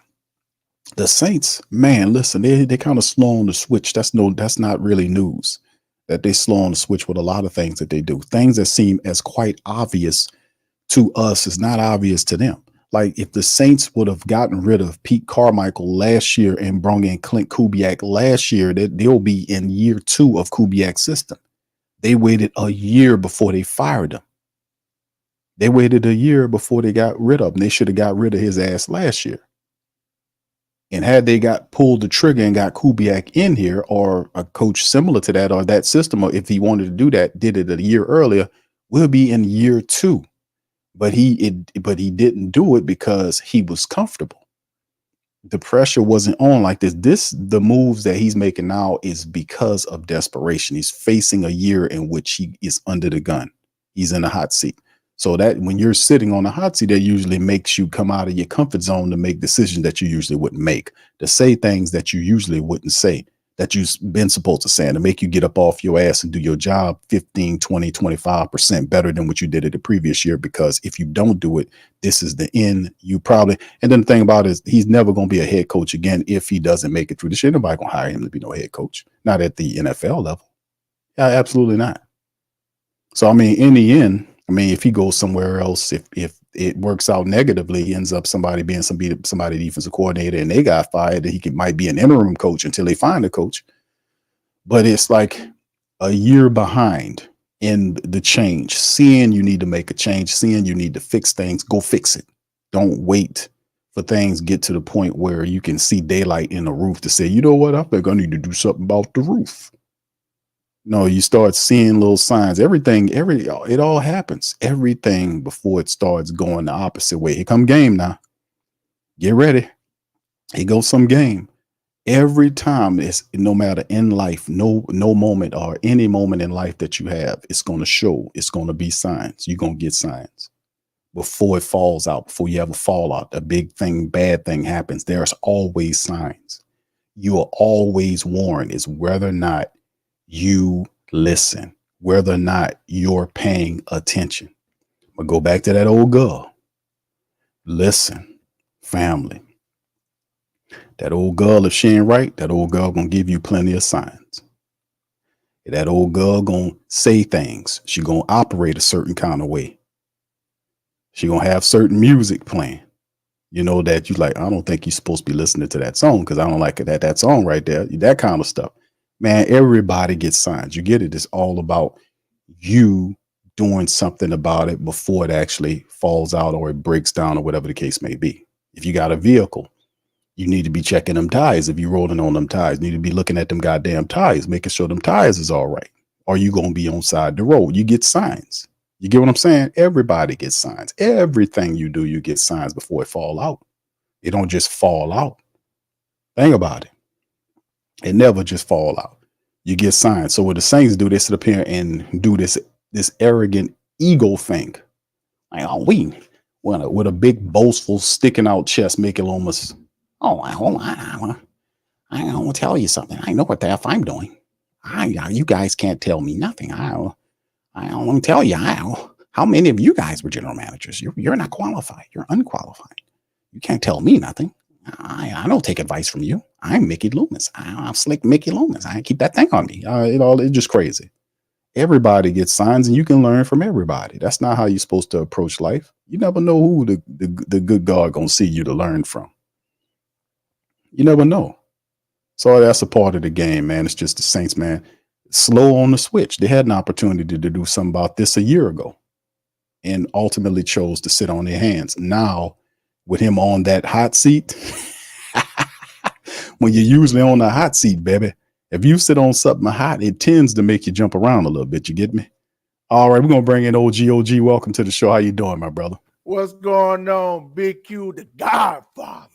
the Saints, man, listen, they kind of slow on the switch. That's not really news that they slow on the switch with a lot of things that they do. Things that seem as quite obvious to us is not obvious to them. Like if the Saints would have gotten rid of Pete Carmichael last year and brought in Clint Kubiak last year, they'll be in year 2 of Kubiak's system. They waited a year before they fired him. They waited a year before they got rid of him. They should have got rid of his ass last year. And had they pulled the trigger and got Kubiak in here, or a coach similar to that, or that system, or if he wanted to do that, did it a year earlier, we'll be in year 2. But he didn't do it because he was comfortable. The pressure wasn't on like this. The moves that he's making now is because of desperation. He's facing a year in which he is under the gun. He's in a hot seat. So that when you're sitting on a hot seat, that usually makes you come out of your comfort zone to make decisions that you usually wouldn't make, to say things that you usually wouldn't say, that you've been supposed to say, and to make you get up off your ass and do your job 15, 20, 25% better than what you did it the previous year. Because if you don't do it, this is the end. And then the thing about it is he's never going to be a head coach again if he doesn't make it through this year. Nobody going to hire him to be no head coach, not at the NFL level. Yeah, absolutely not. So, I mean, in the end, if he goes somewhere else, if it works out negatively, he ends up somebody defensive coordinator and they got fired, that he might be an interim coach until they find a coach. But it's like a year behind in the change. Seeing you need to make a change, seeing you need to fix things, go fix it. Don't wait for things get to the point where you can see daylight in the roof to say, you know what, I think I need to do something about the roof. No, you start seeing little signs. It all happens. Everything before it starts going the opposite way. Here come game now. Get ready. Here goes some game. Every time, it's no matter in life, no moment or any moment in life that you have, it's going to show. It's going to be signs. You're going to get signs before it falls out, before you have a fallout, a big thing, bad thing happens. There's always signs. You are always warned. It's whether or not you listen, whether or not you're paying attention. But go back to that old girl. Listen, family. That old girl, if she ain't right, that old girl gonna give you plenty of signs. That old girl gonna say things. She gonna operate a certain kind of way. She gonna have certain music playing. You know that you like, I don't think you're supposed to be listening to that song because I don't like that song right there. That kind of stuff. Man, everybody gets signs. You get it. It's all about you doing something about it before it actually falls out or it breaks down or whatever the case may be. If you got a vehicle, you need to be checking them tires. If you're rolling on them tires, you need to be looking at them goddamn tires, making sure them tires is all right. Or you going to be on side the road. You get signs. You get what I'm saying? Everybody gets signs. Everything you do, you get signs before it fall out. It don't just fall out. Think about it. It never just fall out. You get signs. So what the Saints do, they sit up here and do this arrogant ego thing. Like, oh, we with a big boastful sticking out chest, make it almost, I want to tell you something. I know what the F I'm doing. You guys can't tell me nothing. I don't want to tell you how many of you guys were general managers. You're not qualified. You're unqualified. You can't tell me nothing. I don't take advice from you. I'm Mickey Loomis. I'm slick Mickey Loomis. I keep that thing on me. It's just crazy. Everybody gets signs and you can learn from everybody. That's not how you're supposed to approach life. You never know who the good God gonna see you to learn from. You never know. So that's a part of the game, man. It's just the Saints, man. Slow on the switch. They had an opportunity to do something about this a year ago and ultimately chose to sit on their hands. Now, with him on that hot seat, when you're usually on the hot seat, baby, if you sit on something hot, it tends to make you jump around a little bit. You get me? All right, we're going to bring in OG. Welcome to the show. How you doing, my brother? What's going on, Big Q, the Godfather?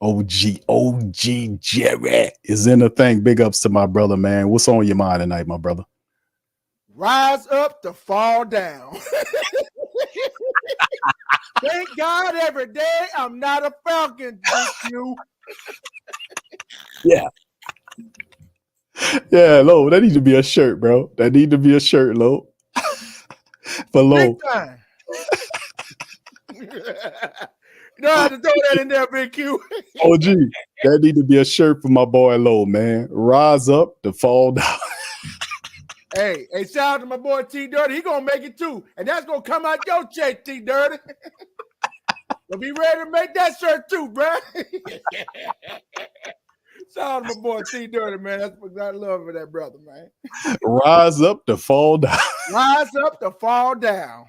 OG Jerry is in the thing. Big ups to my brother, man. What's on your mind tonight, my brother? Rise up to fall down. thank God every day I'm not a Falcon. You. Yeah. Yeah, Lo, that needs to be a shirt, bro. That need to be a shirt, Lo. For Big Lo. time. You don't have to throw that in there, Big Q. OG, that need to be a shirt for my boy Lo, man. Rise up to fall down. Hey, shout out to my boy T Dirty. He gonna make it too, and that's gonna come out your check, T Dirty. You'll be ready to make that shirt too, bro. Shout out to my boy T Dirty, man. That's what I love for that brother, man. Rise up to fall down. Rise up to fall down.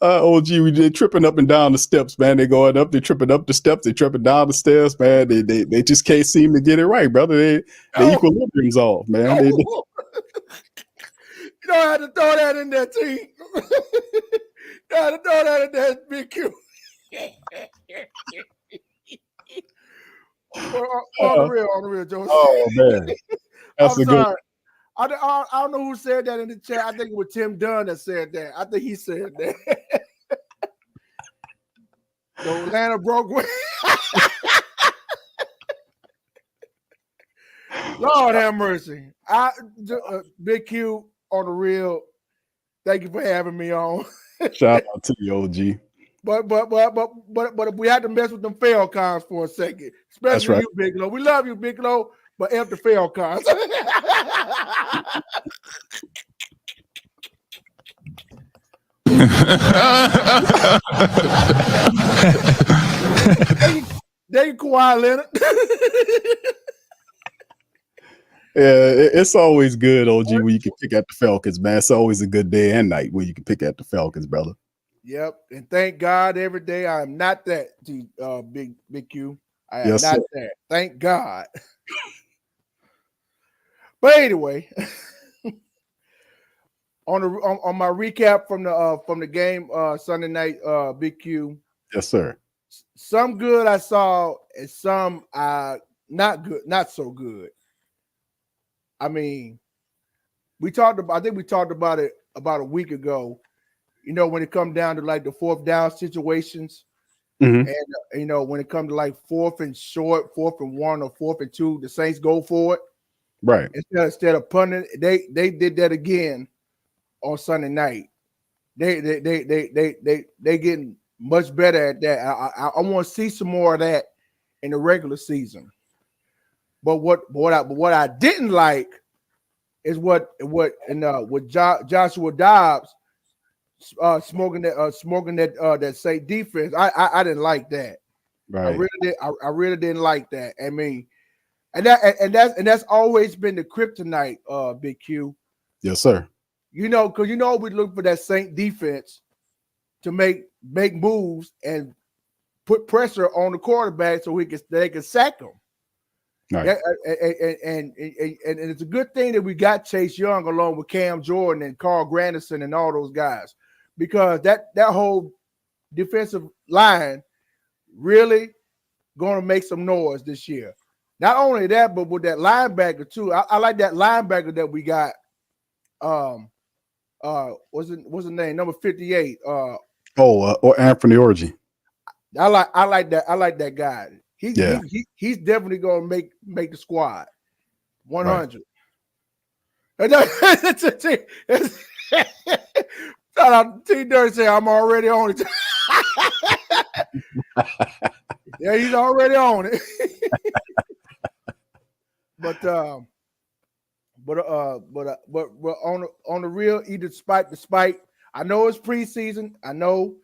OG, we did tripping up and down the steps, man. They going up, they tripping up the steps, they tripping down the stairs, man. They just can't seem to get it right, brother. They equilibrium's off, man. They, You don't have to throw that in there, T. You don't have to throw that in there, Big Q. On the real, Joe. oh man, that's I'm a sorry. good. I don't know who said that in the chat. I think it was Tim Dunn that said that. I think he said that. The Atlanta broke way. Lord have mercy. Big Q on the real. Thank you for having me on. Shout out to you, OG. But we had to mess with them fail cons for a second, especially right. you, Big Lo. We love you, Big Lo, but F the fail cons. They Kawhi Leonard. Yeah, it's always good, OG, when you can pick at the Falcons, man. It's always a good day and night when you can pick at the Falcons, brother. Yep, and thank God every day I am not that, Big Q. I am Yes, not sir. that. Thank God. But anyway, on my recap from the game Sunday night, Big Q. Yes, sir. Some good I saw, and some not good, not so good. I mean, I think we talked about it about a week ago. You know, when it comes down to like the fourth down situations, Mhm. and you know, when it comes to like fourth and short, 4th and 1 or 4th and 2, the Saints go for it. Right. Instead of punting, they did that again on Sunday night. They getting much better at that. I want to see some more of that in the regular season. But what I didn't like is what Joshua Dobbs smoking that safe defense. I didn't like that. Right. I really didn't like that. I mean, and that's always been the kryptonite, Big Q. Yes, sir. You know, because we look for that Saint defense to make moves and put pressure on the quarterback so they can sack him. Right. And it's a good thing that we got Chase Young along with Cam Jordan and Carl Granderson and all those guys, because that whole defensive line really going to make some noise this year. Not only that, but with that linebacker too. I like that linebacker that we got. What's the name? Number 58. Or Anthony Orji. I like that guy. He's definitely gonna make the squad 100. Right. Shout out to T Dirty, say I'm already on it. Yeah, he's already on it. But on the real, despite I know it's preseason. I know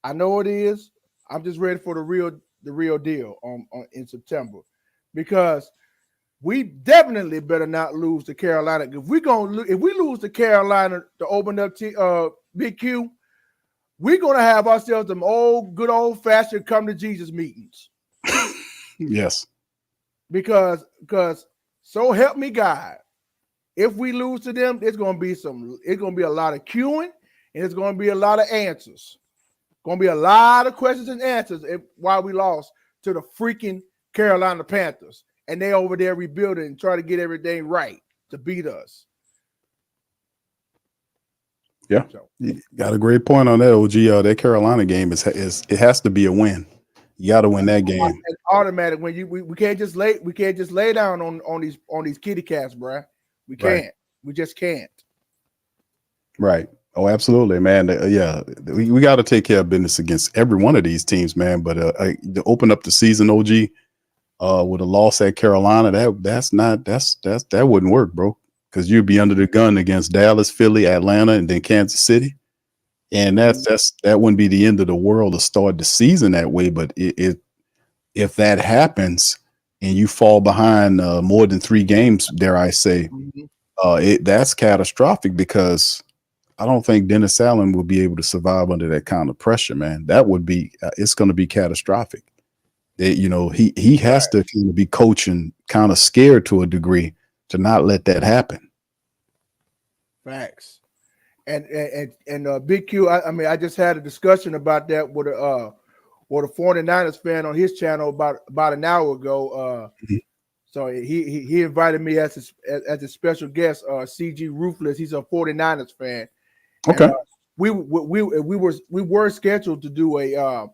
it is. I'm just ready for the real deal in September, because we definitely better not lose to Carolina. If we lose to Carolina to open up Big Q, we're gonna have ourselves some good old fashioned come to Jesus meetings. Yes. Because so help me God, if we lose to them, it's gonna be a lot of queuing, and it's gonna be a lot of answers. Going to be a lot of questions and answers why we lost to the freaking Carolina Panthers. And they over there rebuilding and trying to get everything right to beat us. Yeah, So, you got a great point on that, OG. That Carolina game is it has to be a win. You got to win that game. it's automatic when we can't just lay down on these kitty cats, bruh. We Right. can't. We just can't. Right. Oh, absolutely, man. Yeah, we got to take care of business against every one of these teams, man. But to open up the season, OG, with a loss at Carolina, that wouldn't work, bro. Because you'd be under the gun against Dallas, Philly, Atlanta, and then Kansas City, and that wouldn't be the end of the world to start the season that way. But if that happens and you fall behind more than 3 games, dare I say, that's catastrophic because I don't think Dennis Allen will be able to survive under that kind of pressure, man. That would be it's going to be catastrophic. He has to kind of be coaching kind of scared to a degree to not let that happen. Facts. And Big Q, I mean, I just had a discussion about that with a 49ers fan on his channel about an hour ago. So he invited me as a special guest, CG Ruthless. He's a 49ers fan. Okay. And, we were scheduled to do a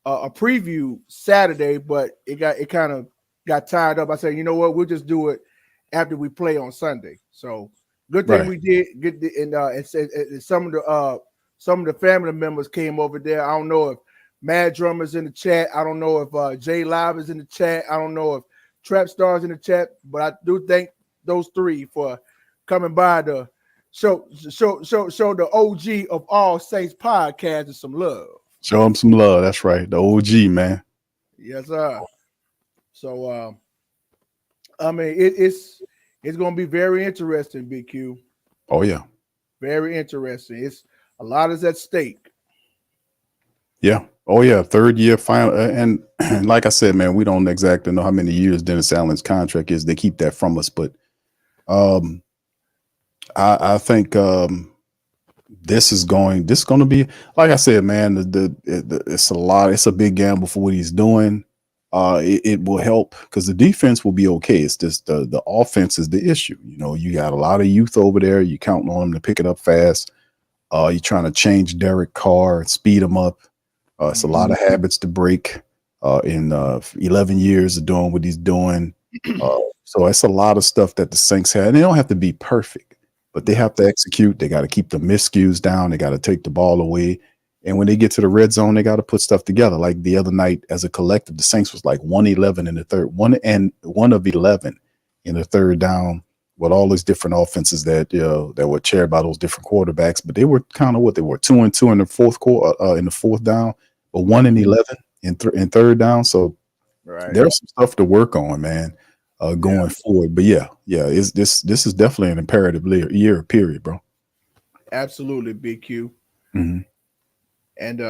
preview Saturday, but it kind of got tied up. I said, you know what, we'll just do it after we play on Sunday. So good thing we did. Good, and some of the family members came over there. I don't know if Mad Drummer's in the chat. I don't know if Jay Live is in the chat. I don't know if Trap Star's in the chat, but I do thank those 3 for coming by to show the OG of all Saints podcast some love. Show him some love. That's right. The OG, man. Yes, sir. So, I mean, it's going to be very interesting, BQ. Oh, yeah. Very interesting. It's a lot is at stake. Yeah. Oh, yeah. 3rd year final. And like I said, man, we don't exactly know how many years Dennis Allen's contract is. They keep that from us. But I think this is going to be, like I said, man, it's a lot. It's a big gamble for what he's doing. It will help because the defense will be okay. It's just the offense is the issue. You got a lot of youth over there. You counting on them to pick it up fast. You're trying to change Derek Carr and speed him up. It's a lot of habits to break in 11 years of doing what he's doing. So it's a lot of stuff that the Saints have. And they don't have to be perfect, but they have to execute. They got to keep the miscues down. They got to take the ball away. And when they get to the red zone, they got to put stuff together. Like the other night, as a collective, the Saints was like 1-11 in the third, 1 of 11 in the third down with all these different offenses that were chaired by those different quarterbacks. But they were kind of what they were 2-2 in the fourth quarter, in the fourth down, but 1-11 in third down. So there's some stuff to work on, man, going forward. But this is definitely an imperative year period, bro. Absolutely, BQ. Mm-hmm. And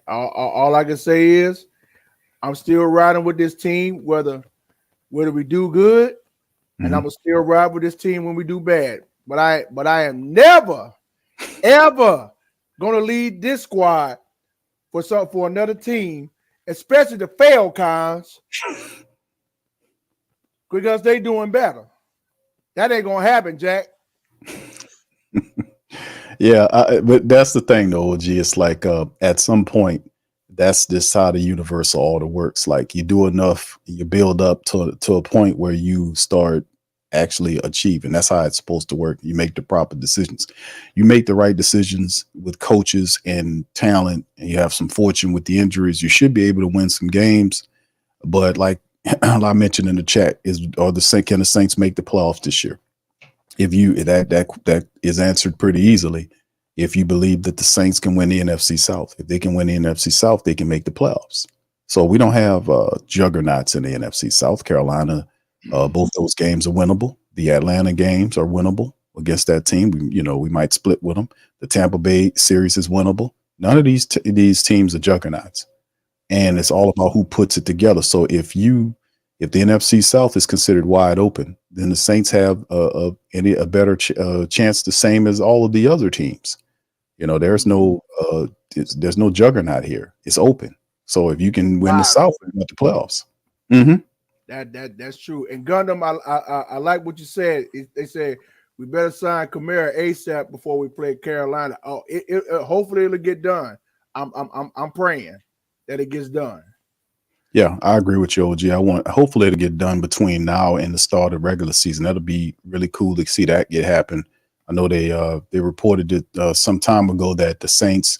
all I can say is I'm still riding with this team, whether we do good, and I'm gonna still ride with this team when we do bad. But I am never, ever gonna lead this squad for another team, especially the Falcons, because they doing better. That ain't gonna happen, Jack. Yeah, but that's the thing, though, OG. It's like at some point, that's just how the universal order works. Like you do enough, you build up to a point where you start actually achieving. That's how it's supposed to work. You make the proper decisions. You make the right decisions with coaches and talent, and you have some fortune with the injuries. You should be able to win some games. But like I mentioned in the chat, can the Saints make the playoffs this year? If that is answered pretty easily. If you believe that the Saints can win the NFC South, if they can win the NFC South, they can make the playoffs. So we don't have juggernauts in the NFC South. Carolina, both those games are winnable. The Atlanta games are winnable against that team. We might split with them. The Tampa Bay series is winnable. None of these teams are juggernauts, and it's all about who puts it together. So if the NFC South is considered wide open, then the Saints have a better chance, the same as all of the other teams. There's no juggernaut here. It's open. So if you can win the South, you get the playoffs. Mm-hmm. That's true. And Gundam, I like what you said. They say We better sign Kamara ASAP before we play Carolina. Oh, hopefully it'll get done. I'm praying that it gets done. Yeah, I agree with you, OG. Hopefully it'll get done between now and the start of regular season. That'll be really cool to see that get happen. I know they reported it some time ago that the Saints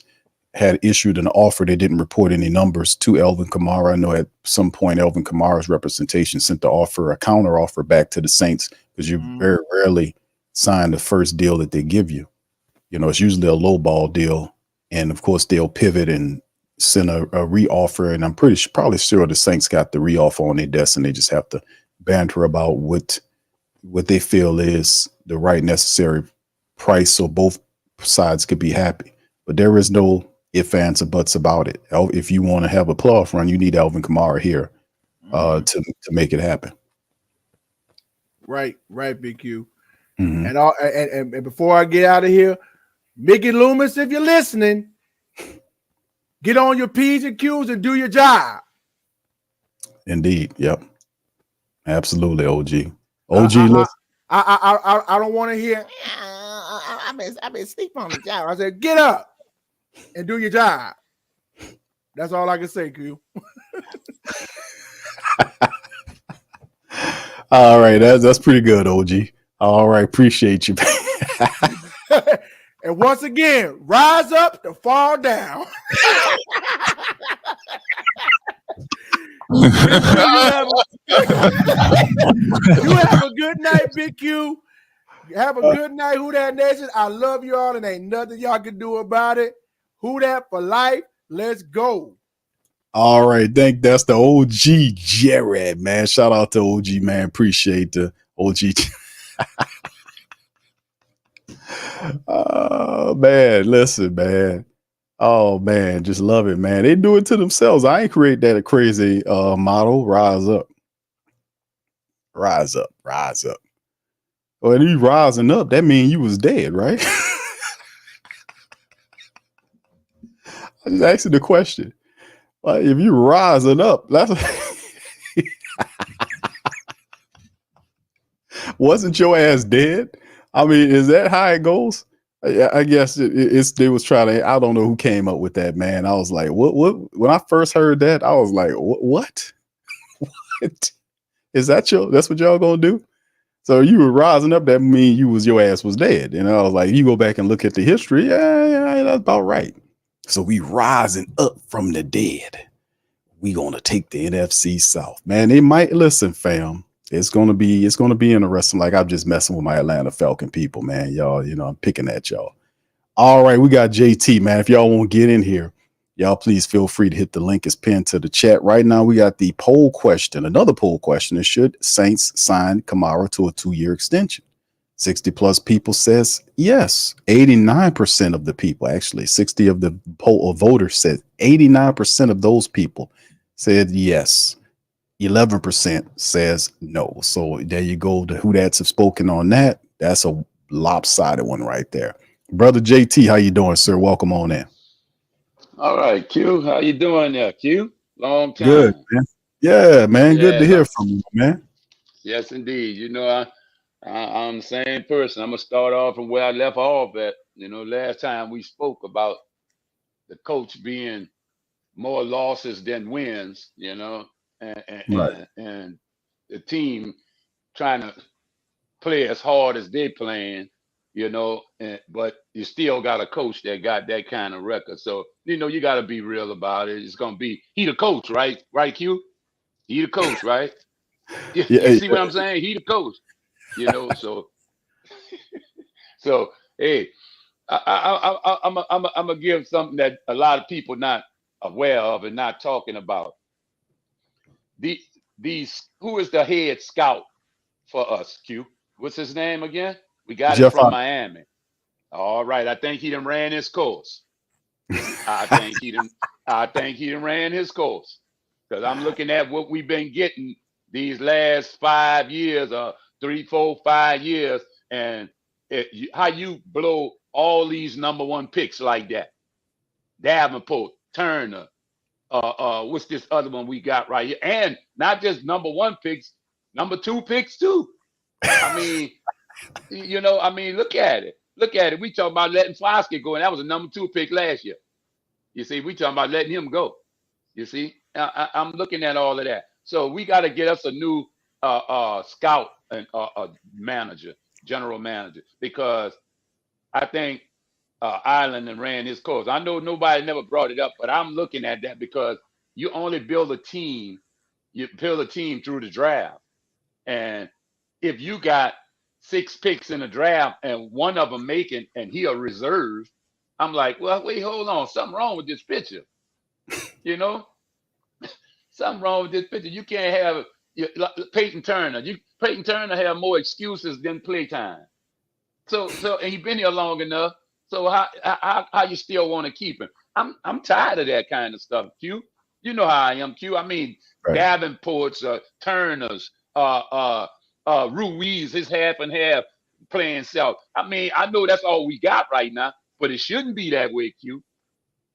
had issued an offer. They didn't report any numbers to Elvin Kamara. I know at some point Elvin Kamara's representation sent the offer, a counter offer back to the Saints, because you very rarely sign the first deal that they give you. You know, it's usually a low ball deal. And of course they'll pivot and send a re-offer. And I'm probably sure the Saints got the re-offer on their desk and they just have to banter about what they feel is the right necessary price so both sides could be happy. But there is no ifs, ands, or buts about it. If you want to have a playoff run, you need Alvin Kamara here to make it happen. Right, Big Q. And before I get out of here, Mickey Loomis, if you're listening, get on your P's and Q's and do your job. Indeed. Yep. Absolutely, OG. I don't want to hear. I've been sleeping on the job. I said, get up and do your job. That's all I can say, Q. All right, that's pretty good, OG. All right, appreciate you. And once again, rise up to fall down. You have a good night, Big Q. Have a good night, Who Dat Nation. I love you all, and ain't nothing y'all can do about it. Who Dat for life. Let's go. All right, that's the OG Jared, man. Shout out to OG, man. Appreciate the OG. Oh man, listen, man. Oh man, just love it, man. They do it to themselves. I ain't create that crazy motto. Rise up. Rise up. Rise up. Well, you rising up, that means you was dead, right? I just asked you the question. Like, if you rising up, that's wasn't your ass dead? I mean, is that how it goes? I guess they was trying to. I don't know who came up with that, man. I was like, what? When I first heard that, I was like, what? What is that? That's what y'all gonna do? So you were rising up. That mean your ass was dead. And I was like, you go back and look at the history. Yeah, that's about right. So we rising up from the dead. We gonna take the NFC South, man. They might listen, fam. It's gonna be interesting. Like, I'm just messing with my Atlanta Falcon people, man. Y'all, I'm picking at y'all. All right, we got JT, man. If y'all won't get in here, y'all please feel free to hit the link is pinned to the chat. Right now, we got the poll question. Another poll question is, should Saints sign Kamara to a 2-year extension? 60 plus people says yes. 89% of the people, actually, 60 of the poll voters said 89% of those people said yes. 11% says no. So there you go. The Who Dats have spoken on that. That's a lopsided one right there. Brother JT, how you doing, sir? Welcome on in. All right, Q. How you doing there, Q? Long time. Good, man. Yeah, man. Good to hear from you, man. Yes, indeed. I'm the same person. I'm gonna start off from where I left off at. Last time we spoke about the coach being more losses than wins, Right. and the team trying to play as hard as they playing, but you still got a coach that got that kind of record. So, you got to be real about it. It's going to be, he the coach, right? Right, Q? He the coach, right? You see what I'm saying? He the coach, so hey, I'm gonna give something that a lot of people not aware of and not talking about. Who is the head scout for us, Q? What's his name again? We got it from Miami. All right, I think he done ran his course. I think he done ran his course. Because I'm looking at what we've been getting these last 5 years, 3, 4, 5 years, and how you blow all these number 1 picks like that. Davenport, Turner, what's this other one we got right here? And not just number 1 picks, number 2 picks too. I mean, You know, I mean, look at it. Look at it. We talking about letting Foskett go, and that was a number 2 pick last year. You see, we talking about letting him go. You see, I'm looking at all of that. So we got to get us a new scout and manager, general manager, because I think Ireland and ran his course. I know nobody never brought it up, but I'm looking at that because you only build a team. You build a team through the draft, and if you got 6 picks in the draft and one of them making and he a reserve, I'm like, well, wait, hold on, something wrong with this picture. You know, something wrong with this picture. You can't have like Peyton Turner. Peyton Turner have more excuses than playtime. So and he been here long enough. So how you still want to keep him? I'm tired of that kind of stuff, Q. You know how I am, Q. I mean, Right. Davenport's, Turner's, Ruiz, his half and half playing self. I mean, I know that's all we got right now, but it shouldn't be that way, Q.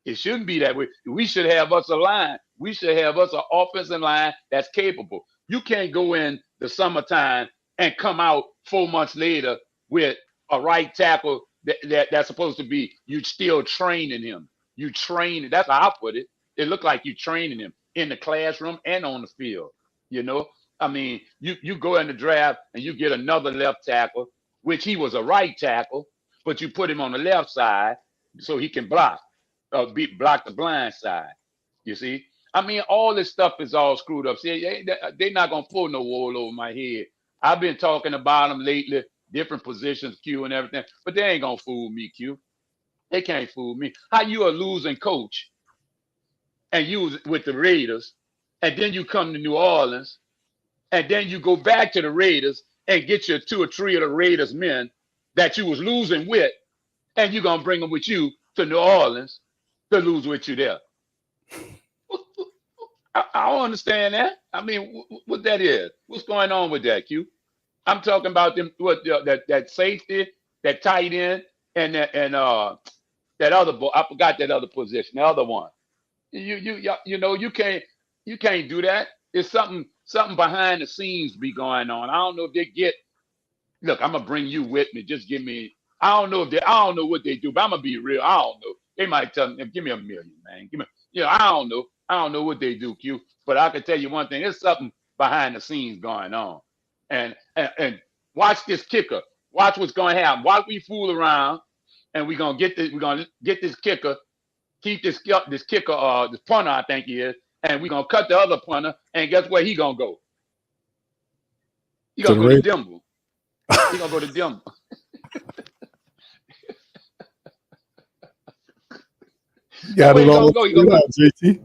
It shouldn't be that way. We should have us a line. We should have us an offensive line that's capable. You can't go in the summertime and come out 4 months later with a right tackle that's supposed to be you still training him. You train. That's how I put it. It looked like you training him in the classroom and on the field. You know, I mean, you go in the draft and you get another left tackle, which he was a right tackle, but you put him on the left side so he can block block the blind side. You see, I mean, all this stuff is all screwed up. See, they're not gonna pull no wool over my head. I've been talking about them lately, different positions, Q and everything, but they ain't gonna fool me, Q. They can't fool me. How you a losing coach and you was with the Raiders, and then you come to New Orleans, and then you go back to the Raiders and get your 2 or 3 of the Raiders men that you was losing with, and you're gonna bring them with you to New Orleans to lose with you there. I don't understand that. I mean, what that is? What's going on with that, Q? I'm talking about them. That safety, that tight end, and that other boy. I forgot that other position. The other one. You know you can't do that. It's something behind the scenes be going on. I don't know if they get. Look, I'm gonna bring you with me. Just give me. I don't know what they do, but I'm gonna be real. I don't know. They might tell me, give me $1 million, man. Give me. I don't know. I don't know what they do, Q. But I can tell you one thing. There's something behind the scenes going on. And watch this kicker. Watch what's going to happen. Watch we fool around, and we're gonna get this. We're gonna get this kicker. Keep this kicker. This punter, I think he is, and we're gonna cut the other punter. And guess where he gonna go? He gonna go to Denver. He gonna go to Denver. Got it all He gonna go. JT.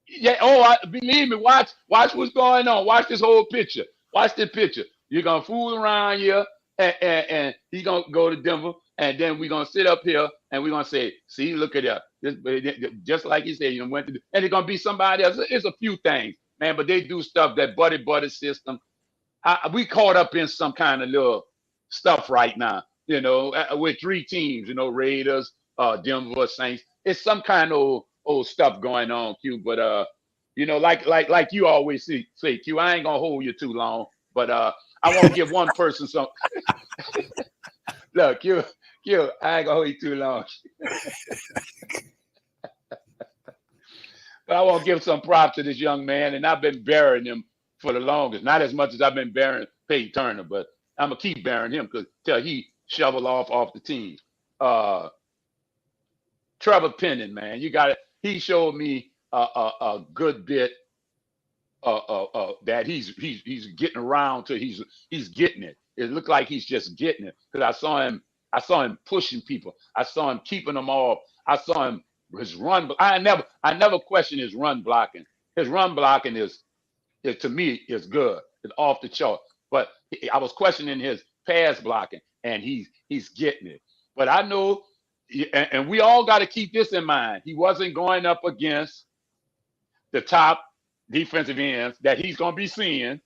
Yeah. Oh, believe me. Watch what's going on. Watch this whole picture. Watch this picture. You're gonna fool around here, and he's gonna go to Denver, and then we're gonna sit up here and we're gonna say, "See, look at that." Just like he said, went to, and it's gonna be somebody else. It's a few things, man, but they do stuff that buddy system. We caught up in some kind of little stuff right now, with 3 teams, Raiders, Denver, Saints. It's some kind of old stuff going on, Q. But like you always say, Q. I ain't gonna hold you too long, but I won't give one person some. Look, Q. I ain't gonna hold you too long. But I want to give some props to this young man, and I've been burying him for the longest. Not as much as I've been burying Peyton Turner, but I'm gonna keep burying him till he shovel off the team. Trevor Penning, man, you got it. He showed me a good bit that he's getting around to. He's getting it. It looked like he's just getting it because I saw him pushing people. I saw him keeping them off. I saw him his run. I never questioned his run blocking. His run blocking is to me is good. It's off the chart. But I was questioning his pass blocking, and he's getting it. But I know, and we all got to keep this in mind. He wasn't going up against the top defensive ends that he's going to be seeing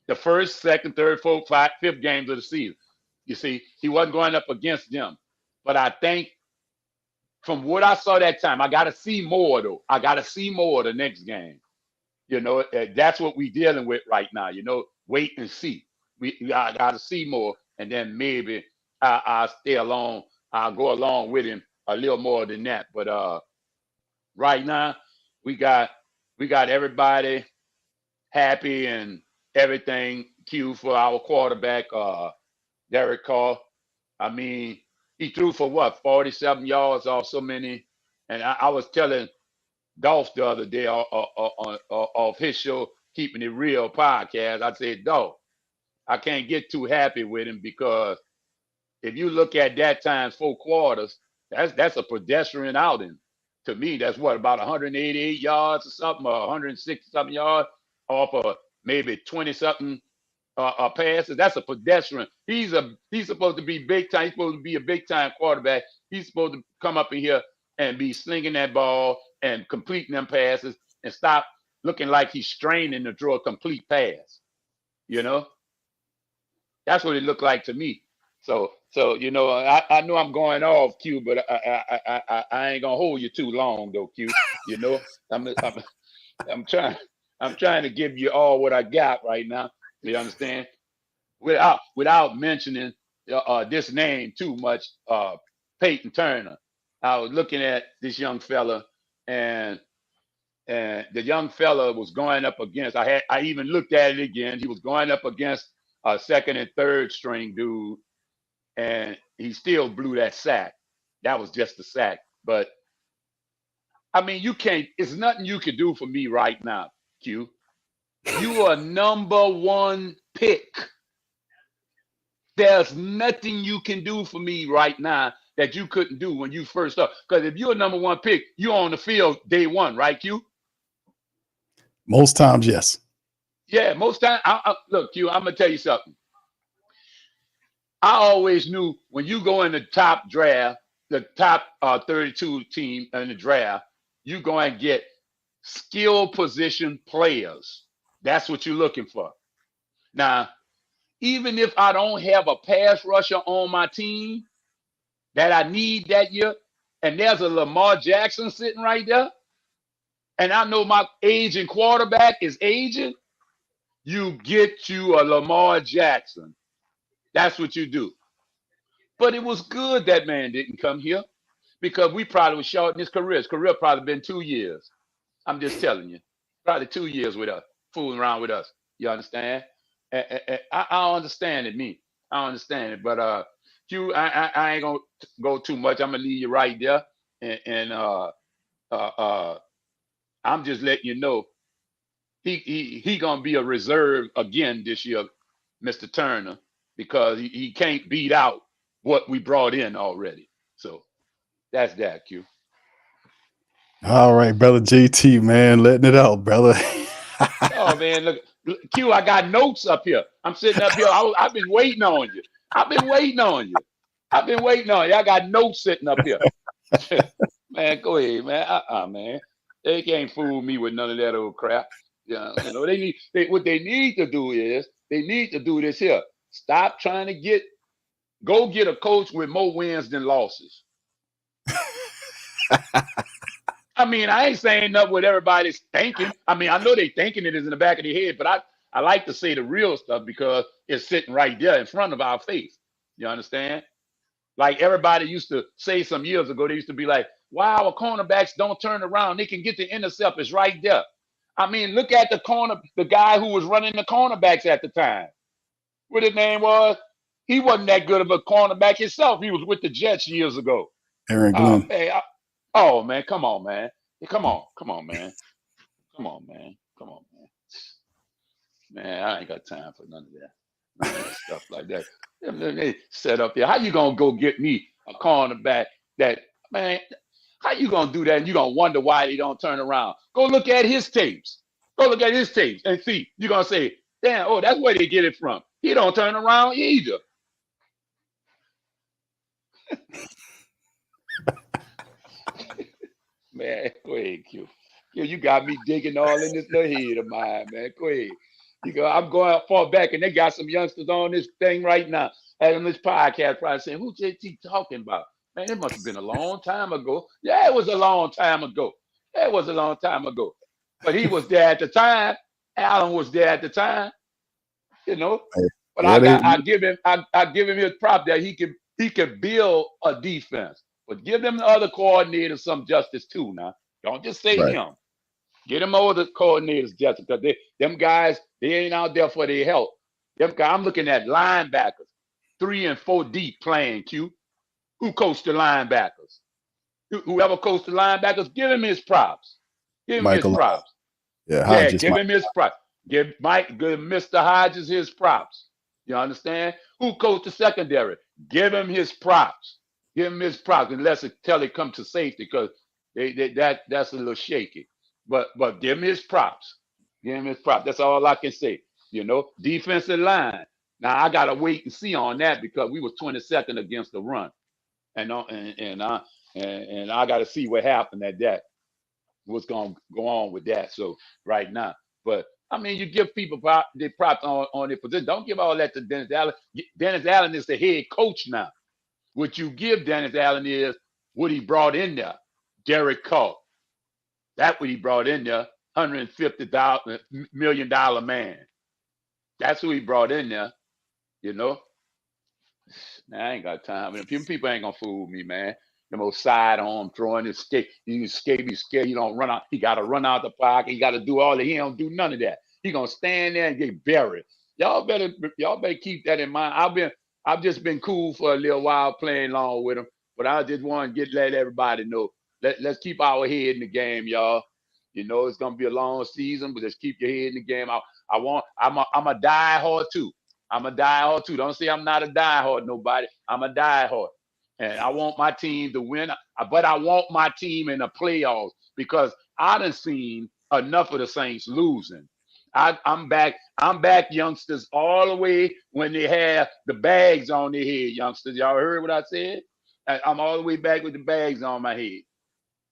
the first, second, third, fourth, fifth games of the season. You see, he wasn't going up against them. But I think from what I saw that time, I got to see more, though. I got to see more the next game. That's what we're dealing with right now. Wait and see. I got to see more and then maybe I'll stay along. I'll go along with him a little more than that. But right now, we got everybody happy and everything queued for our quarterback, Derek Carr. I mean, he threw for what, 47 yards or so many. And I was telling Dolph the other day off his show, Keeping It Real podcast. I said, Dolph, I can't get too happy with him because if you look at that times 4 quarters, that's a pedestrian outing. To me, that's what, about 188 yards or something, or 160 something yards off of maybe 20 something passes. That's a pedestrian. He's supposed to be big time. He's supposed to be a big time quarterback. He's supposed to come up in here and be slinging that ball and completing them passes and stop looking like he's straining to throw a complete pass. You know, that's what it looked like to me. So you know, I know I'm going off, Q, but I ain't gonna hold you too long though, Q. You know, I'm trying to give you all what I got right now. You understand? Without mentioning this name too much, Peyton Turner. I was looking at this young fella, and the young fella was going up against. I even looked at it again. He was going up against a second and third string dude, and he still blew that sack. That was just a sack. But I mean, you can't. It's nothing you can do for me right now, Q. You are number 1 pick. There's nothing you can do for me right now that you couldn't do when you first started. Because if you're a number 1 pick, you're on the field day one, right, Q? Most times, yes. Yeah, most times. Look, Q, I'm going to tell you something. I always knew when you go in the top draft, the top 32 team in the draft, you go and get skill position players. That's what you're looking for. Now, even if I don't have a pass rusher on my team that I need that year, and there's a Lamar Jackson sitting right there, and I know my aging quarterback is aging, you get you a Lamar Jackson. That's what you do. But it was good that man didn't come here because we probably was shorting his career. His career probably been 2 years. I'm just telling you. Probably 2 years with us, fooling around with us. You understand? I understand it, me. I understand it. But Q, I ain't gonna go too much. I'm gonna leave you right there. And I'm just letting you know he gonna be a reserve again this year, Mr. Turner, because he can't beat out what we brought in already. So that's that, Q. All right, brother JT, man, letting it out, brother. Oh man, look, Q, I got notes up here. I'm sitting up here. I've been waiting on you. I've been waiting on you. I got notes sitting up here. Man, go ahead, man. Man. They can't fool me with none of that old crap. Yeah, you know, what they need to do is they need to do this here. Stop trying to go get a coach with more wins than losses. I mean, I ain't saying nothing what everybody's thinking. I mean, I know they thinking it is in the back of their head, but I like to say the real stuff because it's sitting right there in front of our face. You understand? Like everybody used to say some years ago, they used to be like, wow, our cornerbacks don't turn around. They can get the intercept. It's right there. I mean, look at the guy who was running the cornerbacks at the time. What his name was? He wasn't that good of a cornerback himself. He was with the Jets years ago. Aaron Glenn. Oh man, come on, man. Come on, man. Man, I ain't got time for none of that. Stuff like that. They set up there. How you gonna go get me a cornerback that, man, how you gonna do that and you gonna wonder why they don't turn around? Go look at his tapes. And see. You're gonna say, damn, oh, that's where they get it from. He don't turn around either. Man, go ahead, Q. You got me digging all in this little head of mine, man. Go ahead. I'm going far back, and they got some youngsters on this thing right now, on this podcast, probably saying, "Who JT talking about?" Man, it must have been a long time ago. Yeah, it was a long time ago. But he was there at the time. Allen was there at the time. You know. But Yeah, I give him his prop that he can build a defense. But give them the other coordinators some justice too. Now, don't just say right. him. Get them other coordinators justice because them guys they ain't out there for their help. Them guys, I'm looking at linebackers, 3 and 4 deep playing. Q. Who coached the linebackers? Whoever coached the linebackers, give him his props. Give him his Michael. props. Yeah, Yeah, Hodges. give him his props. Give Mr. Hodges his props. You understand? Who coached the secondary? Give him his props. Give him his props, unless until it comes to safety, because that's a little shaky. But give him his props. Give him his props. That's all I can say. Defensive line. Now I gotta wait and see on that because we was 22nd against the run, and I gotta see what happened at that. What's going to go on with that? So right now, but I mean, you give people their props on their position. Don't give all that to Dennis Allen. Dennis Allen is the head coach now. What you give Dennis Allen is what he brought in there. Derek Carr. That's what he brought in there. $150 million man. That's who he brought in there. Man, I ain't got time. People ain't gonna fool me, man. The most sidearm throwing his skate. He's scared. He don't run out. He gotta run out the pocket. He gotta do all that. He don't do none of that. He gonna stand there and get buried. Y'all better keep that in mind. I've just been cool for a little while playing along with him, but I just want to let everybody know. Let's keep our head in the game, y'all. It's gonna be a long season, but just keep your head in the game. I'm a diehard too. I'm a diehard too. Don't say I'm not a diehard, nobody. I'm a diehard. And I want my team to win, but I want my team in the playoffs because I done seen enough of the Saints losing. I'm back, youngsters, all the way when they have the bags on their head, youngsters. Y'all heard what I said? I'm all the way back with the bags on my head.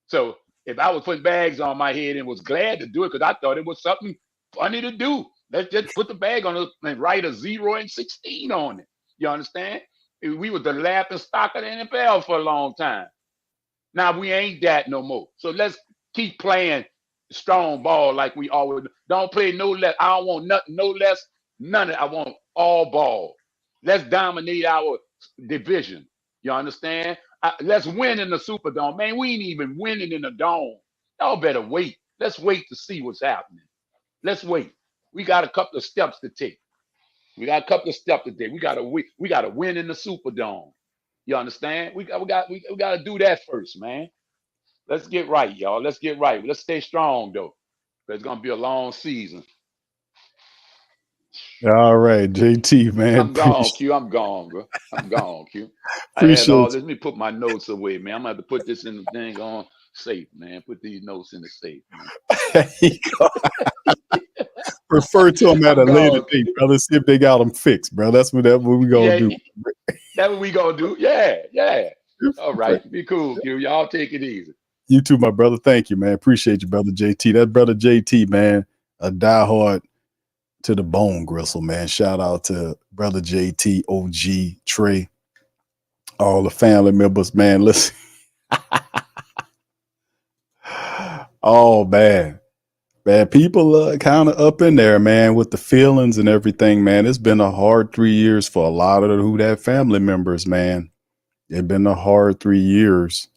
So if I was putting bags on my head and was glad to do it because I thought it was something funny to do. Let's just put the bag on it and write a 0 and 16 on it. You understand? We were the laughing stock of the NFL for a long time. Now we ain't that no more. So let's keep playing strong ball like we always. Don't play no less. I don't want nothing, no less, none of it. I want all ball. Let's dominate our division. You understand? Let's win in the Superdome. Man, we ain't even winning in the dome. Y'all better wait. Let's wait to see what's happening. Let's wait. We got a couple of steps to take. We got to win in the Superdome. You understand? We got to do that first, man. Let's get right, y'all. Let's get right. Let's stay strong though. It's gonna be a long season. All right, JT, man. I'm gone, Q. I'm gone, bro. I'm gone, Q. I had all this. Let me put my notes away, man. I'm gonna have to put this in the thing on safe, man. Put these notes in the safe, man. Refer to them at a later date, brother. See if they got them fixed, bro. That's what we gonna do. That's what we gonna do. Yeah. All right. Be cool, Q. Y'all take it easy. You too, my brother. Thank you, man. Appreciate you, brother JT. That brother JT, man, a diehard to the bone, Gristle, man. Shout out to brother JT, OG, Trey, all the family members, man. Listen. Oh, man. Man, people kind of up in there, man, with the feelings and everything, man. It's been a hard 3 years for a lot of the Who Dat family members, man. It's been a hard 3 years,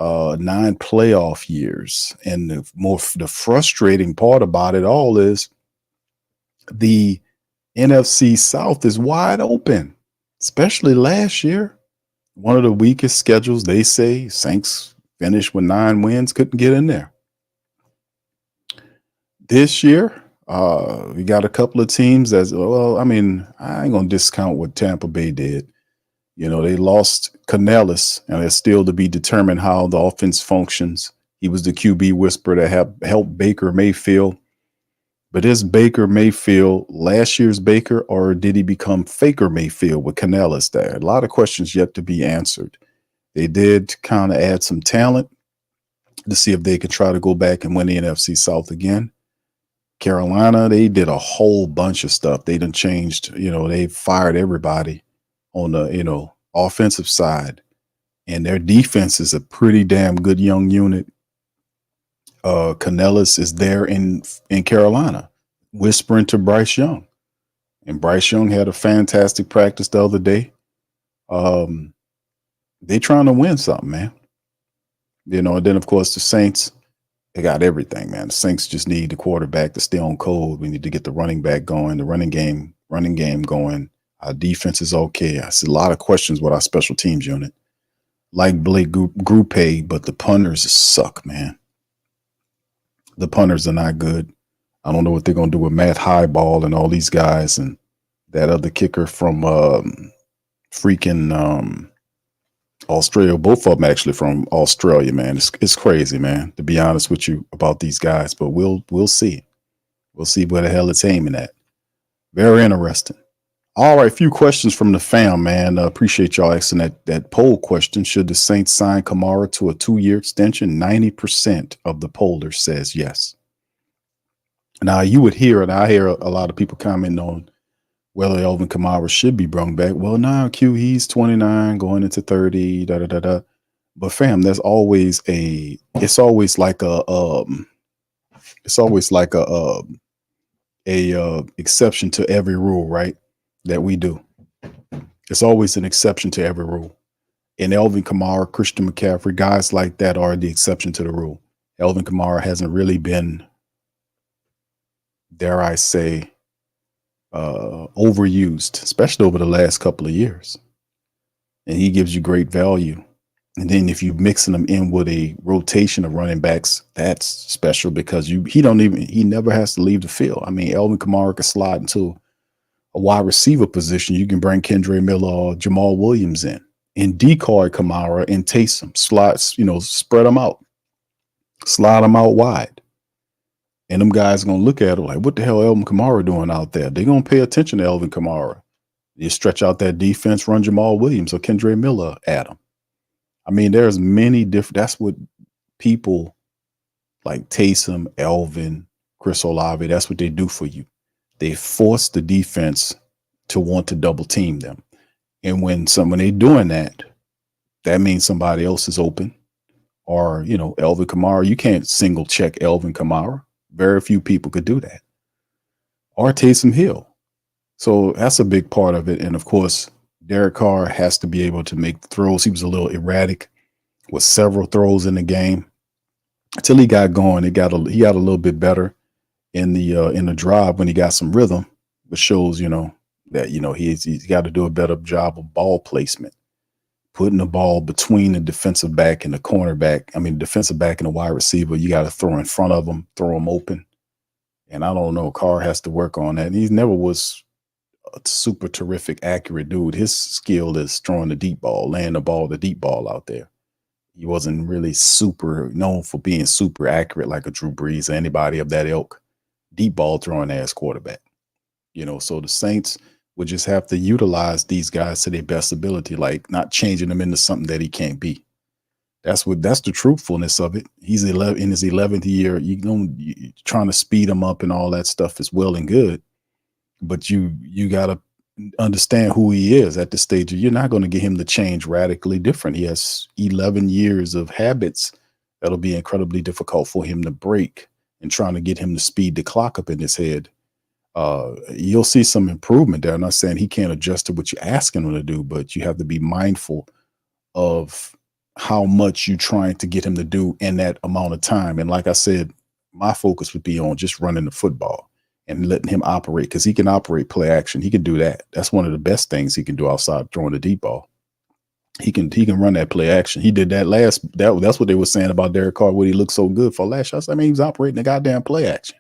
9 playoff years. And the frustrating part about it all is the NFC South is wide open, especially last year. One of the weakest schedules, they say. Saints finished with 9 wins, couldn't get in there. This year, we got a couple of teams that's, well, I mean, I ain't going to discount what Tampa Bay did. They lost Canellis, and it's still to be determined how the offense functions. He was the QB whisperer that helped Baker Mayfield. But is Baker Mayfield last year's Baker, or did he become Faker Mayfield with Canellis there? A lot of questions yet to be answered. They did kind of add some talent to see if they could try to go back and win the NFC South again. Carolina, they did a whole bunch of stuff. They done changed, they fired everybody on the, offensive side. And their defense is a pretty damn good young unit. Canellis is there in Carolina, whispering to Bryce Young. And Bryce Young had a fantastic practice the other day. They trying to win something, man. And then of course the Saints, they got everything, man. The Saints just need the quarterback to stay on code. We need to get the running back going, the running game going. Our defense is okay. I see a lot of questions with our special teams unit. Like Blake Grupe, but the punters suck, man. The punters are not good. I don't know what they're going to do with Matt Highball and all these guys and that other kicker from freaking Australia. Both of them actually from Australia, man. It's crazy, man, to be honest with you about these guys. But we'll see. We'll see where the hell it's aiming at. Very interesting. All right, a few questions from the fam, man. Appreciate y'all asking that poll question. Should the Saints sign Kamara to a 2-year extension? 90% of the pollers says yes. Now, you would hear, and I hear a lot of people commenting on whether Alvin Kamara should be brought back. Well, now, Q, he's 29, going into 30, da-da-da-da. But fam, it's always like a exception to every rule, right? That we do. It's always an exception to every rule. And Alvin Kamara, Christian McCaffrey, guys like that are the exception to the rule. Alvin Kamara hasn't really been, dare I say, overused, especially over the last couple of years. And he gives you great value. And then if you're mixing them in with a rotation of running backs, that's special because he never has to leave the field. I mean, Alvin Kamara can slide into a wide receiver position. You can bring Kendre Miller or Jamal Williams in and decoy Kamara and Taysom, spread them out, slide them out wide. And them guys are going to look at it like, what the hell Alvin Kamara doing out there? They're going to pay attention to Alvin Kamara. You stretch out that defense, run Jamal Williams or Kendre Miller at him. I mean, there's many different, that's what people like Taysom, Alvin, Chris Olave, that's what they do for you. They force the defense to want to double team them. And when they're doing that, that means somebody else is open. Or, Alvin Kamara, you can't single check Alvin Kamara. Very few people could do that. Or Taysom Hill. So that's a big part of it. And of course, Derek Carr has to be able to make throws. He was a little erratic with several throws in the game. Until he got going, he got a little bit better in the drive when he got some rhythm, which shows, that, he's got to do a better job of ball placement, putting the ball between the defensive back and the cornerback. I mean, defensive back and the wide receiver, you got to throw in front of them, throw them open. And I don't know, Carr has to work on that. And he never was a super terrific, accurate dude. His skill is throwing the deep ball, laying the deep ball out there. He wasn't really super known for being super accurate like a Drew Brees or anybody of that ilk. Deep ball throwing ass quarterback. So the Saints would just have to utilize these guys to their best ability, like not changing them into something that he can't be. That's the truthfulness of it. He's in his 11th year. You trying to speed him up and all that stuff is well and good, but you got to understand who he is at this stage. You're not going to get him to change radically different. He has 11 years of habits that'll be incredibly difficult for him to break, and trying to get him to speed the clock up in his head. You'll see some improvement there. I'm not saying he can't adjust to what you're asking him to do, but you have to be mindful of how much you're trying to get him to do in that amount of time. And like I said, my focus would be on just running the football and letting him operate, because he can operate play action. He can do that. That's one of the best things he can do outside throwing the deep ball. He can run that play action. He did that that's what they were saying about Derek Carr, what he looked so good for last year. I mean, he was operating the goddamn play action.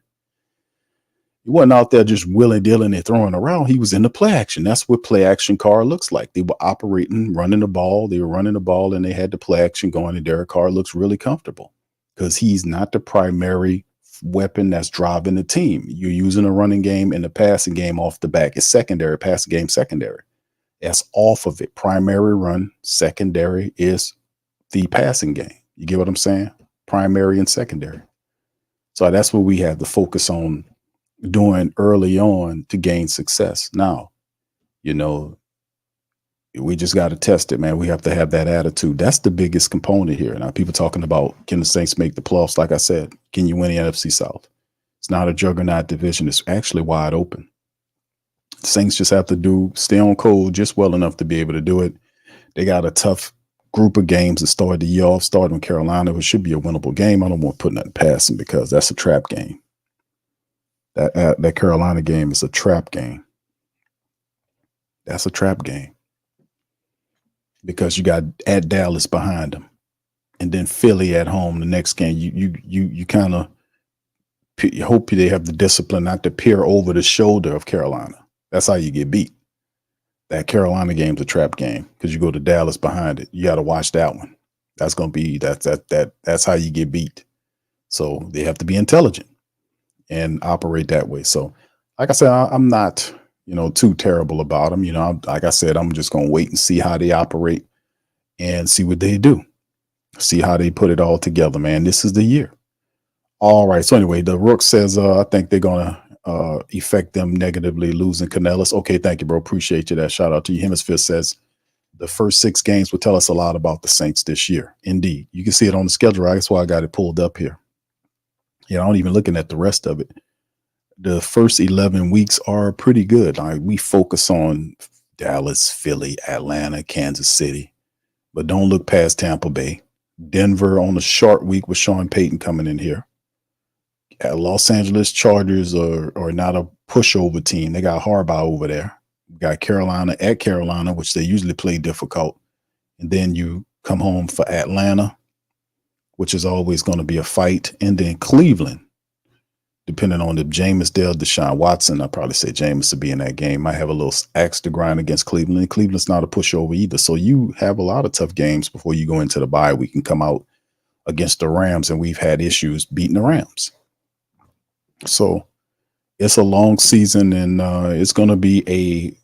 He wasn't out there just willy-dealing and throwing around. He was in the play action. That's what play action Carr looks like. They were operating, running the ball. They were running the ball, and they had the play action going, and Derek Carr looks really comfortable because he's not the primary weapon that's driving the team. You're using a running game and the passing game off the back. It's secondary, passing game secondary. That's off of it. Primary run, secondary is the passing game. You get what I'm saying? Primary and secondary. So that's what we have to focus on doing early on to gain success. Now, we just got to test it, man. We have to have that attitude. That's the biggest component here. Now, people talking about, can the Saints make the playoffs? Like I said, can you win the NFC South? It's not a juggernaut division. It's actually wide open. Saints just have to stay on code just well enough to be able to do it. They got a tough group of games to start the year off, starting with Carolina, which should be a winnable game. I don't want to put nothing past them because that's a trap game. That Carolina game is a trap game. That's a trap game because you got at Dallas behind them, and then Philly at home. The next game, you kind of hope they have the discipline not to peer over the shoulder of Carolina. That's how you get beat. That Carolina game's a trap game because you go to Dallas behind it. You got to watch that one. That's gonna be that's how you get beat. So they have to be intelligent and operate that way. So, like I said, I'm not too terrible about them. Like I said, I'm just gonna wait and see how they operate and see what they do. See how they put it all together, man. This is the year. All right. So anyway, the Rook says, I think they're gonna affect them negatively losing Canellis. Okay, thank you, bro. Appreciate you. That shout out to you. Hemisphere says the first 6 games will tell us a lot about the Saints this year. Indeed, you can see it on the schedule. Right? That's why I got it pulled up here. Yeah, I'm not even looking at the rest of it. The first 11 weeks are pretty good. Like we focus on Dallas, Philly, Atlanta, Kansas City, but don't look past Tampa Bay. Denver on a short week with Sean Payton coming in here. Los Angeles Chargers are not a pushover team. They got Harbaugh over there. We got Carolina at Carolina, which they usually play difficult. And then you come home for Atlanta, which is always going to be a fight. And then Cleveland, depending on the Jameis, Deshaun Watson. I'd probably say Jameis to be in that game. Might have a little axe to grind against Cleveland. And Cleveland's not a pushover either. So you have a lot of tough games before you go into the bye. We can come out against the Rams, and we've had issues beating the Rams. So it's a long season, and it's going to be a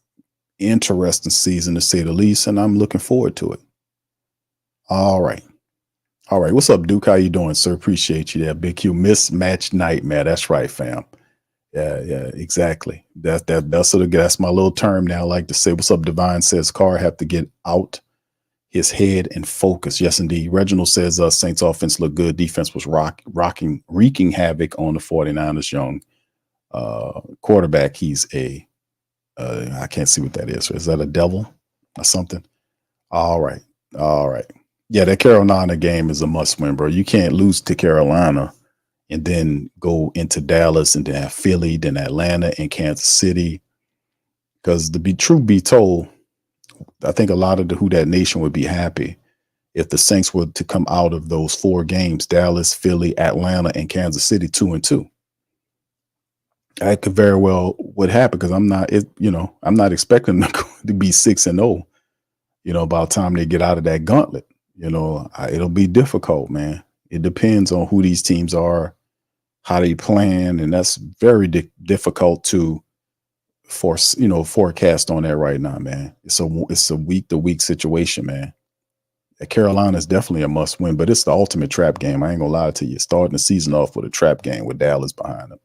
interesting season to say the least, and I'm looking forward to it. All right. What's up, Duke? How you doing, sir? Appreciate you there. Big Q, mismatch nightmare. That's right, fam. Yeah, exactly. That's my little term now. I like to say, what's up, Divine says Carr have to get out his head and focus. Yes, indeed. Reginald says Saints offense looked good. Defense was wreaking havoc on the 49ers young quarterback. He's I can't see what that is. Is that a devil or something? All right. Yeah, that Carolina game is a must win, bro. You can't lose to Carolina and then go into Dallas and then have Philly, then Atlanta and Kansas City. Because to be told, I think a lot of the Who Dat Nation would be happy if the Saints were to come out of those 4 games, Dallas, Philly, Atlanta, and Kansas City 2-2. That could very well would happen because I'm not expecting them to be 6-0, by the time they get out of that gauntlet. It'll be difficult, man. It depends on who these teams are, how they plan, and that's very difficult to forecast on that right now, man. It's a week to week situation, man. Carolina is definitely a must win, but it's the ultimate trap game. I ain't gonna lie to you. Starting the season off with a trap game with Dallas behind them.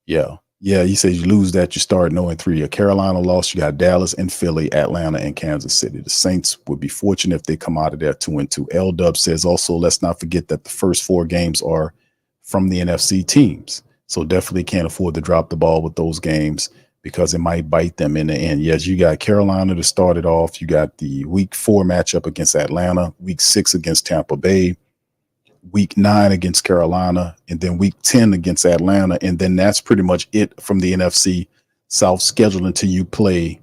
Yeah. He says you lose that, you start 0-3. A Carolina loss, you got Dallas and Philly, Atlanta, and Kansas City. The Saints would be fortunate if they come out of there 2-2. L Dub says also, let's not forget that the first 4 games are from the NFC teams. So definitely can't afford to drop the ball with those games because it might bite them in the end. Yes, you got Carolina to start it off. You got the week 4 matchup against Atlanta, week 6 against Tampa Bay, week 9 against Carolina, and then week 10 against Atlanta. And then that's pretty much it from the NFC South schedule until you play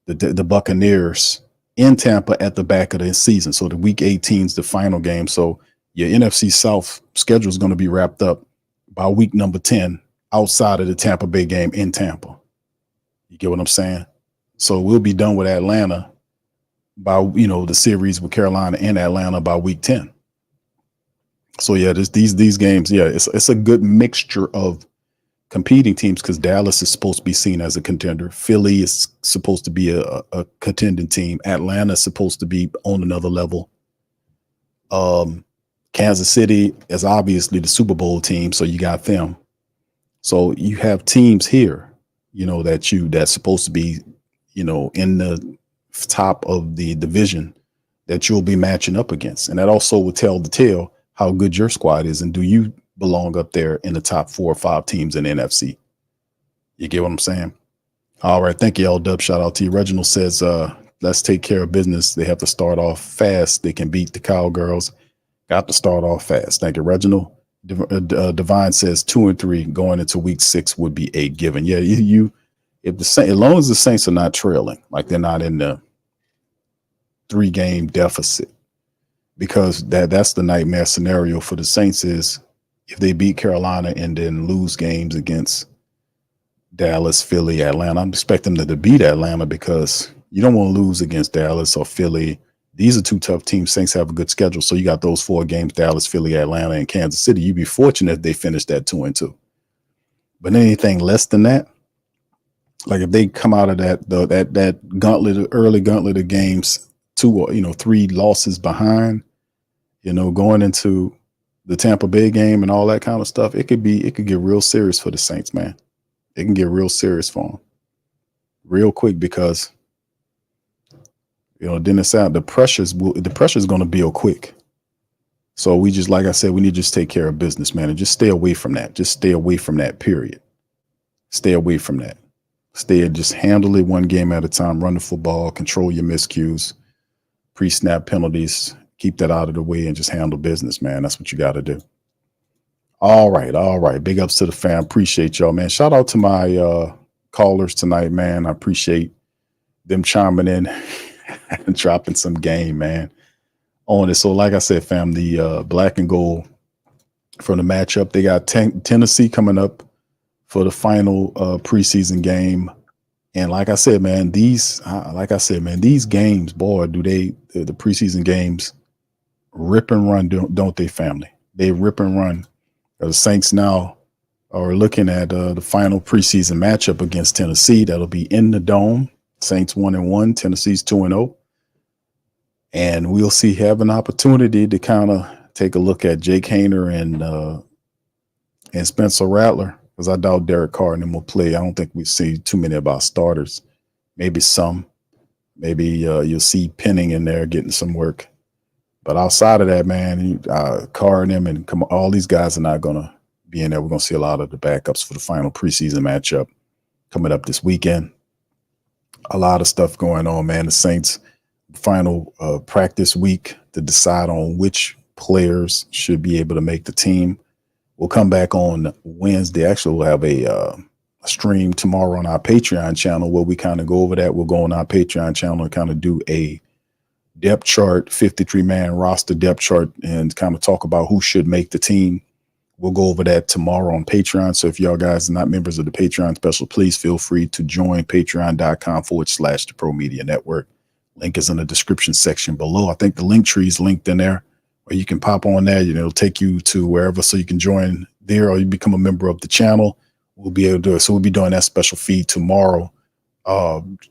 the Buccaneers in Tampa at the back of the season. So the week 18 is the final game. So your NFC South schedule is going to be wrapped up by week number 10 outside of the Tampa Bay game in Tampa. You get what I'm saying? So we'll be done with Atlanta by, the series with Carolina and Atlanta by week 10. So yeah, these games, yeah, it's a good mixture of competing teams because Dallas is supposed to be seen as a contender. Philly is supposed to be a contending team. Atlanta is supposed to be on another level. Kansas City is obviously the Super Bowl team, so you got them. So you have teams here, that's supposed to be, in the top of the division that you'll be matching up against. And that also will tell the tale how good your squad is, and do you belong up there in the top 4 or 5 teams in the NFC? You get what I'm saying? All right. Thank you, L-Dub. Shout out to you. Reginald says, let's take care of business. They have to start off fast. They can beat the Cowgirls. Got to start off fast. Thank you, Reginald. Divine says 2-3 going into week 6 would be a given. Yeah, if the Saints, as long as the Saints are not trailing, like they're not in the 3-game deficit, because that's the nightmare scenario for the Saints is if they beat Carolina and then lose games against Dallas, Philly, Atlanta. I'm expecting them to beat Atlanta because you don't want to lose against Dallas or Philly. These are 2 tough teams. Saints have a good schedule. So you got those 4 games, Dallas, Philly, Atlanta, and Kansas City. You'd be fortunate if they finish that 2-2. But anything less than that, like if they come out of that gauntlet, early gauntlet of games, 2 or 3 losses behind, going into the Tampa Bay game and all that kind of stuff, it could get real serious for the Saints, man. It can get real serious for them real quick because then the pressure's going to build quick. So we just, like I said, we need to just take care of business, man, and just stay away from that. Just stay away from that, period. Stay away from that. Just handle it one game at a time. Run the football, control your miscues, pre-snap penalties, keep that out of the way, and just handle business, man. That's what you got to do. All right. Big ups to the fam. Appreciate y'all, man. Shout out to my callers tonight, man. I appreciate them chiming in and dropping some game, man, on it. So like I said, fam, the black and gold from the matchup, they got Tennessee coming up for the final preseason game. And like I said, man, these games, boy, do the preseason games rip and run, don't they, family? They rip and run. The Saints now are looking at the final preseason matchup against Tennessee. That'll be in the Dome. Saints 1-1, Tennessee's 2-0. And we'll have an opportunity to kind of take a look at Jake Hayner and Spencer Rattler, because I doubt Derek Carr and them will play. I don't think we see too many of our starters. Maybe some. Maybe you'll see Penning in there getting some work. But outside of that, man, Carr and them and all these guys are not going to be in there. We're going to see a lot of the backups for the final preseason matchup coming up this weekend. A lot of stuff going on, man. The Saints final practice week to decide on which players should be able to make the team. We'll come back on Wednesday. Actually, we'll have a stream tomorrow on our Patreon channel where we kind of go over that. We'll go on our Patreon channel and kind of do a depth chart, 53-man roster depth chart, and kind of talk about who should make the team. We'll go over that tomorrow on Patreon. So if y'all guys are not members of the Patreon special, please feel free to join patreon.com/the Pro Media Network. Link is in the description section below. I think the link tree is linked in there, or you can pop on there. It'll take you to wherever, so you can join there, or you become a member of the channel. We'll be able to do it. So we'll be doing that special feed tomorrow,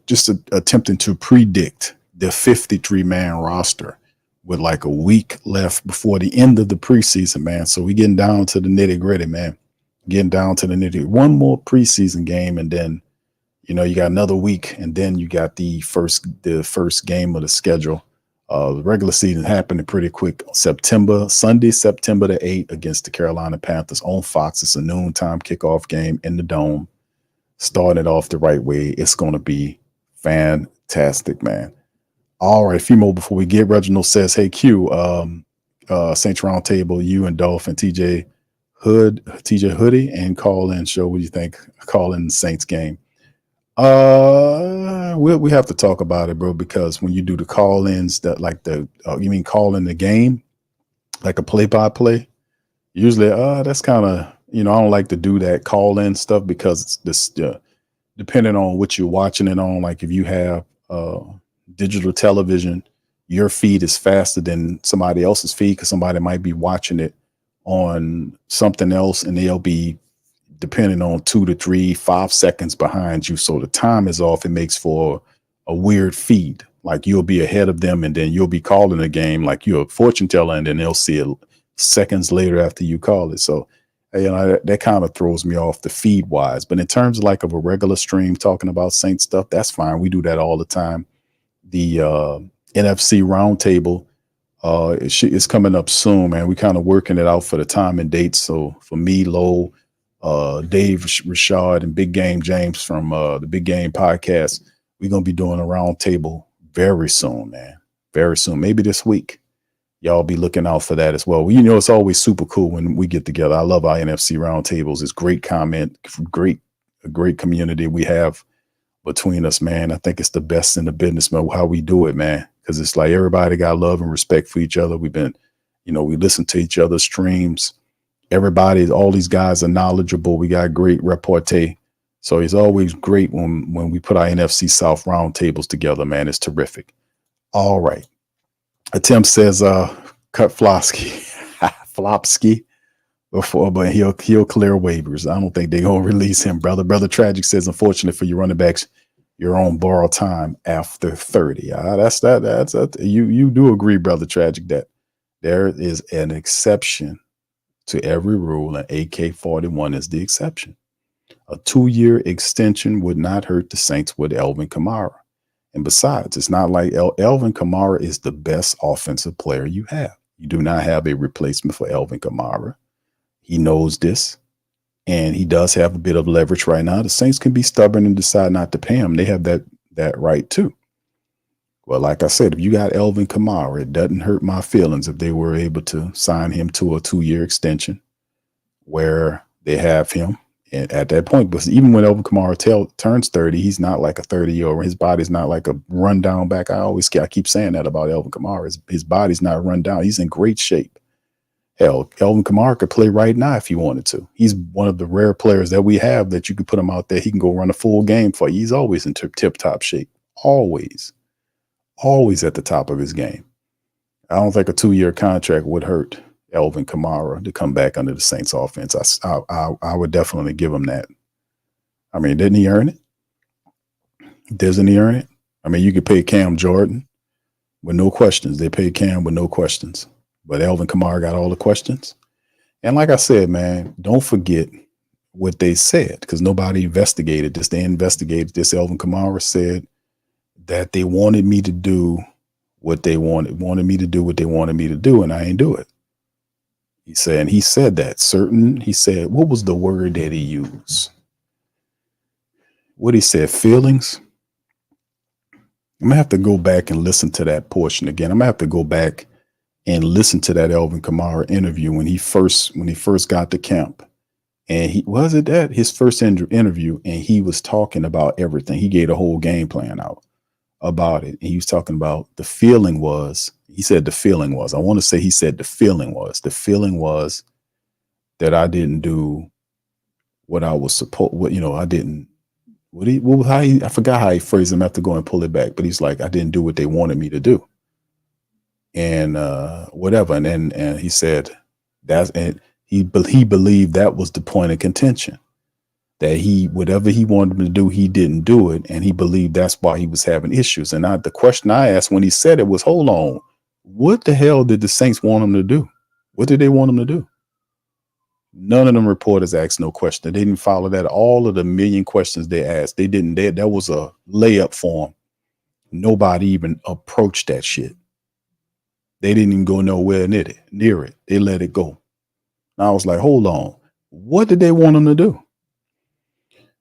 just attempting to predict the 53-man roster with like a week left before the end of the preseason, man. So we're getting down to the nitty-gritty, man. Getting down to the nitty. One more preseason game, and then you got another week, and then you got the first game of the schedule. The regular season happening pretty quick. Sunday, September the 8th against the Carolina Panthers on Fox. It's a noontime kickoff game in the Dome. Starting it off the right way. It's going to be fantastic, man. All right, a few more before we get. Reginald says, hey, Q, Saints Roundtable, you and Dolph and TJ Hoodie, and call in show. What do you think? Call in the Saints game. We have to talk about it, bro, because when you do the call-ins, that like you mean call in the game, like a play-by-play, usually that's kind of, I don't like to do that call-in stuff because it's this depending on what you're watching it on. Like if you have digital television, your feed is faster than somebody else's feed because somebody might be watching it on something else and they'll be depending on 2 to 3, 5 seconds behind you. So the time is off. It makes for a weird feed. Like you'll be ahead of them and then you'll be calling a game like you're a fortune teller and then they'll see it seconds later after you call it. So, that kind of throws me off the feed wise. But in terms of a regular stream talking about Saints stuff, that's fine. We do that all the time. The NFC Roundtable is coming up soon, man. We kind of working it out for the time and date. So for me, Lowell, Dave Rashad and Big Game James from the Big Game podcast. We're going to be doing a round table very soon, man. Very soon. Maybe this week. Y'all be looking out for that as well. You know, it's always super cool when we get together. I love our NFC roundtables. It's great comment, a great community we have between us, man. I think it's the best in the business, man, how we do it, man. Because it's like everybody got love and respect for each other. We've been, you know, we listen to each other's streams. Everybody, all these guys are knowledgeable. We got great repartee. So it's always great when we put our NFC South roundtables together, man. It's terrific. All right. Tim says, cut Flopsky before, but he'll clear waivers. I don't think they're gonna release him, brother. Brother Tragic says, unfortunate for your running backs, you're on borrowed time after 30. That's you do agree, brother Tragic, that there is an exception to every rule, and AK-41 is the exception. A 2-year extension would not hurt the Saints with Alvin Kamara. And besides, it's not like Alvin Kamara is the best offensive player you have. You do not have a replacement for Alvin Kamara. He knows this, and he does have a bit of leverage right now. The Saints can be stubborn and decide not to pay him. They have that right too. Well, like I said, if you got Alvin Kamara, it doesn't hurt my feelings if they were able to sign him to a 2-year extension where they have him. And at that point, because even when Alvin Kamara turns 30, he's not like a 30-year-old. His body's not like a rundown back. I keep saying that about Alvin Kamara. His body's not run down. He's in great shape. Hell, Alvin Kamara could play right now if he wanted to. He's one of the rare players that we have that you could put him out there. He can go run a full game for you. He's always in tip-top shape. Always at the top of his game. I don't think a 2-year contract would hurt Alvin Kamara to come back under the Saints offense. I would definitely give him that. I mean, didn't he earn it? Doesn't he earn it? I mean, you could pay Cam Jordan with no questions. They paid Cam with no questions. But Alvin Kamara got all the questions. And like I said, man, don't forget what they said, because nobody investigated this. They investigated this. Alvin Kamara said that they wanted me to do what they wanted me to do what they wanted me to do, and I ain't do it. He said that he said, what was the word that he used? What he said, feelings. I'm gonna have to go back and listen to that portion again. I'm gonna have to go back and listen to that Alvin Kamara interview when he first got to camp. And his first interview, and he was talking about everything. He gave a whole game plan out about it. And he was talking about the feeling was, he said the feeling was that I didn't do what I was supposed, I didn't, I forgot how he phrased him. I have to go and pull it back, but he's like, I didn't do what they wanted me to do. And whatever. And he said he believed that was the point of contention, that whatever he wanted him to do, he didn't do it. And he believed that's why he was having issues. And the question I asked when he said it was, hold on, what the hell did the Saints want him to do? What did they want him to do? None of them reporters asked no question. They didn't follow that. All of the million questions they asked, they didn't. That was a layup for them. Nobody even approached that shit. They didn't even go nowhere near it. They let it go. And I was like, hold on. What did they want him to do?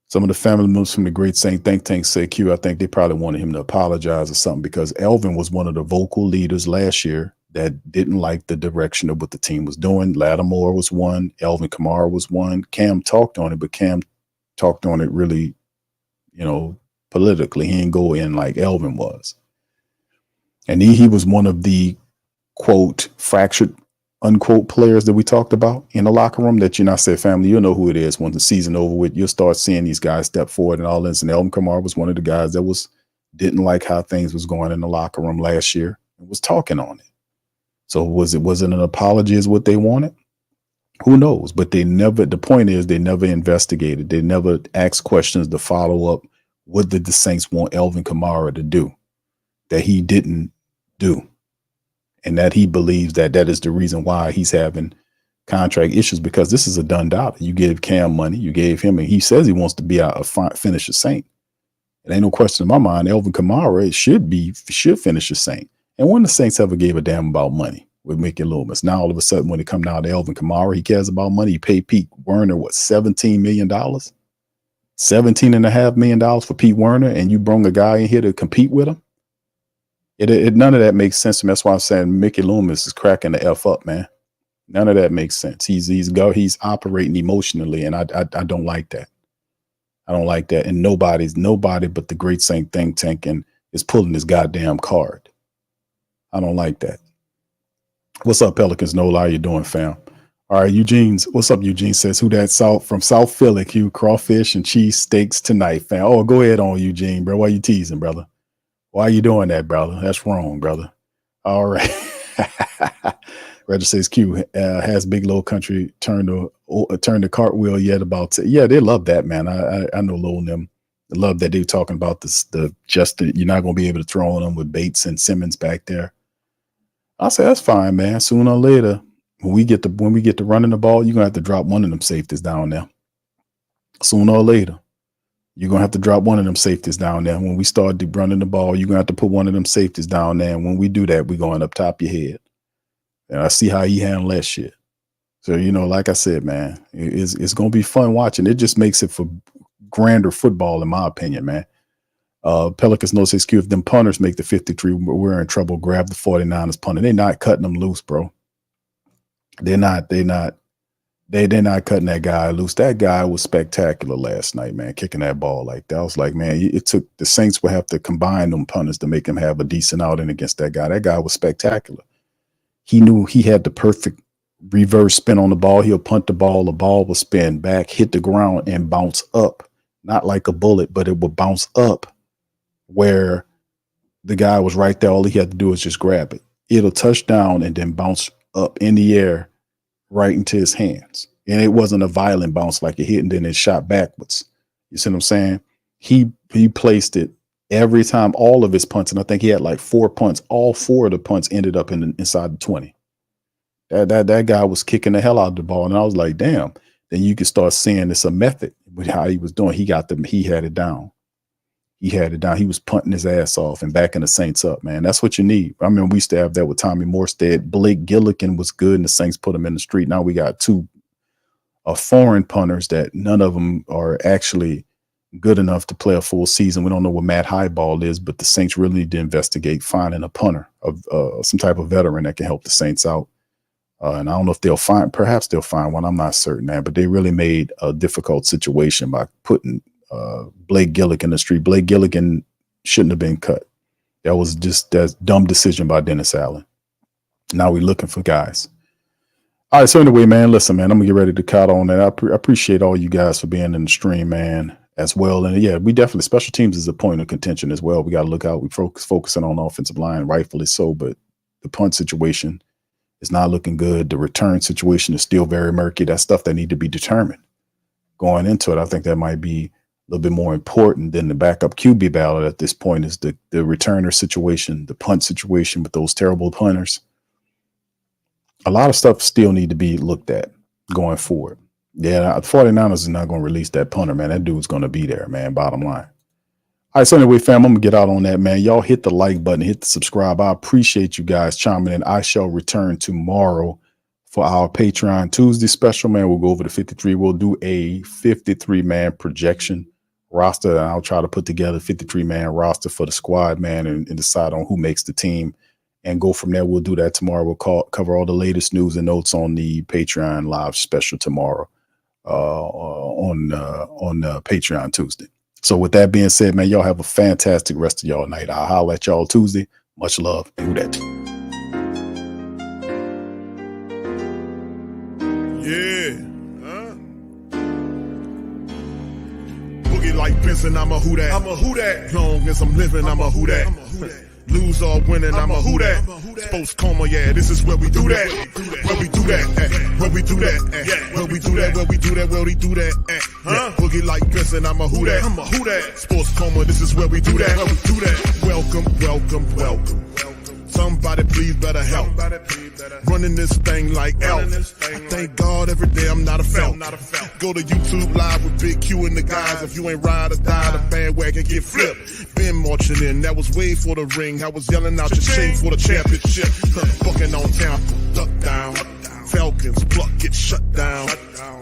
Some of the family members from the Great Saint Think Tank said, Q, I think they probably wanted him to apologize or something, because Alvin was one of the vocal leaders last year that didn't like the direction of what the team was doing. Lattimore was one. Alvin Kamara was one. Cam talked on it, but Cam talked on it really, politically. He didn't go in like Alvin was. And he was one of the, quote, fractured, unquote, players that we talked about in the locker room that, I said, family, you'll know who it is when the season over with. You'll start seeing these guys step forward and all this. And Alvin Kamara was one of the guys that didn't like how things was going in the locker room last year and was talking on it. So was it an apology is what they wanted? Who knows? But the point is they never investigated. They never asked questions to follow up. What did the Saints want Alvin Kamara to do that he didn't do? And that he believes that is the reason why he's having contract issues, because this is a done dollar. You gave Cam money, you gave him, and he says he wants to be a finish a Saint. It ain't no question in my mind. Alvin Kamara should finish a Saint. And when the Saints ever gave a damn about money? with Mickey Loomis. Now all of a sudden, when it come down to Elvin Kamara, he cares about money. He paid Pete Werner what, $17 million, $17.5 million for Pete Werner, and you bring a guy in here to compete with him. None of that makes sense to me. That's why I'm saying Mickey Loomis is cracking the F up, man. None of that makes sense. He's operating emotionally, and I don't like that. I don't like that. And nobody but the great Saint think tanking is pulling this goddamn card. I don't like that. What's up, Pelicans? Nola, how you doing, fam? All right, what's up, Eugene says, who that from South Philly, Q, crawfish and cheese steaks tonight, fam. Oh, go ahead on, Eugene, bro. Why you teasing, brother? Why you doing that, brother? That's wrong, brother. All right. Reggie says, Q, has Big Low Country turned the cartwheel yet about yeah, they love that, man. I know Lil and them love that they're talking about you're not gonna be able to throw on them with Bates and Simmons back there. I say that's fine, man. Sooner or later, when we get to running the ball, you're gonna have to drop one of them safeties down there. Sooner or later, you're gonna have to drop one of them safeties down there. When we start running the ball, you're gonna have to put one of them safeties down there. And when we do that, we're going up top of your head. And I see how he handled that shit. So, like I said, man, it's going to be fun watching. It just makes it for grander football, in my opinion, man. Pelicans knows his Q. If them punters make the 53, we're in trouble. Grab the 49ers punter. They're not cutting them loose, bro. They're not cutting that guy loose. That guy was spectacular last night, man, kicking that ball like that. I was like, man, it took the Saints would have to combine them punters to make him have a decent outing against that guy. That guy was spectacular. He knew he had the perfect reverse spin on the ball. He'll punt the ball will spin back, hit the ground, and bounce up. Not like a bullet, but it would bounce up where the guy was right there. All he had to do is just grab it. It'll touch down and then bounce up in the air right into his hands. And it wasn't a violent bounce like it hit and then it shot backwards. You see what I'm saying? He placed it every time, all of his punts, and I think he had like 4 punts. All 4 of the punts ended up inside the 20. That guy was kicking the hell out of the ball, and I was like, damn. Then you could start seeing it's a method with how he was doing. He had it down. He had it down. He was punting his ass off and backing the Saints up, man. That's what you need. I mean, we used to have that with Tommy Morstead. Blake Gillikin was good, and the Saints put him in the street. Now we got 2 foreign punters that none of them are actually good enough to play a full season. We don't know what Matt Highball is, but the Saints really need to investigate finding a punter of some type of veteran that can help the Saints out. And I don't know if perhaps they'll find one. I'm not certain, man, but they really made a difficult situation by putting Blake Gillikin in the street. Blake Gillikin shouldn't have been cut. That was just that dumb decision by Dennis Allen. Now we're looking for guys. All right, so anyway, man, listen, man, I'm gonna get ready to cut on that. I appreciate all you guys for being in the stream, man, as well. And yeah, we definitely, special teams is a point of contention as well. We got to look out. We focusing on offensive line, rightfully so, but the punt situation is not looking good. The return situation is still very murky. That's stuff that need to be determined going into it. I think that might be a little bit more important than the backup QB battle at this point. Is the returner situation, the punt situation with those terrible punters. A lot of stuff still need to be looked at going forward. Yeah, the 49ers is not going to release that punter, man. That dude's going to be there, man, bottom line. All right, so anyway, fam, I'm going to get out on that, man. Y'all hit the like button, hit the subscribe. I appreciate you guys chiming in. I shall return tomorrow for our Patreon Tuesday special, man. We'll go over the 53. We'll do a 53-man projection roster, and I'll try to put together a 53-man roster for the squad, man, and decide on who makes the team and go from there. We'll do that tomorrow. We'll cover all the latest news and notes on the Patreon live special tomorrow on Patreon Tuesday. So with that being said, man, y'all have a fantastic rest of y'all night. I'll holler at y'all Tuesday. Much love. Do that. Yeah. Boogie like Benson, I'm a who that. I'm a who that. Long as I'm living, I'm a who that. Lose or winning, I'm a who that. Sports Coma, yeah, this is where we do that. Where we do that, where we do that, where we do that, where we do that, where we do that. Boogie like Benson, I'm a who that. I'm a who that. Sports Coma, this is where we do that. Where we do that. Welcome, welcome, welcome Somebody please better help. Running this thing like Elf. I thank God every day I'm not a felt. Go to YouTube Live with Big Q and the guys. If you ain't ride or die, the bandwagon get flipped. Been marching in, that was way for the ring. I was yelling out your shame for the championship. Bucking on town, duck down. Falcons pluck, get shut down.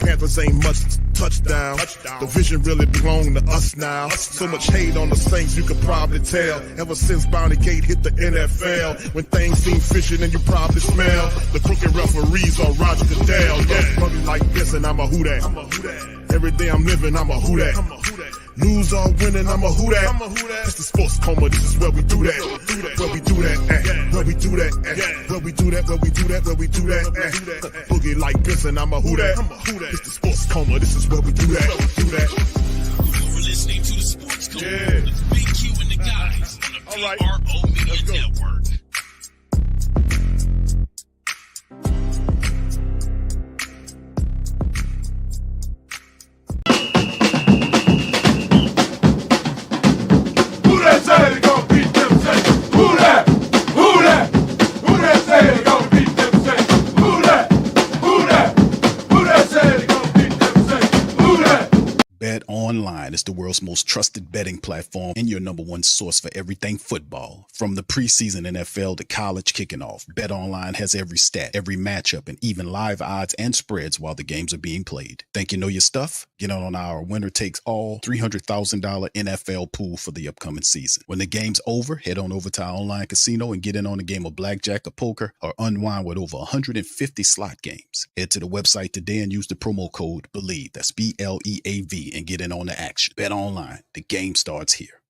Panthers ain't much touchdown. The vision really belong to us now. So much hate on the Saints, you could probably tell. Ever since Bounty Gate hit the NFL, when things seem fishy, and you probably smell the crooked referees on Roger Goodell. Yeah, money like this, and I'm a who that. Every day I'm living, I'm a who that. Lose or winning, I'm a who that. It's the Sports Coma, this is where we do that. Where we do that, where we do that, where we do that, where we do that, where we do that. Boogie like this, and I'm a who that. It's the Sports Coma, this is where we do that. You're listening to the Sports Coma with Big Q and the guys on the PRO Media Network. Say they gon' beat them, say who that? Who that? Who that say they gon' beat them, say who that? Who that? Who that say they gon' beat them, say who that? Bet Online is the world's most trusted betting platform and your number one source for everything football. From the preseason NFL to college kicking off, Bet Online has every stat, every matchup, and even live odds and spreads while the games are being played. Think you know your stuff? Get on our winner takes all $300,000 NFL pool for the upcoming season. When the game's over, head on over to our online casino and get in on a game of blackjack or poker, or unwind with over 150 slot games. Head to the website today and use the promo code BELIEVE, that's BLEAV, and get in on the action. Bet Online, the game starts here.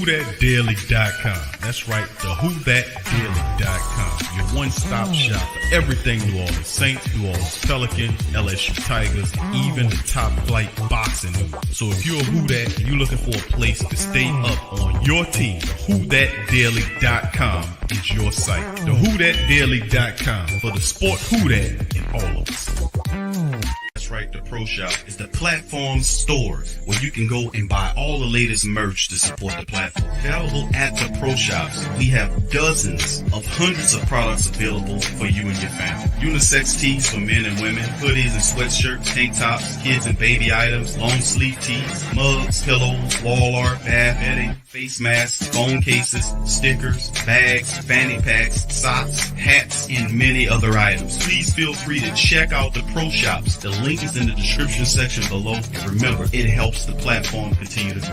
WhoThatDaily.com. That's right, the WhoThatDaily.com. Your one-stop shop for everything New Orleans Saints, New Orleans Pelicans, LSU Tigers, even the top flight boxing news. So if you're a Who That and you're looking for a place to stay up on your team, WhoThatDaily.com is your site. The WhoThatDaily.com for the sport Who That in all of us. That's right, the Pro Shop is the platform store where you can go and buy all the latest merch to support the platform. Available at the Pro Shops, we have dozens of hundreds of products available for you and your family. Unisex tees for men and women, hoodies and sweatshirts, tank tops, kids and baby items, long sleeve tees, mugs, pillows, wall art, bath bedding, face masks, phone cases, stickers, bags, fanny packs, socks, hats, and many other items. Please feel free to check out the Pro Shops. The link is in the description section below. And remember, it helps the platform continue to grow.